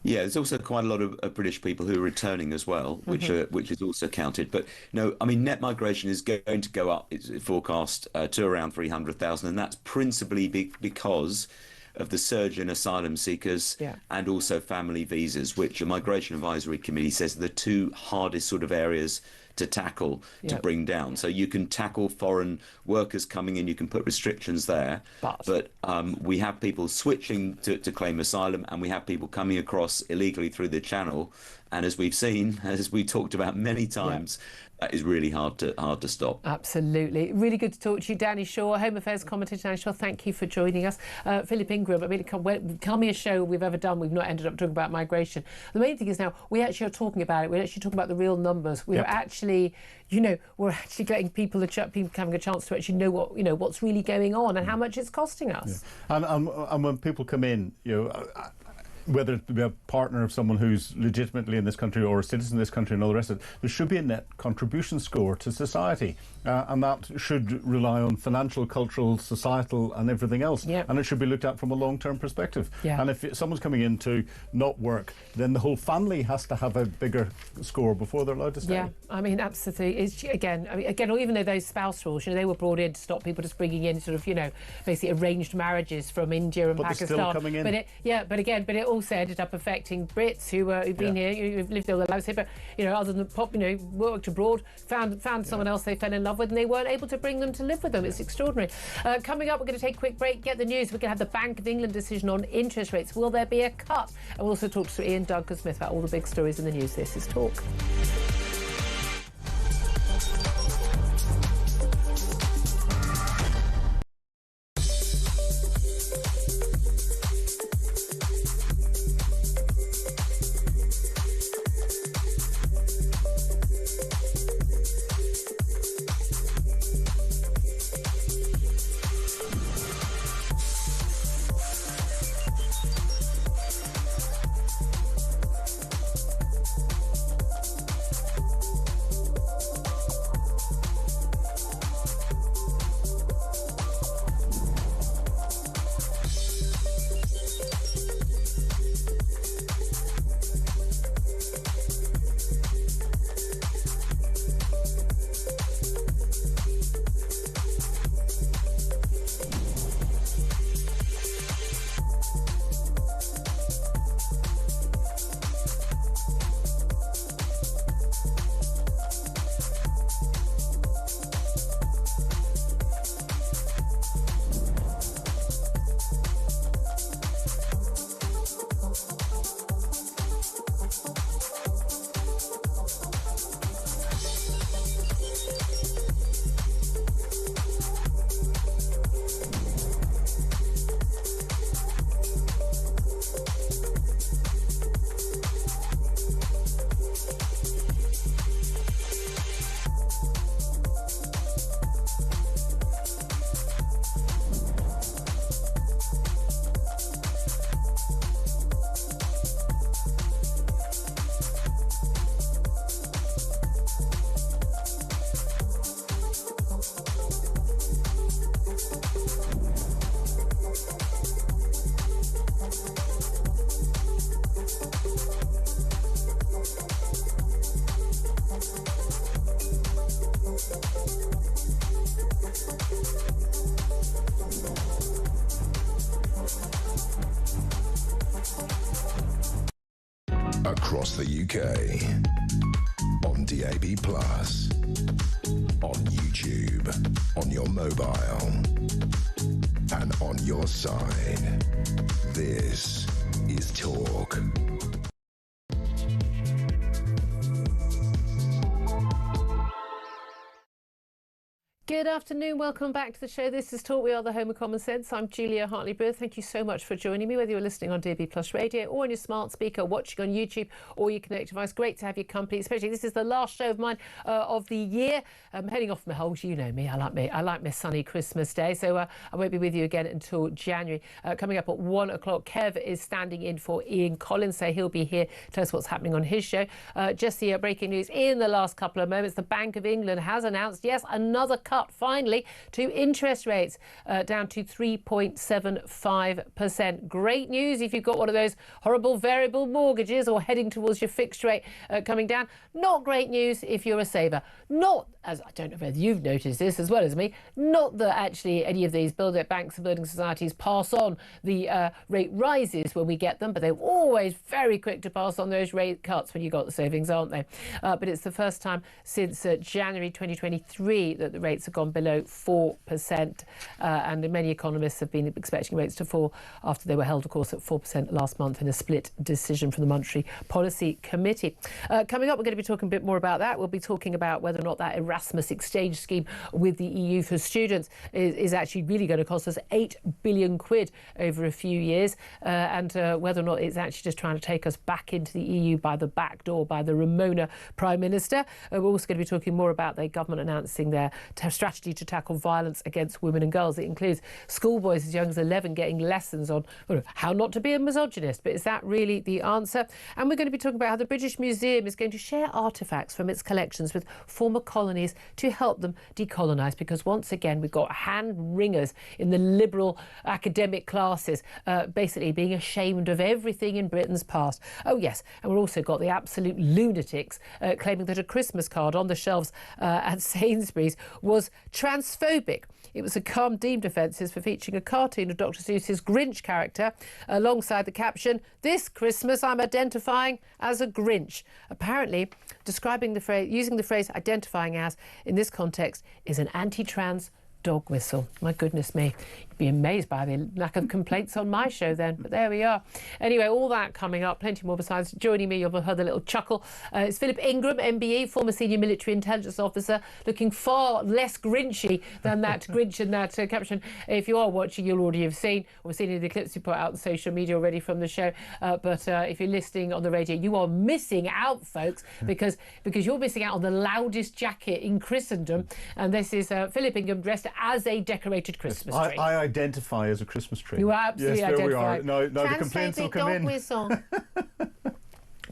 Yeah, there's also quite a lot of British people who are returning as well, which is also counted. But no, I mean, net migration is going to go up, it's forecast, to around 300,000, and that's principally because of the surge in asylum seekers and also family visas, which the Migration Advisory Committee says are the two hardest sort of areas to tackle, to bring down. So you can tackle foreign workers coming in, you can put restrictions there, but we have people switching to claim asylum, and we have people coming across illegally through the channel. And as we've seen, as we talked about many times, that is really hard to stop. Absolutely. Really good to talk to you. Danny Shaw, Home Affairs commentator. Danny Shaw, thank you for joining us. Philip Ingram, I mean, a show we've ever done, we've not ended up talking about migration. The main thing is now we actually are talking about it. We're actually talking about the real numbers. We're actually, we're actually getting people having a chance to actually know what's really going on and how much it's costing us. And when people come in, whether it be a partner of someone who's legitimately in this country or a citizen of this country and all the rest of it, there should be a net contribution score to society. And that should rely on financial, cultural, societal and everything else. And it should be looked at from a long-term perspective. And if someone's coming in to not work, then the whole family has to have a bigger score before they're allowed to stay. Yeah, I mean, absolutely. It's, again, even though those spouse rules, they were brought in to stop people just bringing in sort of, basically arranged marriages from India and Pakistan. They're still coming in. But it also ended up affecting Brits who've been here, who've lived all their lives here, but other than worked abroad, found someone else they fell in love with, and they weren't able to bring them to live with them. It's extraordinary. Coming up, we're going to take a quick break, get the news. We're going to have the Bank of England decision on interest rates. Will there be a cut? And we'll also talk to Ian Duncan-Smith about all the big stories in the news. This is Talk. across the UK, on DAB+, on YouTube, on your mobile, and on your side. This is Talk. Good afternoon, welcome back to the show. This is Talk. We are the home of common sense. I'm Julia Hartley-Brewer. Thank you so much for joining me, whether you're listening on DAB+ radio or on your smart speaker, watching on YouTube or your connected device. Great to have your company, especially this is the last show of mine of the year. I'm heading off my holes. You know me. I like my sunny Christmas day. So I won't be with you again until January. Coming up at 1 o'clock, Kev is standing in for Ian Collins, so he'll be here to tell us what's happening on his show. Just the breaking news in the last couple of moments. The Bank of England has announced, yes, another cut finally to interest rates down to 3.75%. Great news if you've got one of those horrible variable mortgages or heading towards your fixed rate coming down. Not great news if you're a saver. Not, as I don't know whether you've noticed this as well as me, not that actually any of these banks and building societies pass on the rate rises when we get them, but they're always very quick to pass on those rate cuts when you've got the savings, aren't they? But it's the first time since January 2023 that the rates have gone below 4%, and many economists have been expecting rates to fall after they were held, of course, at 4% last month in a split decision from the Monetary Policy Committee. Coming up, we're going to be talking a bit more about that. We'll be talking about whether or not that Erasmus exchange scheme with the EU for students is actually really going to cost us 8 billion quid over a few years, and whether or not it's actually just trying to take us back into the EU by the back door by the Ramona Prime Minister. We're also going to be talking more about the government announcing their strategy to tackle violence against women and girls. It includes schoolboys as young as 11 getting lessons on how not to be a misogynist. But is that really the answer? And we're going to be talking about how the British Museum is going to share artefacts from its collections with former colonies to help them decolonise, because once again we've got hand-wringers in the liberal academic classes basically being ashamed of everything in Britain's past. Oh yes, and we've also got the absolute lunatics claiming that a Christmas card on the shelves at Sainsbury's was transphobic. It was a calm deemed offences for featuring a cartoon of Dr. Seuss's Grinch character alongside the caption, "This Christmas I'm identifying as a Grinch." Apparently, describing the phrase, using the phrase identifying as in this context is an anti-trans dog whistle. My goodness me. You'd be amazed by the lack of complaints on my show then, but there we are. Anyway, all that coming up, plenty more besides. Joining me, you've heard a little chuckle. It's Philip Ingram, MBE, former senior military intelligence officer, looking far less Grinchy than that Grinch and that caption. If you are watching, you'll already have seen, or seen any of the clips we put out on social media already from the show. But if you're listening on the radio, you are missing out, folks, because you're missing out on the loudest jacket in Christendom. And this is Philip Ingram dressed as a decorated Christmas tree. I identify as a Christmas tree. You absolutely yes, there identify. we are. No, the complaints will come in. Whistle.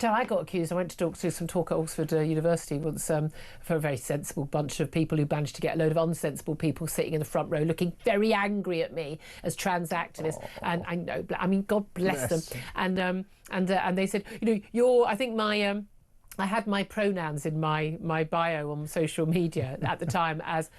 So I got accused. I went to talk to some talk at Oxford University once for a very sensible bunch of people who managed to get a load of unsensible people sitting in the front row looking very angry at me as trans activists. And I know, I mean, God bless them. And they said, I think my I had my pronouns in my bio on social media at the time as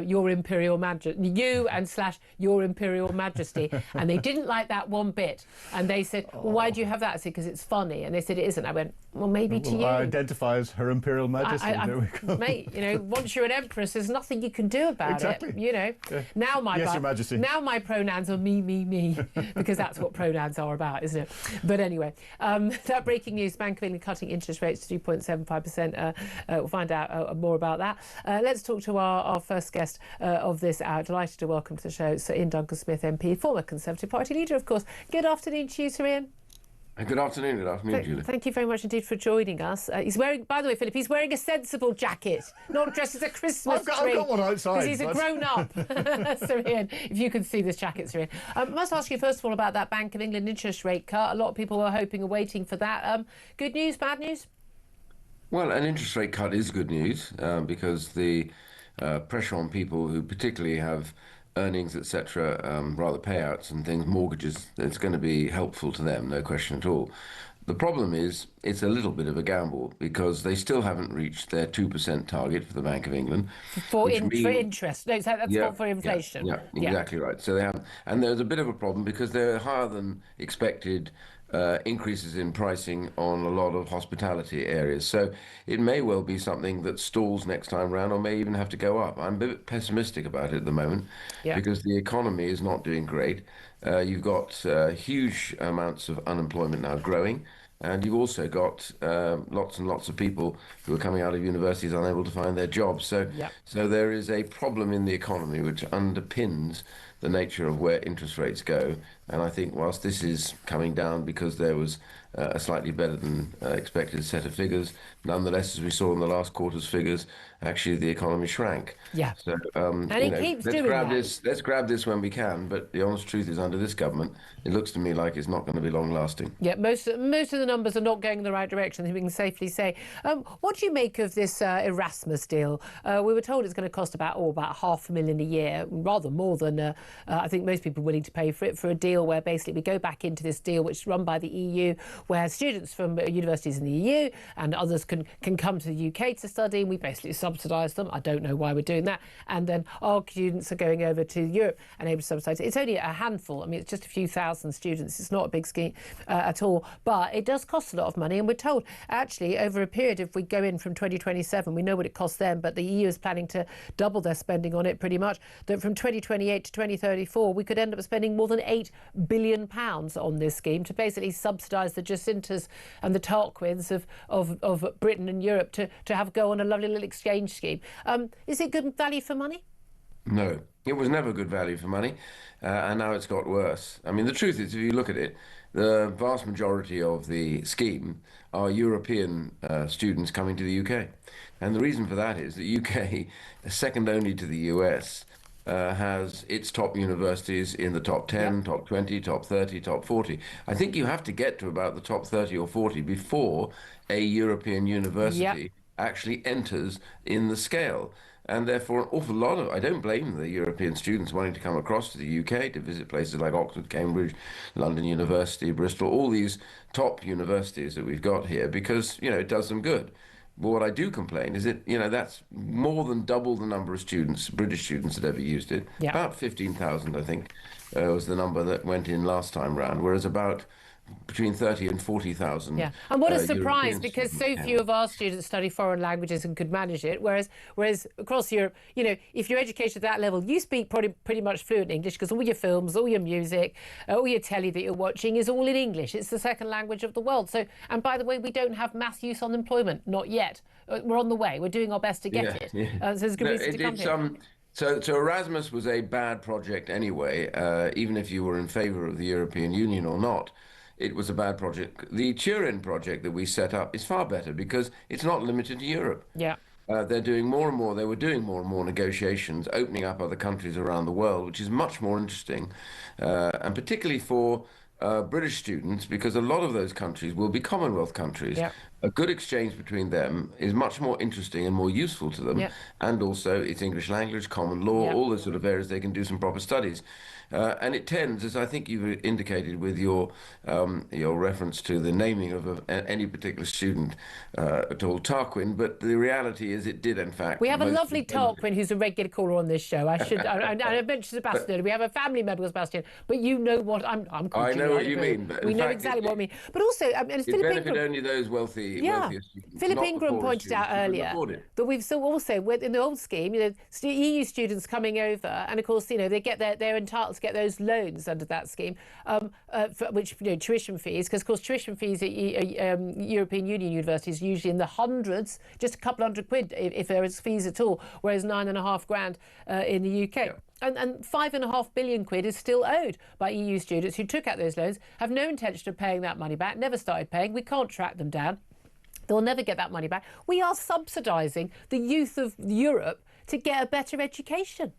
Your Imperial Majesty, you and / Your Imperial Majesty, and they didn't like that one bit. And they said, well, why do you have that? I said, because it's funny. And they said, it isn't. I went, well, maybe to you. I identify as Her Imperial Majesty. There we go. Mate, once you're an empress, there's nothing you can do about it. Yeah. Now Your Majesty. Now my pronouns are me, because that's what pronouns are about, isn't it? But anyway, that breaking news: Bank of England cutting interest rates to 2.75%. We'll find out more about that. Let's talk to our first guest of this hour. Delighted to welcome to the show Sir Ian Duncan-Smith MP, former Conservative Party leader, of course. Good afternoon to you, Sir Ian. Good afternoon, Julia. Thank you very much indeed for joining us. He's wearing, by the way, Philip, he's wearing a sensible jacket, not dressed as a Christmas tree. I've got one outside. Because he's a grown-up. Sir Ian, if you can see this jacket, Sir Ian. I must ask you first of all about that Bank of England interest rate cut. A lot of people were hoping and waiting for that. Good news, bad news? Well, an interest rate cut is good news because the pressure on people who particularly have earnings, etc., rather payouts and things, mortgages, it's going to be helpful to them, no question at all. The problem is it's a little bit of a gamble because they still haven't reached their 2% target for the Bank of England. For interest. No, that's not for inflation. Yeah, exactly right. So they haven't. And there's a bit of a problem because they're higher than expected increases in pricing on a lot of hospitality areas. So it may well be something that stalls next time round, or may even have to go up. I'm a bit pessimistic about it at the moment because the economy is not doing great. You've got huge amounts of unemployment now growing. And you've also got lots and lots of people who are coming out of universities unable to find their jobs. So there is a problem in the economy which underpins the nature of where interest rates go. And I think whilst this is coming down because there was a slightly better than expected set of figures, nonetheless, as we saw in the last quarter's figures, actually the economy shrank. Yeah. So and it keeps doing that. Let's grab this when we can. But the honest truth is, under this government, it looks to me like it's not going to be long lasting. Yeah, most of the numbers are not going in the right direction, I think we can safely say. What do you make of this Erasmus deal? We were told it's going to cost about $500,000 a year, rather more than I think most people are willing to pay for it, for a deal where basically we go back into this deal which is run by the EU, where students from universities in the EU and others can come to the UK to study, and we basically subsidise them. I don't know why we're doing that. And then our students are going over to Europe and able to subsidise it. It's only a handful. I mean, it's just a few thousand students. It's not a big scheme at all, but it does cost a lot of money. And we're told, actually, over a period, if we go in from 2027, we know what it costs them, but the EU is planning to double their spending on it pretty much, that from 2028 to 2034, we could end up spending more than £8 billion on this scheme to basically subsidise the Jacintas and the Tarquins of Britain and Europe to have go on a lovely little exchange scheme. Is it good value for money? No, it was never good value for money, and now it's got worse. I mean, the truth is, if you look at it, the vast majority of the scheme are European students coming to the UK. And the reason for that is the UK, second only to the US, has its top universities in the top 10, top 20, top 30, top 40. I think you have to get to about the top 30 or 40 before a European university actually enters in the scale. And therefore, an awful lot of, I don't blame the European students wanting to come across to the UK to visit places like Oxford, Cambridge, London University, Bristol, all these top universities that we've got here, because, it does them good. But what I do complain is that, that's more than double the number of students, British students, that ever used it. Yeah. About 15,000, I think, was the number that went in last time round, whereas about between 30 and 40,000. Yeah, and what a surprise, European because so students few of our students study foreign languages and could manage it, whereas across Europe, if you're educated at that level, you speak pretty much fluent English, because all your films, all your music, all your telly that you're watching is all in English. It's the second language of the world. So, and by the way, we don't have mass youth unemployment, not yet. We're on the way. We're doing our best to get it. So there's good reason to come here. So Erasmus was a bad project anyway, even if you were in favour of the European Union or not. It was a bad project. The Turin project that we set up is far better because it's not limited to Europe. Yeah. They're doing more and more. They were doing more and more negotiations, opening up other countries around the world, which is much more interesting, and particularly for British students, because a lot of those countries will be Commonwealth countries. Yeah. A good exchange between them is much more interesting and more useful to them. Yeah. And also it's English language, common law, all those sort of areas they can do some proper studies. And it tends, as I think you've indicated with your reference to the naming of any particular student at all, Tarquin, but the reality is it did, in fact. We have a lovely Tarquin who's a regular caller on this show. I mentioned Sebastian. We have a family member, Sebastian, but you know what I'm I know what you mean. We know exactly what I mean. But also, it benefit only those wealthier students. Philip Ingram pointed out earlier that we've still also, in the old scheme, EU students coming over, and of course, they're entitled to get those loans under that scheme, for which tuition fees, because of course tuition fees at European Union universities usually in the hundreds, just a couple £100 if there is fees at all, whereas £9,500 in the UK. Yeah. And £5.5 billion is still owed by EU students who took out those loans, have no intention of paying that money back, never started paying. We can't track them down. They'll never get that money back. We are subsidising the youth of Europe to get a better education.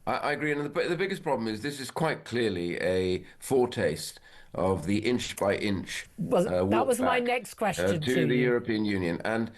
I agree, and the biggest problem is this is quite clearly a foretaste of the inch-by-inch that was my next question to the European Union. And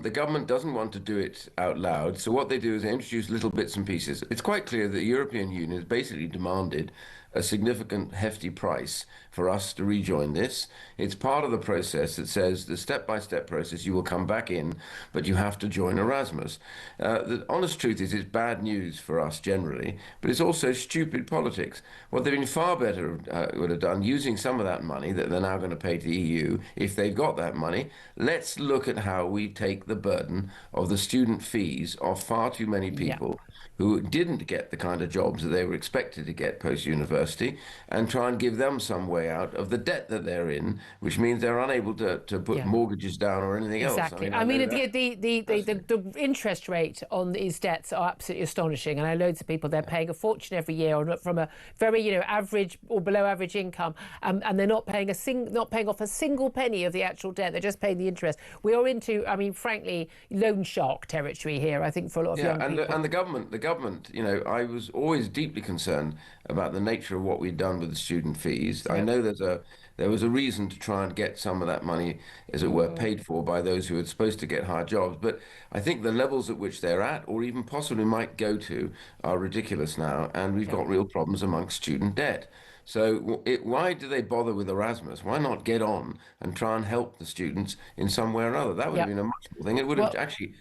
the government doesn't want to do it out loud, so what they do is they introduce little bits and pieces. It's quite clear that the European Union has basically demanded a significant, hefty price for us to rejoin this. It's part of the process that says the step-by-step process, you will come back in, but you have to join Erasmus. The honest truth is it's bad news for us generally, but it's also stupid politics. What they've been far better would have done, using some of that money that they're now going to pay to the EU, if they've got that money, let's look at how we take the burden of the student fees of far too many people who didn't get the kind of jobs that they were expected to get post-university, and try and give them some way out of the debt that they're in, which means they're unable to put mortgages down or anything else. Exactly. The interest rate on these debts are absolutely astonishing. And I know loads of people, they're paying a fortune every year from a very, average or below average income, and they're not paying off a single penny of the actual debt. They're just paying the interest. We are into, frankly, loan shark territory here, I think, for a lot of young people. And the government, I was always deeply concerned about the nature of what we'd done with the student fees. I know there was a reason to try and get some of that money, as it were, paid for by those who were supposed to get higher jobs. But I think the levels at which they're at, or even possibly might go to, are ridiculous now, and we've got real problems amongst student debt. So why do they bother with Erasmus? Why not get on and try and help the students in some way or another? That would have been a much more thing. It would have actually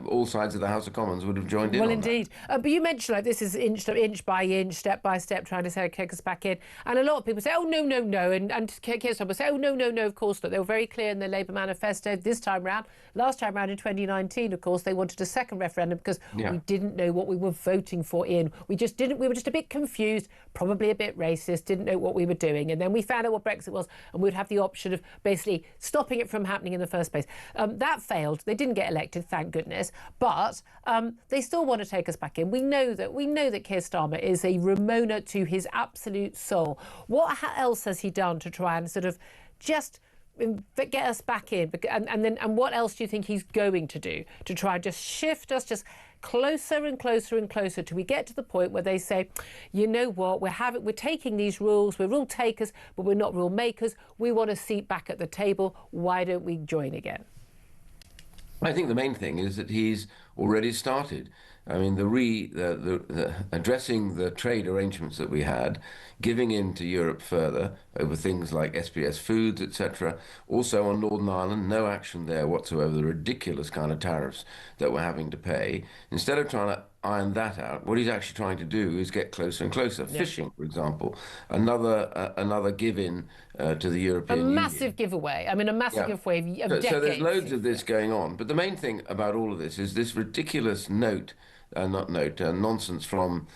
all sides of the House of Commons would have joined in on indeed. But you mentioned this is inch by inch, step by step, trying to say, kick us back in. And a lot of people say, oh, no, and Keir Starmer say, oh, no, of course not. They were very clear in their Labour manifesto this time round. Last time round in 2019, of course, they wanted a second referendum because we didn't know what we were voting for, Ian. We were just a bit confused, probably a bit racist, didn't know what we were doing. And then we found out what Brexit was, and we'd have the option of basically stopping it from happening in the first place. That failed. They didn't get elected, thank goodness, but they still want to take us back in. We know that Keir Starmer is a Ramona to his absolute soul. What else has he done to try and sort of just get us back in? And what else do you think he's going to do to try and just shift us just closer and closer and closer till we get to the point where they say, you know what, we're taking these rules, we're rule takers, but we're not rule makers. We want a seat back at the table. Why don't we join again? I think the main thing is that he's already started. I mean, the addressing the trade arrangements that we had, giving in to Europe further over things like SPS foods, etc. Also on Northern Ireland, no action there whatsoever, the ridiculous kind of tariffs that we're having to pay. Instead of trying to iron that out, what he's actually trying to do is get closer and closer. Yeah. Fishing, for example, another give-in to the European Union. A massive giveaway. I mean, a massive giveaway of decades. So there's loads of this going on. But the main thing about all of this is this ridiculous nonsense from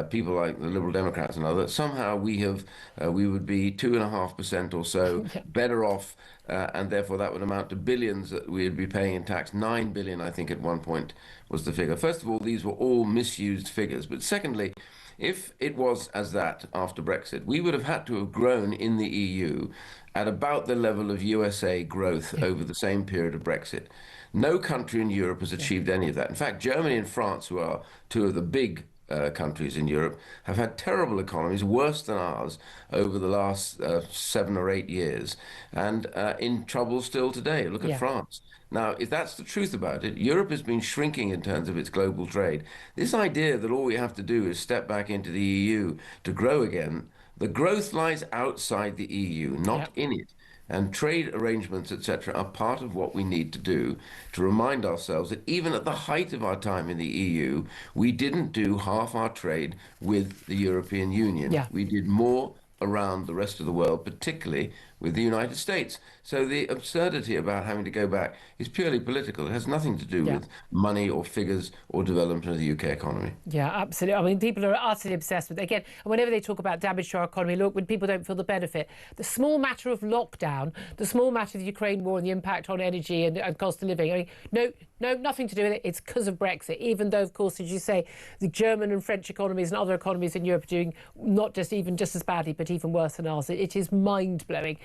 people like the Liberal Democrats and others. Somehow we would be 2.5% or so better off, and therefore that would amount to billions that we'd be paying in tax. 9 billion, I think, at one point was the figure. First of all, these were all misused figures. But secondly, if it was as that after Brexit, we would have had to have grown in the EU at about the level of USA growth over the same period of Brexit. No country in Europe has achieved any of that. In fact, Germany and France, who are two of the big countries in Europe, have had terrible economies, worse than ours, over the last 7 or 8 years, and in trouble still today. Look at France. Now, if that's the truth about it, Europe has been shrinking in terms of its global trade. This idea that all we have to do is step back into the EU to grow again, the growth lies outside the EU, not in it. And trade arrangements, etc., are part of what we need to do to remind ourselves that even at the height of our time in the EU, we didn't do half our trade with the European Union. Yeah. We did more around the rest of the world, particularly with the United States. So the absurdity about having to go back is purely political. It has nothing to do with money or figures or development of the UK economy. Yeah, absolutely. I mean, people are utterly obsessed with it. Again, whenever they talk about damage to our economy, look, when people don't feel the benefit, the small matter of lockdown, the small matter of the Ukraine war and the impact on energy and cost of living, I mean, no, nothing to do with it. It's because of Brexit, even though, of course, as you say, the German and French economies and other economies in Europe are doing not just as badly, but even worse than ours. It is mind-blowing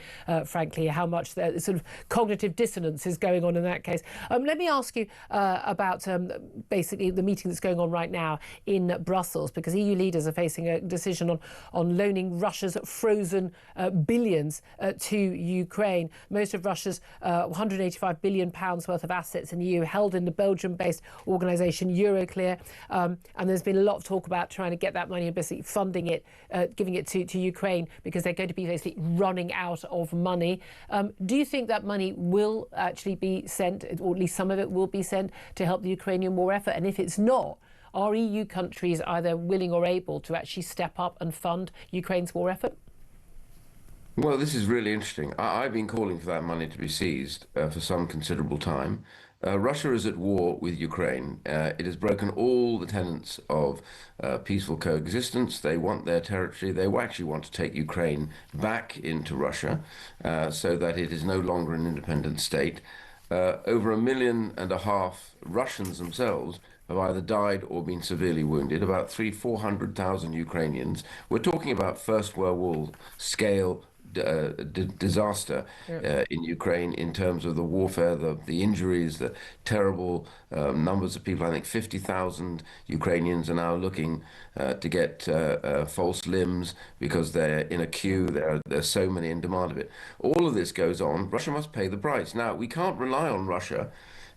frankly, how much the sort of cognitive dissonance is going on in that case. Let me ask you about basically the meeting that's going on right now in Brussels, because EU leaders are facing a decision on loaning Russia's frozen billions to Ukraine. Most of Russia's £185 billion worth of assets in the EU held in the Belgium-based organisation Euroclear, and there's been a lot of talk about trying to get that money and basically funding it, giving it to Ukraine, because they're going to be basically running out of money. Do you think that money will actually be sent, or at least some of it will be sent, to help the Ukrainian war effort? And if it's not, are EU countries either willing or able to actually step up and fund Ukraine's war effort? Well, this is really interesting. I've been calling for that money to be seized for some considerable time. Russia is at war with Ukraine. It has broken all the tenets of peaceful coexistence. They want their territory. They actually want to take Ukraine back into Russia so that it is no longer an independent state. Over 1.5 million Russians themselves have either died or been severely wounded, about 400,000 Ukrainians. We're talking about First World War scale disaster in Ukraine in terms of the warfare, the injuries, the terrible numbers of people. I think 50,000 Ukrainians are now looking to get false limbs because they're in a queue. There's so many in demand of it. All of this goes on. Russia must pay the price. Now, we can't rely on Russia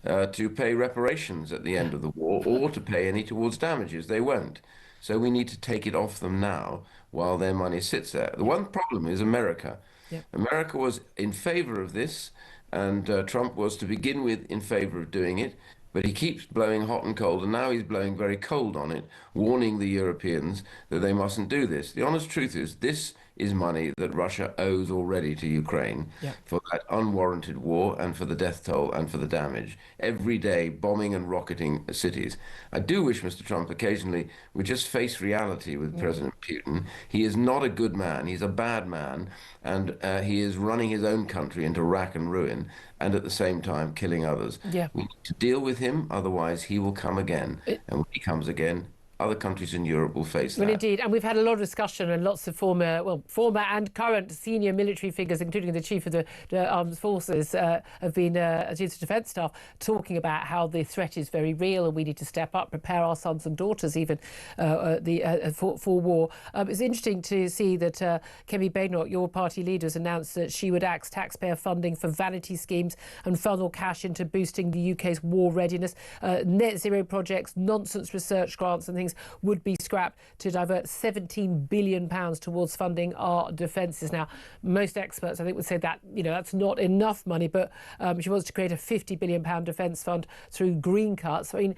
to pay reparations at the end of the war or to pay any towards damages. They won't. So we need to take it off them now while their money sits there. The one problem is America. Yep. America was in favor of this, and Trump was to begin with in favor of doing it, but he keeps blowing hot and cold, and now he's blowing very cold on it, warning the Europeans that they mustn't do this. The honest truth is this is money that Russia owes already to Ukraine for that unwarranted war and for the death toll and for the damage. Every day, bombing and rocketing cities. I do wish Mr. Trump occasionally would just face reality with President Putin. He is not a good man. He's a bad man, and he is running his own country into rack and ruin, and at the same time killing others. We need to deal with him, otherwise he will come again. And when he comes again, other countries in Europe will face that. Well, indeed, and we've had a lot of discussion, and lots of former and current senior military figures, including the chief of the armed forces, have been chiefs of defence staff, talking about how the threat is very real, and we need to step up, prepare our sons and daughters even for war. It's interesting to see that Kemi Badenoch, your party leader, has announced that she would axe taxpayer funding for vanity schemes and funnel cash into boosting the UK's war readiness. Net zero projects, nonsense research grants and things would be scrapped to divert £17 billion towards funding our defences. Now, most experts, I think, would say that that's not enough money, but she wants to create a £50 billion defence fund through green cuts. I mean,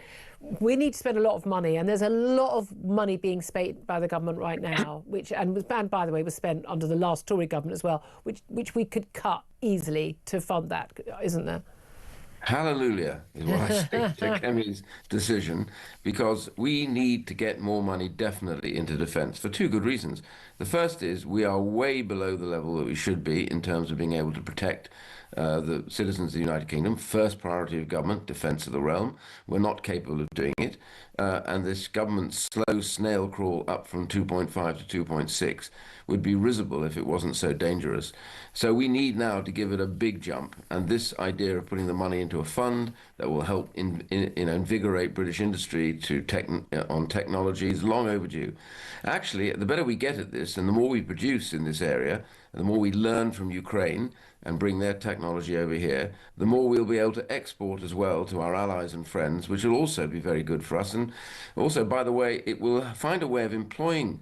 we need to spend a lot of money, and there's a lot of money being spent by the government right now, and by the way, was spent under the last Tory government as well, which we could cut easily to fund that, isn't there? Hallelujah is what I say to Kemi's decision, because we need to get more money definitely into defence for two good reasons. The first is we are way below the level that we should be in terms of being able to protect the citizens of the United Kingdom. First priority of government, defence of the realm. We're not capable of doing it. And this government's slow snail crawl up from 2.5 to 2.6 would be risible if it wasn't so dangerous. So we need now to give it a big jump. And this idea of putting the money into a fund that will help invigorate British industry on technology is long overdue. Actually, the better we get at this and the more we produce in this area, and the more we learn from Ukraine and bring their technology over here, the more we'll be able to export as well to our allies and friends, which will also be very good for us. And also, by the way, it will find a way of employing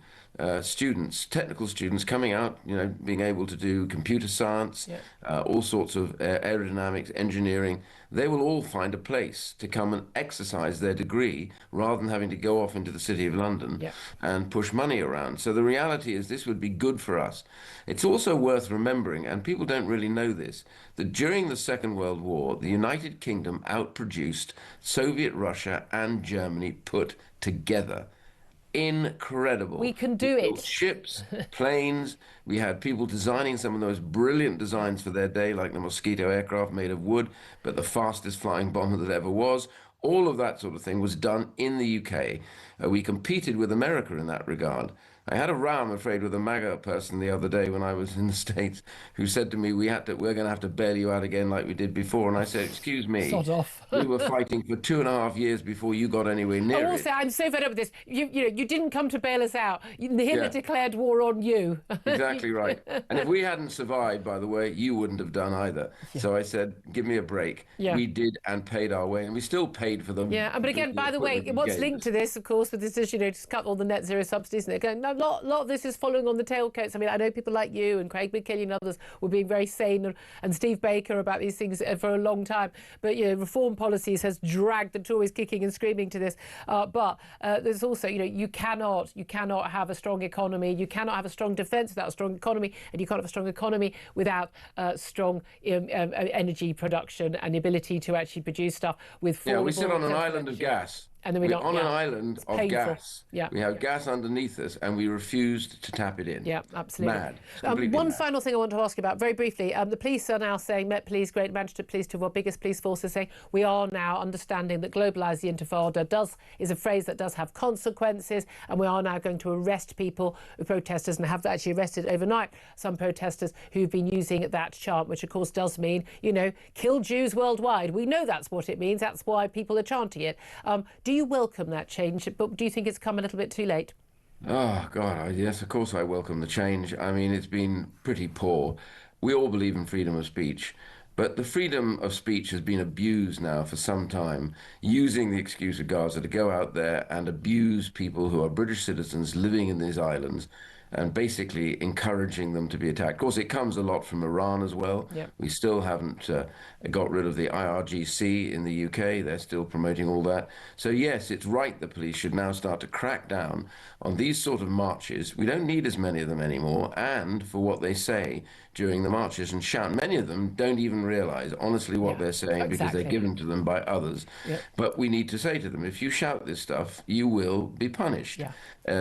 students, technical students coming out, being able to do computer science, all sorts of aerodynamics, engineering. They will all find a place to come and exercise their degree rather than having to go off into the City of London and push money around. So the reality is this would be good for us. It's also worth remembering, and people don't really know this, that during the Second World War, the United Kingdom outproduced Soviet Russia and Germany put together. Incredible. We can do it. Ships, planes. We had people designing some of those brilliant designs for their day, like the Mosquito aircraft made of wood, but the fastest flying bomber that ever was. All of that sort of thing was done in the UK. We competed with America in that regard. I had a row, I'm afraid, with a MAGA person the other day when I was in the States, who said to me, we're going to have to bail you out again like we did before. And I said, excuse me, Sod off. we were fighting for 2.5 years before you got anywhere near it. Also, I'm so fed up with this. You didn't come to bail us out. Hitler declared war on you. Exactly right. And if we hadn't survived, by the way, you wouldn't have done either. Yeah. So I said, give me a break. Yeah. We did and paid our way, and we still paid for them. Yeah, but again, by the way, what's linked to this, of course, with this issue, to cut all the net zero subsidies, and again, a lot of this is following on the tailcoats. I mean, I know people like you and Craig McKillian and others were being very sane, and Steve Baker about these things for a long time. But reform policies has dragged the Tories kicking and screaming to this. But there's also, you cannot have a strong economy. You cannot have a strong defence without a strong economy, and you can't have a strong economy without strong energy production and the ability to actually produce stuff with. Yeah, we sit on an island of gas. And then we're on an island of gas. Yeah. We have gas underneath us, and we refused to tap it in. Yeah, absolutely. Mad. One final thing I want to ask you about, very briefly. The police are now saying, Met Police, Great Manchester Police, two of our biggest police forces, saying we are now understanding that globalise the intifada is a phrase that does have consequences, and we are now going to arrest people, protesters, and have actually arrested overnight some protesters who've been using that chant, which of course does mean, kill Jews worldwide. We know that's what it means. That's why people are chanting it. Do you welcome that change, but do you think it's come a little bit too late? Oh, God, yes, of course I welcome the change. I mean, it's been pretty poor. We all believe in freedom of speech, but the freedom of speech has been abused now for some time, using the excuse of Gaza to go out there and abuse people who are British citizens living in these islands, and basically encouraging them to be attacked. Of course, it comes a lot from Iran as well. Yep. We still haven't got rid of the IRGC in the UK. They're still promoting all that. So yes, it's right the police should now start to crack down on these sort of marches. We don't need as many of them anymore, and for what they say during the marches and shout. Many of them don't even realise, honestly, what they're saying because they're given to them by others. Yep. But we need to say to them, if you shout this stuff, you will be punished.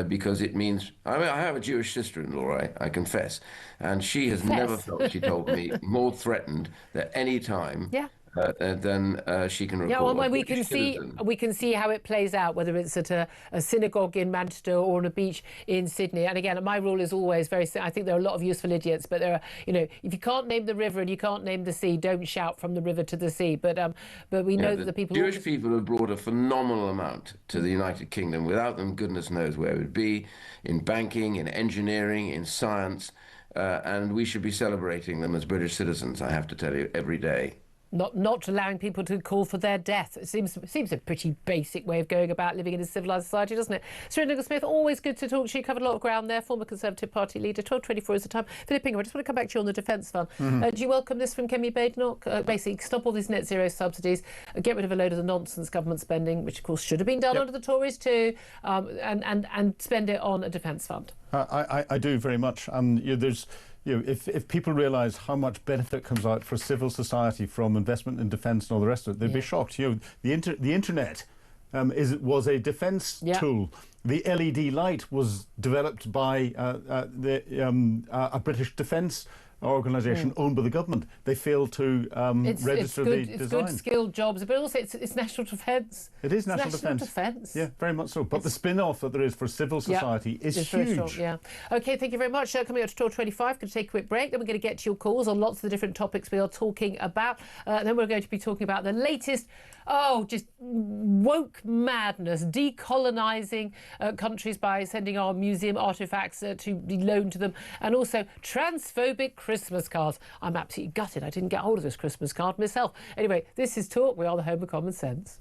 Because it means... I have a Jewish sister-in-law, I confess, and she has never felt, she told me, more threatened at any time than she can recall. Yeah, well, we can see how it plays out, whether it's at a synagogue in Manchester or on a beach in Sydney. And again, my rule is always I think there are a lot of useful idiots, but there are, if you can't name the river and you can't name the sea, don't shout from the river to the sea. But we know that the people... Jewish people have brought a phenomenal amount to the United Kingdom. Without them, goodness knows where it would be, in banking, in engineering, in science, and we should be celebrating them as British citizens, I have to tell you, every day. Not allowing people to call for their death. It seems a pretty basic way of going about living in a civilised society, doesn't it? Sir Nicholas-Smith, always good to talk to you. Covered a lot of ground there. Former Conservative Party leader. 12:24 is the time. Philip Ingham, I just want to come back to you on the Defence Fund. Do you welcome this from Kemi Badenoch? Basically, stop all these net zero subsidies, get rid of a load of the nonsense government spending, which of course should have been done under the Tories too, and spend it on a Defence Fund. I do very much. There's. If people realise how much benefit comes out for civil society from investment in defence and all the rest of it, they'd be shocked. The internet was a defence tool. The LED light was developed by a British defence organisation owned by the government. They failed to register the design. It's good skilled jobs, but also it's national defence. It is national defence. Yeah, very much so. But the spin-off that there is for civil society is huge. Strong, OK, thank you very much. Coming up to 12:25, going to take a quick break. Then we're going to get to your calls on lots of the different topics we are talking about. Then we're going to be talking about the latest, just woke madness, decolonising countries by sending our museum artefacts to be loaned to them, and also transphobic Christmas cards. I'm absolutely gutted I didn't get hold of this Christmas card myself. Anyway, this is Talk. We are the home of common sense.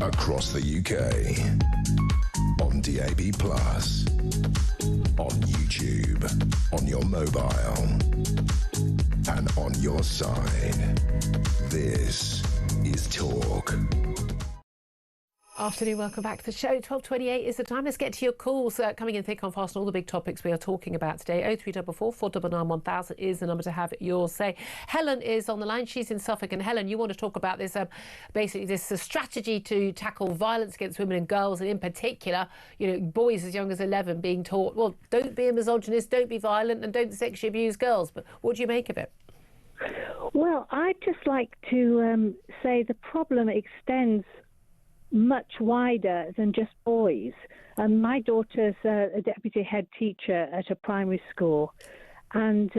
across the UK. On DAB+, on YouTube, on your mobile, and on your side. This is Talk. Afternoon, welcome back to the show. 12:28 is the time. Let's get to your calls coming in thick and fast on all the big topics we are talking about today. 0344 499 1000 is the number to have your say. Helen is on the line. She's in Suffolk. And Helen, you want to talk about this, basically this strategy to tackle violence against women and girls, and in particular, boys as young as 11 being taught, well, don't be a misogynist, don't be violent, and don't sexually abuse girls. But what do you make of it? Well, I'd just like to say the problem extends much wider than just boys. My daughter's a deputy head teacher at a primary school, and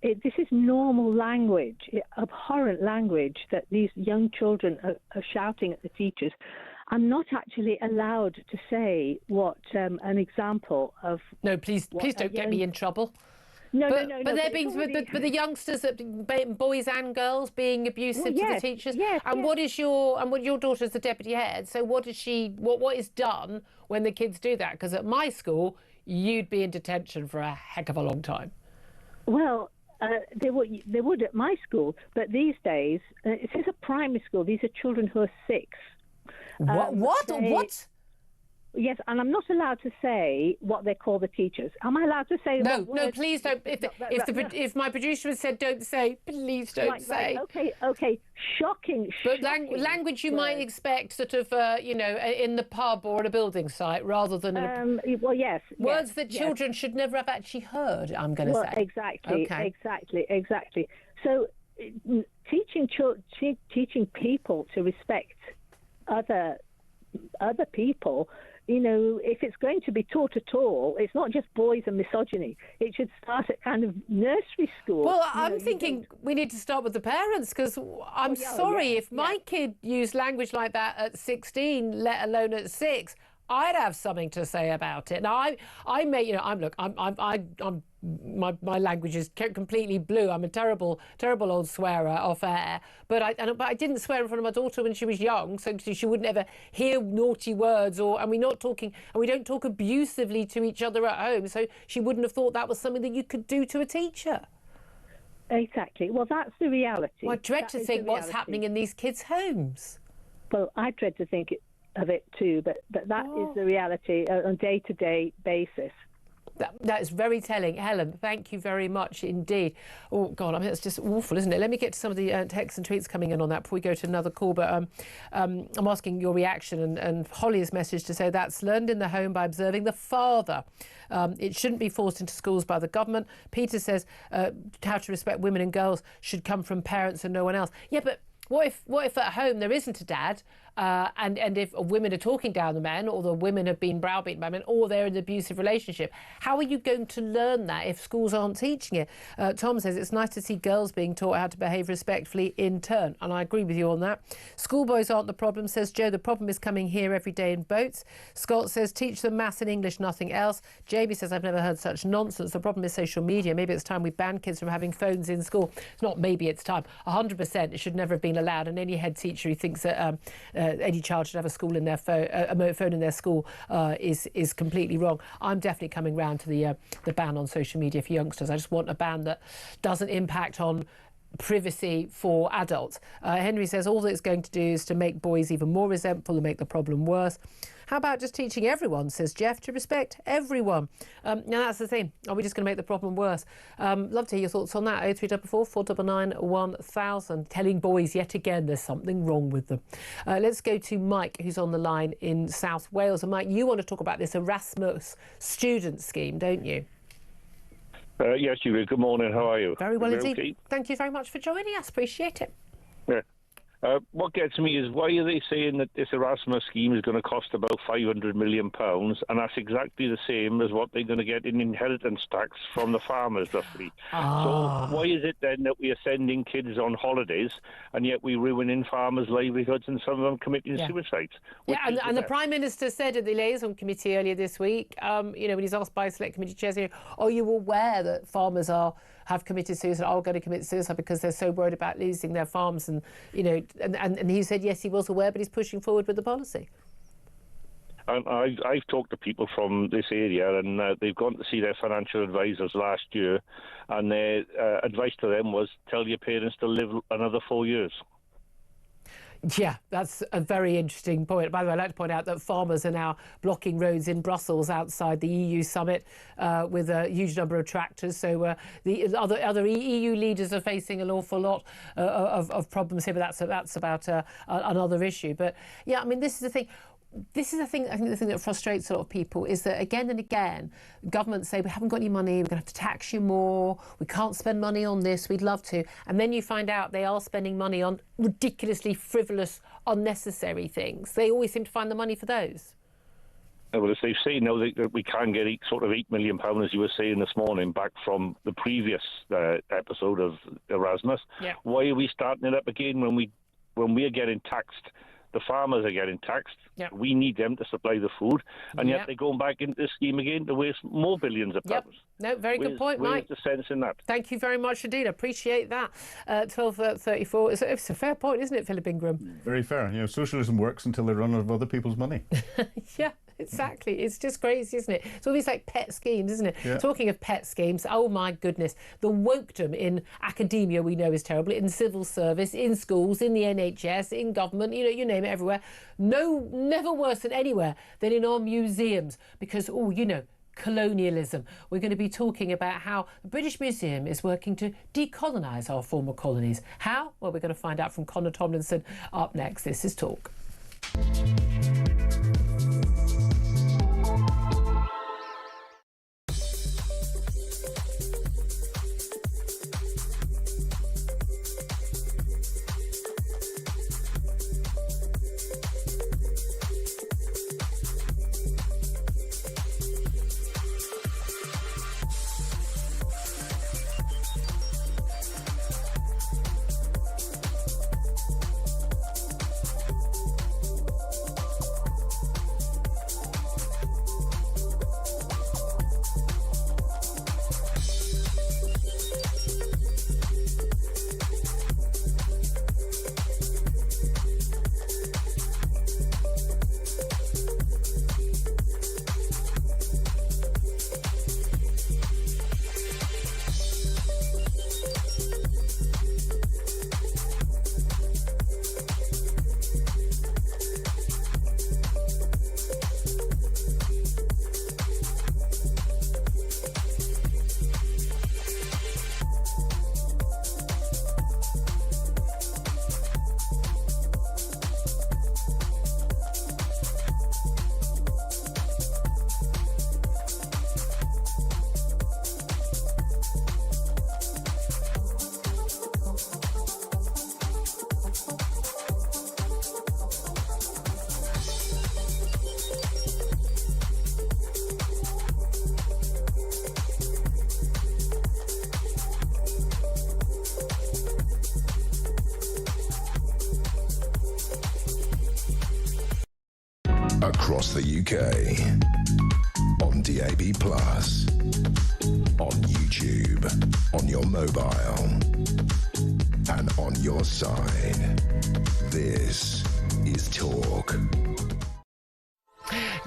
this is normal language, abhorrent language that these young children are shouting at the teachers. I'm not actually allowed to say what an example of... No, please don't get me in trouble. No. But the youngsters, boys and girls, being abusive to the teachers. And what is your daughter's the deputy head? So what is done when the kids do that? Because at my school, you'd be in detention for a heck of a long time. Well, they would at my school, but these days it is a primary school. These are children who are 6. What? Yes, and I'm not allowed to say what they call the teachers. Am I allowed to say? No, please don't. If my producer had said don't say, please don't say. Right, okay. Shocking. But language you might expect, sort of, in the pub or at a building site, rather than well, yes. Words that children should never have actually heard. I'm going to say. Exactly. Okay. Exactly. So, teaching people to respect other people. If it's going to be taught at all, it's not just boys and misogyny. It should start at kind of nursery school. Well, I'm thinking we need to start with the parents, because I'm sorry if my kid used language like that at 16, let alone at 6. I'd have something to say about it. Now, my language is completely blue. I'm a terrible old swearer off air. But I didn't swear in front of my daughter when she was young, so she wouldn't ever hear naughty words. And we don't talk abusively to each other at home. So she wouldn't have thought that was something that you could do to a teacher. Exactly. Well, that's the reality. Well, I dread to think what's happening in these kids' homes. Well, I dread to think of it too, but that is the reality on a day-to-day basis. That is very telling. Helen, thank you very much indeed. Oh, God, it's just awful, isn't it? Let me get to some of the texts and tweets coming in on that before we go to another call. But I'm asking your reaction, and Holly's message to say that's learned in the home by observing the father. It shouldn't be forced into schools by the government. Peter says how to respect women and girls should come from parents and no one else. Yeah, but what if at home there isn't a dad, and if women are talking down the men, or the women have been browbeaten by men, or they're in an abusive relationship? How are you going to learn that if schools aren't teaching it? Tom says it's nice to see girls being taught how to behave respectfully in turn, and I agree with you on that. Schoolboys aren't the problem, says Joe. The problem is coming here every day in boats. Scott says teach them maths and English, nothing else. Jamie says I've never heard such nonsense. The problem is social media. Maybe it's time we ban kids from having phones in school. It's not maybe it's time. 100%. It should never have been allowed, and any head teacher who thinks that any child should have a phone in their school is completely wrong. I'm definitely coming round to the ban on social media for youngsters. I just want a ban that doesn't impact on privacy for adults. Henry says all that it's going to do is to make boys even more resentful and make the problem worse. How about just teaching everyone, says Jeff, to respect everyone? Now, that's the thing. Are we just going to make the problem worse? Love to hear your thoughts on that. 0344 499 1000. Telling boys yet again there's something wrong with them. Let's go to Mike, who's on the line in South Wales. And Mike, you want to talk about this Erasmus student scheme, don't you? Yes, you do. Good morning. How are you? Very well indeed. Okay? Thank you very much for joining us. Appreciate it. Yeah. What gets me is why are they saying that this Erasmus scheme is going to cost about £500 million, and that's exactly the same as what they're going to get in inheritance tax from the farmers, roughly. So why is it then that we are sending kids on holidays, and yet we're ruining farmers' livelihoods and some of them committing suicides? And the Prime Minister said at the liaison committee earlier this week, when he's asked by select committee chairs, are you aware that farmers are have committed suicide are going to commit suicide because they're so worried about losing their farms, and and he said yes, he was aware, but he's pushing forward with the policy. And I've talked to people from this area, and they've gone to see their financial advisors last year, and their advice to them was tell your parents to live another 4 years. Yeah, that's a very interesting point. By the way, I'd like to point out that farmers are now blocking roads in Brussels outside the EU summit with a huge number of tractors. So the other EU leaders are facing an awful lot of problems here, but that's about another issue. But yeah, I mean, this is the thing. This is the thing, I think the thing that frustrates a lot of people is that again and again, governments say, we haven't got any money, we're going to have to tax you more, we can't spend money on this, we'd love to. And then you find out they are spending money on ridiculously frivolous, unnecessary things. They always seem to find the money for those. Well, as they've seen now, that we can get sort of £8 million, as you were saying this morning, back from the previous episode of Erasmus. Yeah. Why are we starting it up again when we are getting taxed? The farmers are getting taxed. Yep. We need them to supply the food, and yet Yep. they're going back into the scheme again to waste more billions of pounds. No, very good point, Mike. Where's the sense in that? Thank you very much indeed. I appreciate that. 12:34. It's a fair point, isn't it, Philip Ingram? Very fair. Socialism works until they run out of other people's money. Yeah. Exactly. It's just crazy, isn't it? It's all these like pet schemes, isn't it? Yeah. Talking of pet schemes, oh my goodness, the wokedom in academia we know is terrible, in civil service, in schools, in the NHS, in government, you name it, everywhere. No, never worse than anywhere than in our museums because, colonialism. We're going to be talking about how the British Museum is working to decolonise our former colonies. How? Well, we're going to find out from Connor Tomlinson up next. This is Talk. Across the UK, on DAB+, on YouTube, on your mobile, and on your side. This is Talk.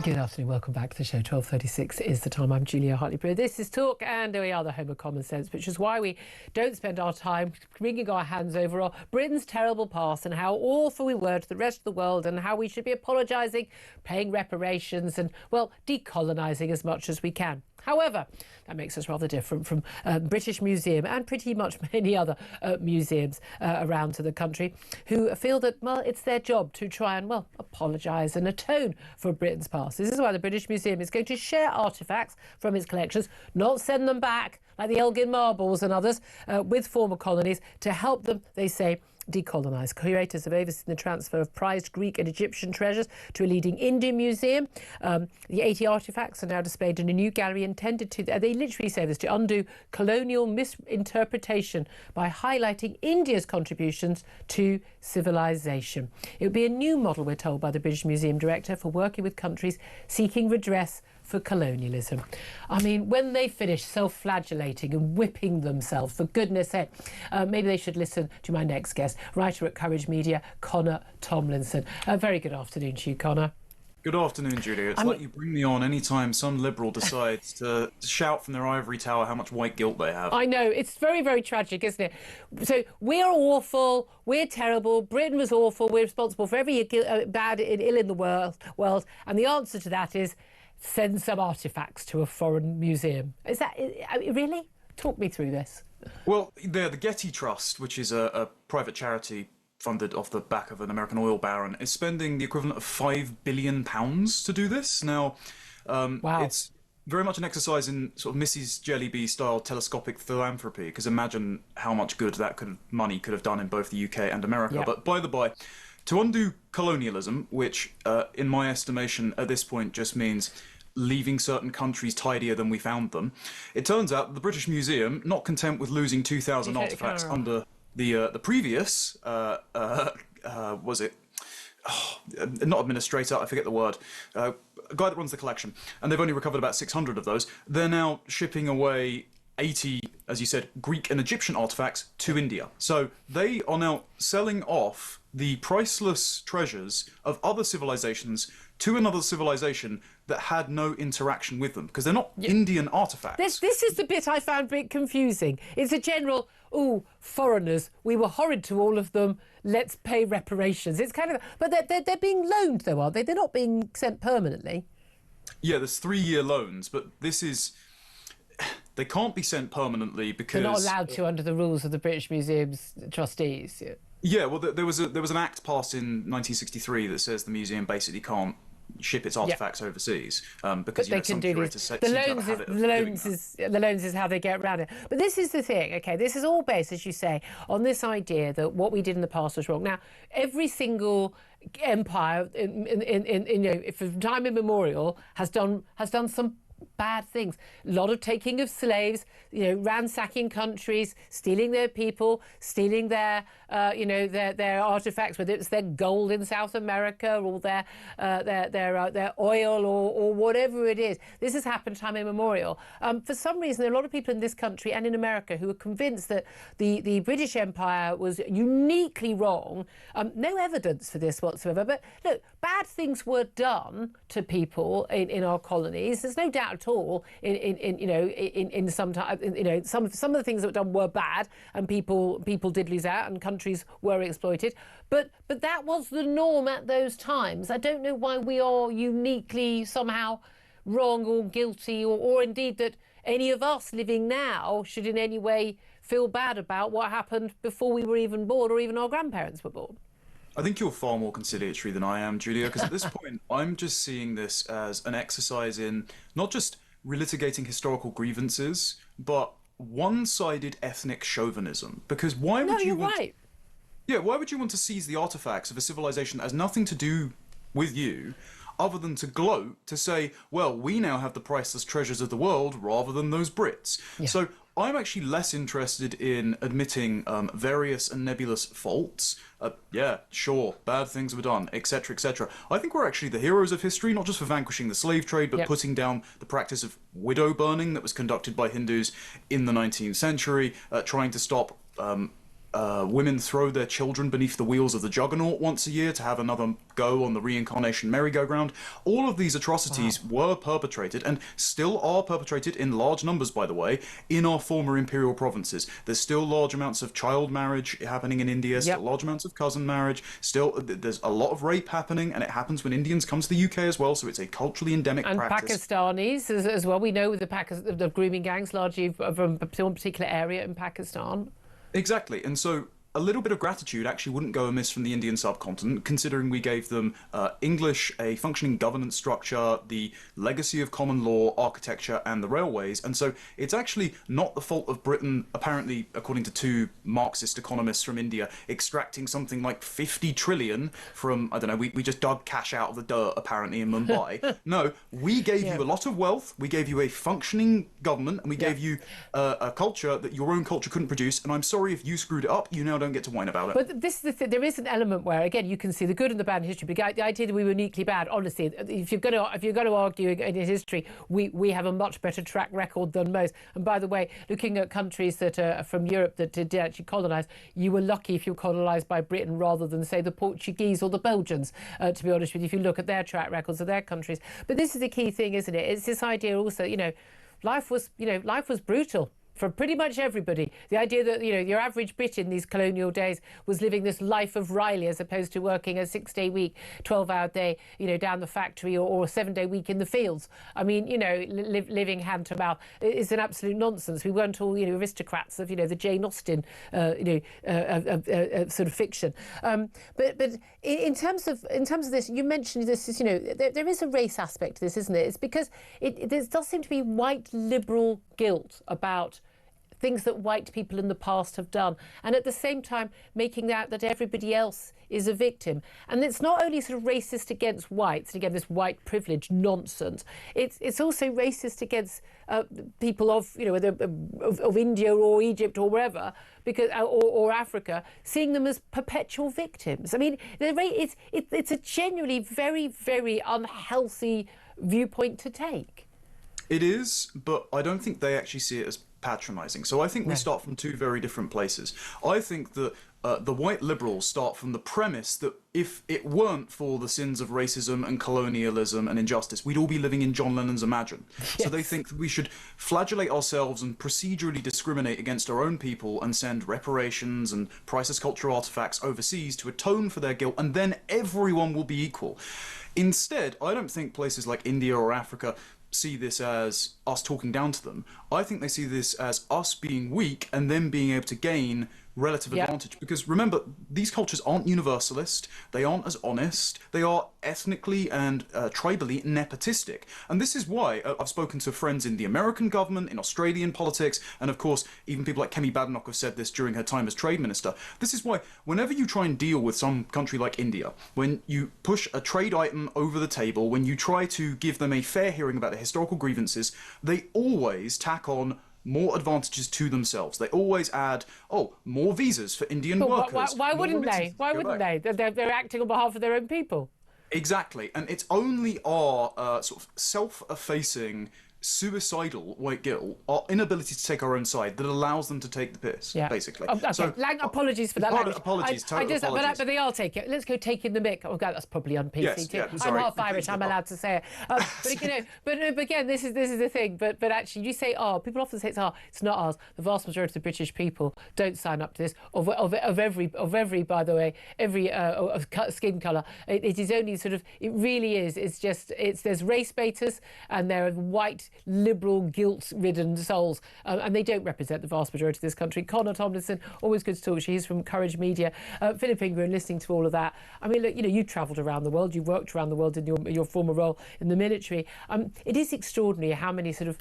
Good afternoon, welcome back to the show. 12:36 is the time. I'm Julia Hartley-Brewer. This is Talk, and we are the home of common sense, which is why we don't spend our time wringing our hands over Britain's terrible past and how awful we were to the rest of the world and how we should be apologising, paying reparations and, well, decolonising as much as we can. However, that makes us rather different from British Museum and pretty much many other museums around to the country who feel that, well, it's their job to try and, well, apologise and atone for Britain's past. This is why the British Museum is going to share artefacts from its collections, not send them back like the Elgin marbles and others, with former colonies to help them, they say, decolonise. Curators have overseen the transfer of prized Greek and Egyptian treasures to a leading Indian museum. The 80 artefacts are now displayed in a new gallery intended to, they literally say this, to undo colonial misinterpretation by highlighting India's contributions to civilization. It would be a new model, we're told by the British Museum director, for working with countries seeking redress for colonialism. I mean, when they finish self-flagellating and whipping themselves, for goodness sake, maybe they should listen to my next guest, writer at Courage Media, Connor Tomlinson. A very good afternoon to you, Connor. Good afternoon, Julia. It's like you bring me on anytime some Liberal decides to shout from their ivory tower how much white guilt they have. I know, it's very, very tragic, isn't it? So we're awful, we're terrible, Britain was awful, we're responsible for every bad and ill in the world, and the answer to that is send some artefacts to a foreign museum. Is that, really? Talk me through this. Well, the Getty Trust, which is a private charity funded off the back of an American oil baron, is spending the equivalent of £5 billion to do this. Now, it's very much an exercise in sort of Mrs. Jellyby style telescopic philanthropy, because imagine how much good that money could have done in both the UK and America. Yeah. But by the by, to undo colonialism, which in my estimation at this point just means leaving certain countries tidier than we found them, it turns out that the British Museum, not content with losing 2,000 artefacts under the previous was it not administrator, I forget the word, a guy that runs the collection, and they've only recovered about 600 of those. They're now shipping away 80, as you said, Greek and Egyptian artifacts to India. So they are now selling off the priceless treasures of other civilizations to another civilization that had no interaction with them, because they're not Indian artifacts. This is the bit I found a bit confusing. It's a general, foreigners, we were horrid to all of them, let's pay reparations. It's kind of, but they're being loaned though, aren't they? They're not being sent permanently. Yeah, there's 3-year loans, but this is, they can't be sent permanently because they're not allowed to under the rules of the British Museum's trustees. Yeah, well, there was an act passed in 1963 that says the museum basically can't ship its artifacts overseas because they can do these. The loans is how they get around it. But this is the thing. Okay, this is all based, as you say, on this idea that what we did in the past was wrong. Now, every single empire, from time immemorial, has done some bad things. A lot of taking of slaves, ransacking countries, stealing their people, stealing their artifacts, whether it's their gold in South America or their oil or whatever it is. This has happened time immemorial. For some reason, there are a lot of people in this country and in America who are convinced that the British Empire was uniquely wrong. No evidence for this whatsoever. But look, bad things were done to people in our colonies. There's no doubt at all. In some time, some of the things that were done were bad, and people did lose out, and countries were exploited. But that was the norm at those times. I don't know why we are uniquely somehow wrong or guilty, or indeed that any of us living now should in any way feel bad about what happened before we were even born, or even our grandparents were born. I think you're far more conciliatory than I am, Julia, because at this point, I'm just seeing this as an exercise in not just relitigating historical grievances, but one-sided ethnic chauvinism. Because why would you want... right. Yeah, why would you want to seize the artifacts of a civilization that has nothing to do with you, other than to gloat, to say, well, we now have the priceless treasures of the world rather than those Brits. Yeah. So I'm actually less interested in admitting various and nebulous faults. Yeah, sure, bad things were done, etc., etc. I think we're actually the heroes of history, not just for vanquishing the slave trade, but putting down the practice of widow burning that was conducted by Hindus in the 19th century, trying to stop women throw their children beneath the wheels of the juggernaut once a year to have another go on the reincarnation merry-go-round. All of these atrocities were perpetrated, and still are perpetrated in large numbers, by the way, in our former imperial provinces. There's still large amounts of child marriage happening in India, still large amounts of cousin marriage, still there's a lot of rape happening, and it happens when Indians come to the UK as well, so it's a culturally endemic practice. And Pakistanis as well. We know the grooming gangs largely from one particular area in Pakistan. Exactly, and so a little bit of gratitude actually wouldn't go amiss from the Indian subcontinent, considering we gave them English, a functioning governance structure, the legacy of common law, architecture, and the railways. And so it's actually not the fault of Britain, apparently, according to 2 Marxist economists from India, extracting something like 50 trillion from, I don't know, we just dug cash out of the dirt, apparently, in Mumbai. No, we gave you a lot of wealth, we gave you a functioning government, and we gave you a culture that your own culture couldn't produce. And I'm sorry if you screwed it up, you now don't get to whine about it. But this is the thing. There is an element where, again, you can see the good and the bad in history. But the idea that we were uniquely bad, honestly, if you're going to argue in history, we have a much better track record than most. And by the way, looking at countries that are from Europe that did actually colonise, you were lucky if you were colonised by Britain rather than, say, the Portuguese or the Belgians, to be honest with you, if you look at their track records of their countries. But this is the key thing, isn't it? It's this idea also, life was brutal for pretty much everybody. The idea that, your average Brit in these colonial days was living this life of Riley as opposed to working a 6-day week, 12-hour day, down the factory or a 7-day week in the fields. I mean, living hand to mouth is an absolute nonsense. We weren't all, aristocrats of, the Jane Austen, sort of fiction. But in terms of this, you mentioned this, there is a race aspect to this, isn't it? It's because there does seem to be white liberal guilt about things that white people in the past have done, and at the same time making that everybody else is a victim. And it's not only sort of racist against whites, and again this white privilege nonsense, it's also racist against people of of India or Egypt or wherever, because or Africa, seeing them as perpetual victims. I mean, it's a genuinely very, very unhealthy viewpoint to take. It is, but I don't think they actually see it as patronising. So I think we start from two very different places. I think that the white liberals start from the premise that if it weren't for the sins of racism and colonialism and injustice, we'd all be living in John Lennon's Imagine. Yes. So they think that we should flagellate ourselves and procedurally discriminate against our own people and send reparations and priceless cultural artefacts overseas to atone for their guilt, and then everyone will be equal. Instead, I don't think places like India or Africa see this as us talking down to them. I think they see this as us being weak and them being able to gain relative advantage. Because remember, these cultures aren't universalist, they aren't as honest, they are ethnically and tribally nepotistic. And this is why I've spoken to friends in the American government, in Australian politics, and of course even people like Kemi Badenoch have said this during her time as trade minister. This is why whenever you try and deal with some country like India, when you push a trade item over the table, when you try to give them a fair hearing about their historical grievances, they always tack on more advantages to themselves. They always add, more visas for Indian workers. Why wouldn't they? Why wouldn't they? They're acting on behalf of their own people. Exactly. And it's only our sort of self-effacing, suicidal white guilt, our inability to take our own side, that allows them to take the piss, basically. Okay, so, apologies for that language. Apologies. But they all take it. Let's go take in the mick. Oh, God, that's probably un-PC too. I'm half Irish, I'm allowed to say it. But again, this is the thing. But actually, you say people often say it's ours. It's not ours. The vast majority of the British people don't sign up to this. Of every, by the way, every skin colour. It is only sort of, it really is. There's race baiters and there are white liberal guilt-ridden souls, and they don't represent the vast majority of this country. Connor Tomlinson, always good to talk to you. He's from Courage Media. Philip Ingram, listening to all of that. I mean, look, you travelled around the world. You worked around the world in your former role in the military. It is extraordinary how many sort of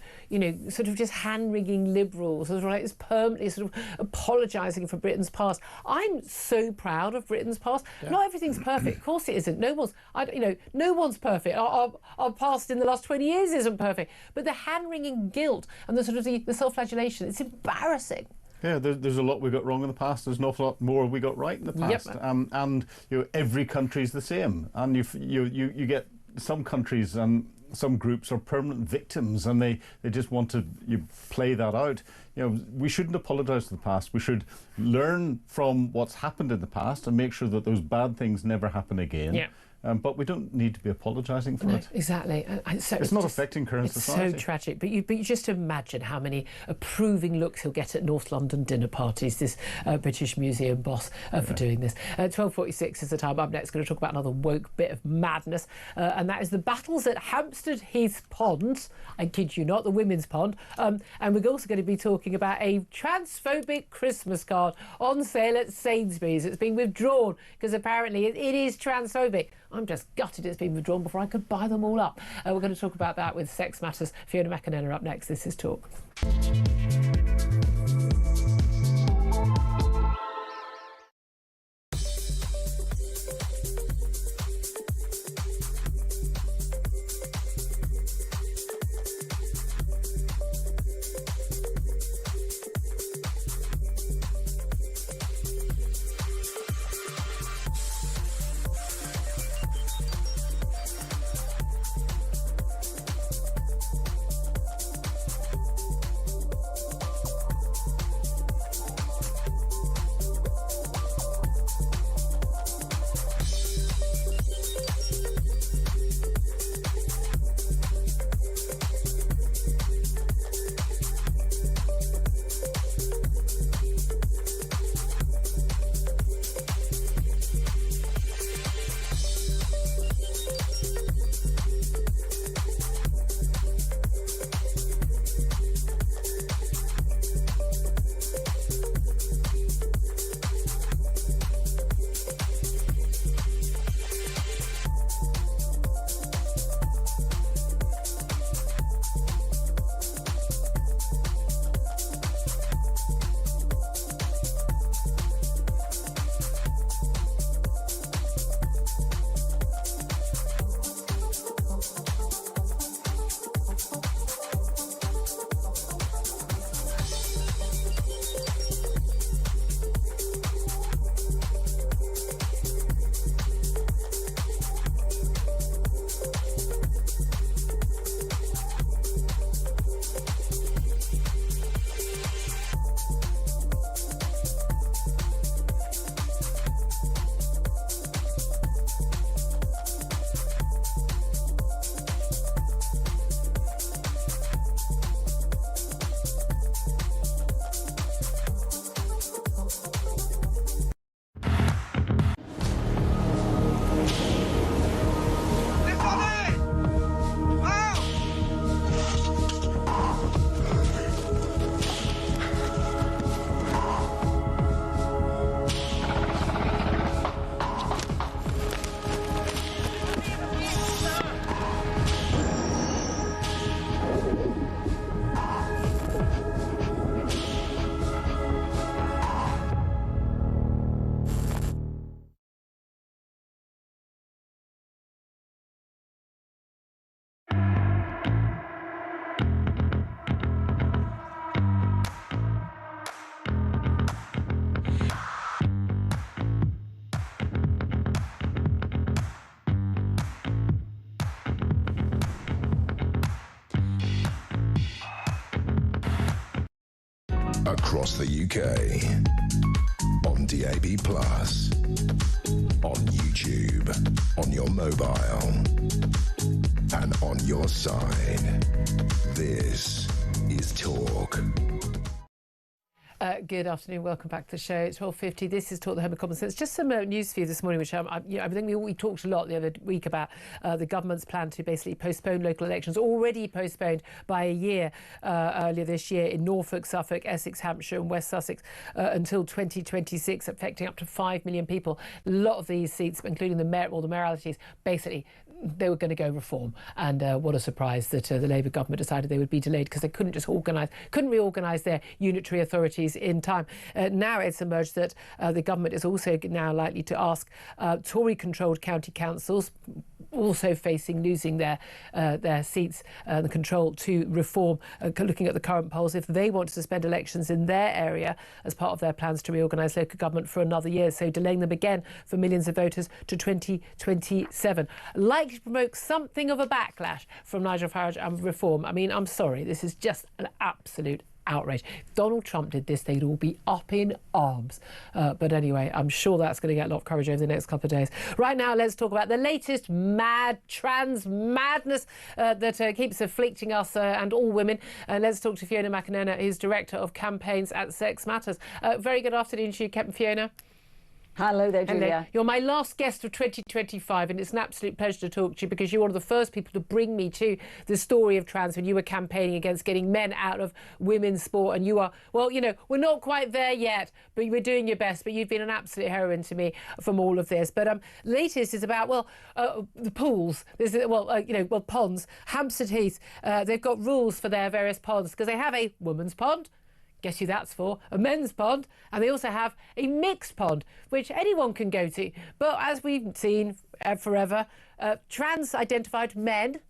just hand-wringing liberals is permanently sort of apologising for Britain's past. I'm so proud of Britain's past. Yeah. Not everything's perfect. Of course it isn't. No one's perfect. Our past in the last 20 years isn't perfect. But the hand-wringing guilt and the sort of the self-flagellation, it's embarrassing. Yeah, there's a lot we got wrong in the past. There's an awful lot more we got right in the past. Yep. And every country's the same. And you get some countries and some groups are permanent victims, and they just want to play that out. We shouldn't apologise for the past. We should learn from what's happened in the past and make sure that those bad things never happen again. Yeah. But we don't need to be apologising for it. Exactly. It's not affecting current society. It's so tragic. But you just imagine how many approving looks he'll get at North London dinner parties, this British Museum boss, for doing this. 12:46 is the time. Up next, going to talk about another woke bit of madness, and that is the battles at Hampstead Heath Pond. I kid you not, the women's pond. And we're also going to be talking about a transphobic Christmas card on sale at Sainsbury's. It's been withdrawn because apparently it is transphobic. I'm just gutted it's been withdrawn before I could buy them all up. We're going to talk about that with Sex Matters. Fiona McInerney up next. This is Talk. across the UK. On DAB+, on YouTube, on your mobile, and on your side. This is Talk. Good afternoon, welcome back to the show. It's 12:50. This is Talk, the Home of Common Sense. Just some news for you this morning, which I think we talked a lot the other week about the government's plan to basically postpone local elections, already postponed by a year earlier this year in Norfolk, Suffolk, Essex, Hampshire and West Sussex until 2026, affecting up to 5 million people. A lot of these seats, including the mayoralties, basically they were going to go reform. And what a surprise that the Labour government decided they would be delayed because they couldn't reorganise their unitary authorities in time. Now it's emerged that the government is also now likely to ask Tory-controlled county councils, also facing losing their seats, the control to reform, looking at the current polls, if they want to suspend elections in their area as part of their plans to reorganise local government for another year, so delaying them again for millions of voters to 2027. Likely to promote something of a backlash from Nigel Farage and reform. I mean, I'm sorry, this is just an absolute outrage. If Donald Trump did this, they'd all be up in arms. But anyway, I'm sure that's going to get a lot of coverage over the next couple of days. Right now, let's talk about the latest trans madness that keeps afflicting us and all women. Let's talk to Fiona McInerney, who's Director of Campaigns at Sex Matters. Very good afternoon to you, Fiona. Hello there, Julia. Hello. You're my last guest of 2025, and it's an absolute pleasure to talk to you because you're one of the first people to bring me to the story of trans when you were campaigning against getting men out of women's sport. And you are, well, you know, we're not quite there yet, but you were doing your best. But you've been an absolute heroine to me from all of this. But latest is about, the pools. Ponds. Hampstead Heath, they've got rules for their various ponds because they have a women's pond. Guess who that's for? A men's pond. And they also have a mixed pond, which anyone can go to. But as we've seen forever, trans-identified men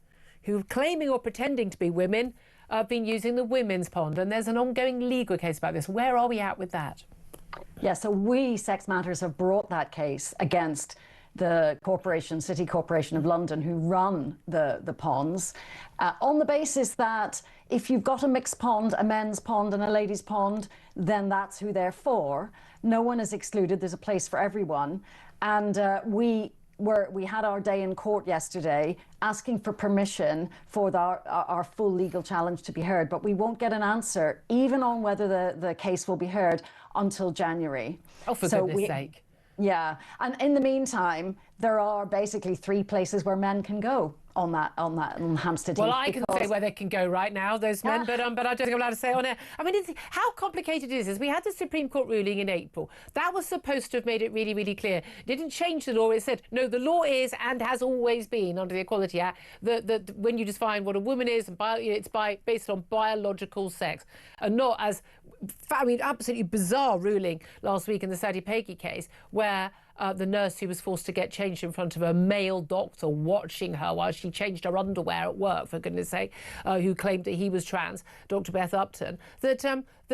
who are claiming or pretending to be women have been using the women's pond. And there's an ongoing legal case about this. Where are we at with that? Yeah, so we, Sex Matters, have brought that case against the City Corporation of London, who run the ponds, on the basis that if you've got a mixed pond, a men's pond and a ladies' pond, then that's who they're for. No one is excluded. There's a place for everyone. And we had our day in court yesterday asking for permission for our full legal challenge to be heard, but we won't get an answer, even on whether the case will be heard, until January. Oh, for goodness sake. Yeah, and in the meantime, there are basically 3 places where men can go on Hampstead Heath. Well, I can say where they can go right now, those men, but I don't think I'm allowed to say it on air. I mean, how complicated it is we had the Supreme Court ruling in April. That was supposed to have made it really, really clear. It didn't change the law. It said, no, the law is and has always been under the Equality Act that when you define what a woman is, it's based on biological sex and not as, absolutely bizarre ruling last week in the Sadie Peggy case where the nurse who was forced to get changed in front of a male doctor watching her while she changed her underwear at work, for goodness sake, who claimed that he was trans, Dr. Beth Upton, that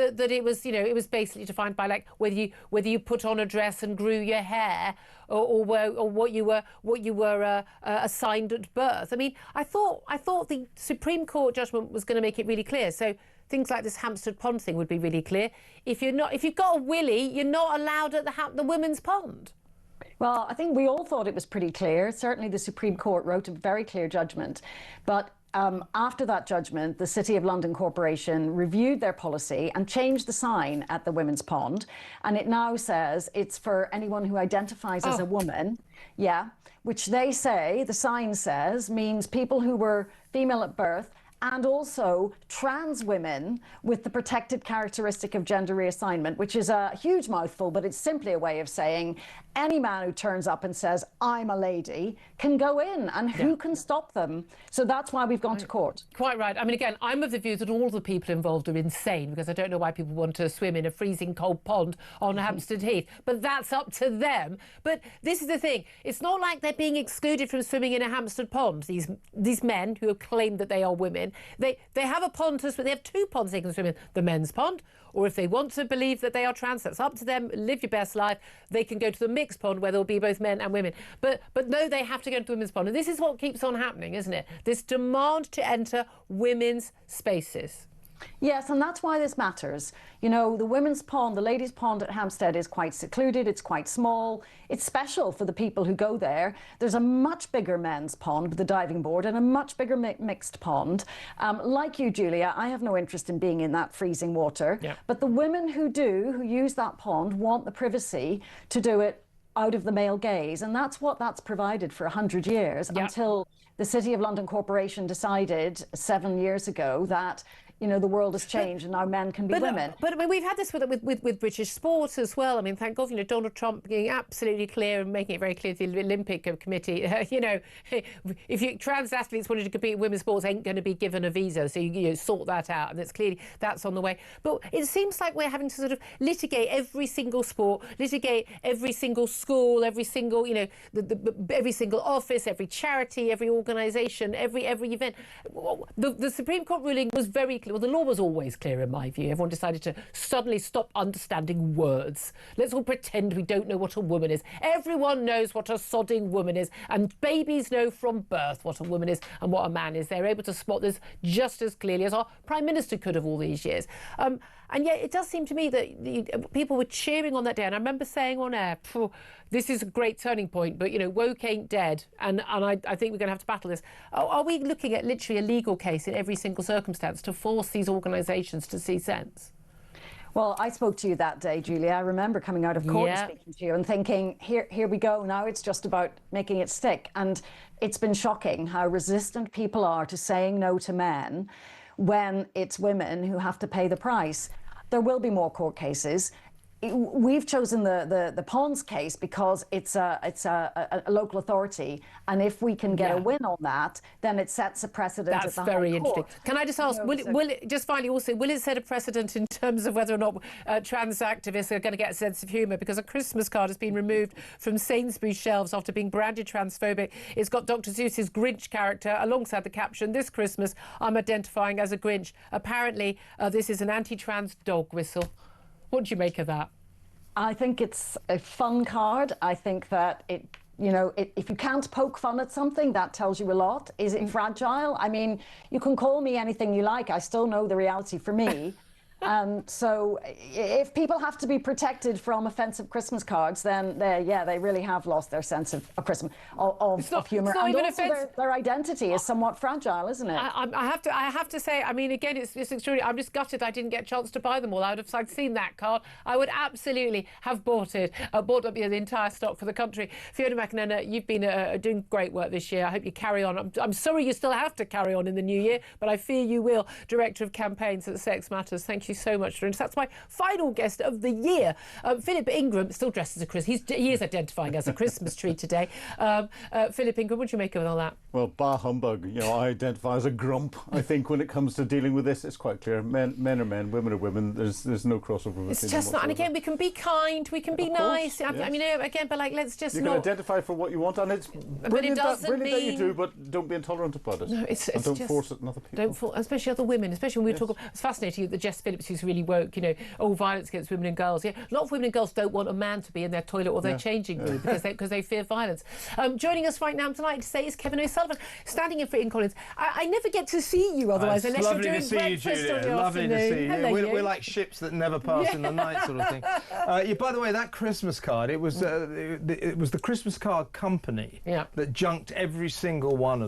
it was, it was basically defined by whether you put on a dress and grew your hair or what you were assigned at birth. I mean, I thought the Supreme Court judgment was going to make it really clear. So things like this Hampstead Pond thing would be really clear. If you've got a willy, you're not allowed at the women's pond. Well, I think we all thought it was pretty clear. Certainly the Supreme Court wrote a very clear judgment. But after that judgment, the City of London Corporation reviewed their policy and changed the sign at the women's pond. And it now says it's for anyone who identifies as a woman. Yeah, which they say, the sign says, means people who were female at birth and also trans women with the protected characteristic of gender reassignment, which is a huge mouthful, but it's simply a way of saying any man who turns up and says, I'm a lady, can go in, and who can stop them? So that's why we've gone to court. Quite right. I mean, again, I'm of the view that all the people involved are insane, because I don't know why people want to swim in a freezing cold pond on Hampstead Heath, but that's up to them. But this is the thing. It's not like they're being excluded from swimming in a Hampstead pond, these men who have claimed that they are women. They have a pond to swim. They have 2 ponds they can swim in, the men's pond, or if they want to believe that they are trans, that's up to them. Live your best life. They can go to the mixed pond where there'll be both men and women. But no, they have to go to the women's pond. And this is what keeps on happening, isn't it? This demand to enter women's spaces. Yes, and that's why this matters. You know, the women's pond, the ladies' pond at Hampstead is quite secluded, it's quite small, it's special for the people who go there. There's a much bigger men's pond with the diving board and a much bigger mixed pond. Like you, Julia, I have no interest in being in that freezing water, but the women who do, who use that pond, want the privacy to do it out of the male gaze, and that's provided for 100 years until the City of London Corporation decided 7 years ago that, you know, the world has changed and now men can be women. But I mean, we've had this with British sport as well. I mean, thank God, you know, Donald Trump being absolutely clear and making it very clear to the Olympic Committee, you know, if trans athletes wanted to compete in women's sports, ain't going to be given a visa. So you sort that out, and it's clearly that's on the way. But it seems like we're having to sort of litigate every single sport, litigate every single school, every single, you know, every single office, every charity, every organisation, every event. The Supreme Court ruling was very clear. Well, the law was always clear in my view. Everyone decided to suddenly stop understanding words. Let's all pretend we don't know what a woman is. Everyone knows what a sodding woman is, and babies know from birth what a woman is and what a man is. They're able to spot this just as clearly as our Prime Minister could have all these years. And yet it does seem to me that people were cheering on that day. And I remember saying on air, this is a great turning point, but, you know, woke ain't dead. And I think we're going to have to battle this. Are we looking at literally a legal case in every single circumstance to force these organisations to see sense? Well, I spoke to you that day, Julia. I remember coming out of court and speaking to you and thinking, here we go. Now it's just about making it stick. And it's been shocking how resistant people are to saying no to men when it's women who have to pay the price. There will be more court cases. We've chosen the Ponds case because it's a local authority, and if we can get a win on that, then it sets a precedent. That's at the very High Court. interesting. Can I just ask, will it just finally also, will it set a precedent in terms of whether or not trans activists are going to get a sense of humour? Because a Christmas card has been removed from Sainsbury's shelves after being branded transphobic. It's got Dr. Seuss's Grinch character alongside the caption, "This Christmas I'm identifying as a Grinch." Apparently, this is an anti-trans dog whistle. What do you make of that? I think it's a fun card. I think that if you can't poke fun at something, that tells you a lot. Is it fragile? I mean, you can call me anything you like. I still know the reality for me. So if people have to be protected from offensive Christmas cards, then they really have lost their sense of Christmas, of humour. And also their identity is somewhat fragile, isn't it? I have to say, I mean, again, it's extraordinary. I'm just gutted I didn't get a chance to buy them all. I'd seen that card. I would absolutely have bought up the entire stock for the country. Fiona McNenna, you've been doing great work this year. I hope you carry on. I'm sorry you still have to carry on in the new year, but I fear you will. Director of Campaigns at Sex Matters. Thank you so much for it. That's my final guest of the year. Philip Ingram, still dressed as a Christmas. He is identifying as a Christmas tree today. Philip Ingram, what do you make of all that? Well, bar humbug. You know, I identify as a grump. I think when it comes to dealing with this, it's quite clear. Men are men, women are women. There's no crossover. It's just not. And again, we can be kind. We can be nice. Yes. I mean, again, but like, let's just you not. You can identify for what you want, and it's brilliant, that you do. But don't be intolerant about it. No, it's and don't just, force it on other people. Don't force, especially other women. Especially when we talk. It's fascinating that Jess Phillips, who's really woke, you know, violence against women and girls. Yeah, a lot of women and girls don't want a man to be in their toilet or their changing room because they fear violence. Joining us right now tonight to say is Kevin O'Sullivan, standing in for Ian Collins. I never get to see you otherwise, unless you're doing breakfast on your Lovely to see you. Hello, We're like ships that never pass in the night, sort of thing. By the way, that Christmas card, it was the Christmas card company that junked every single one of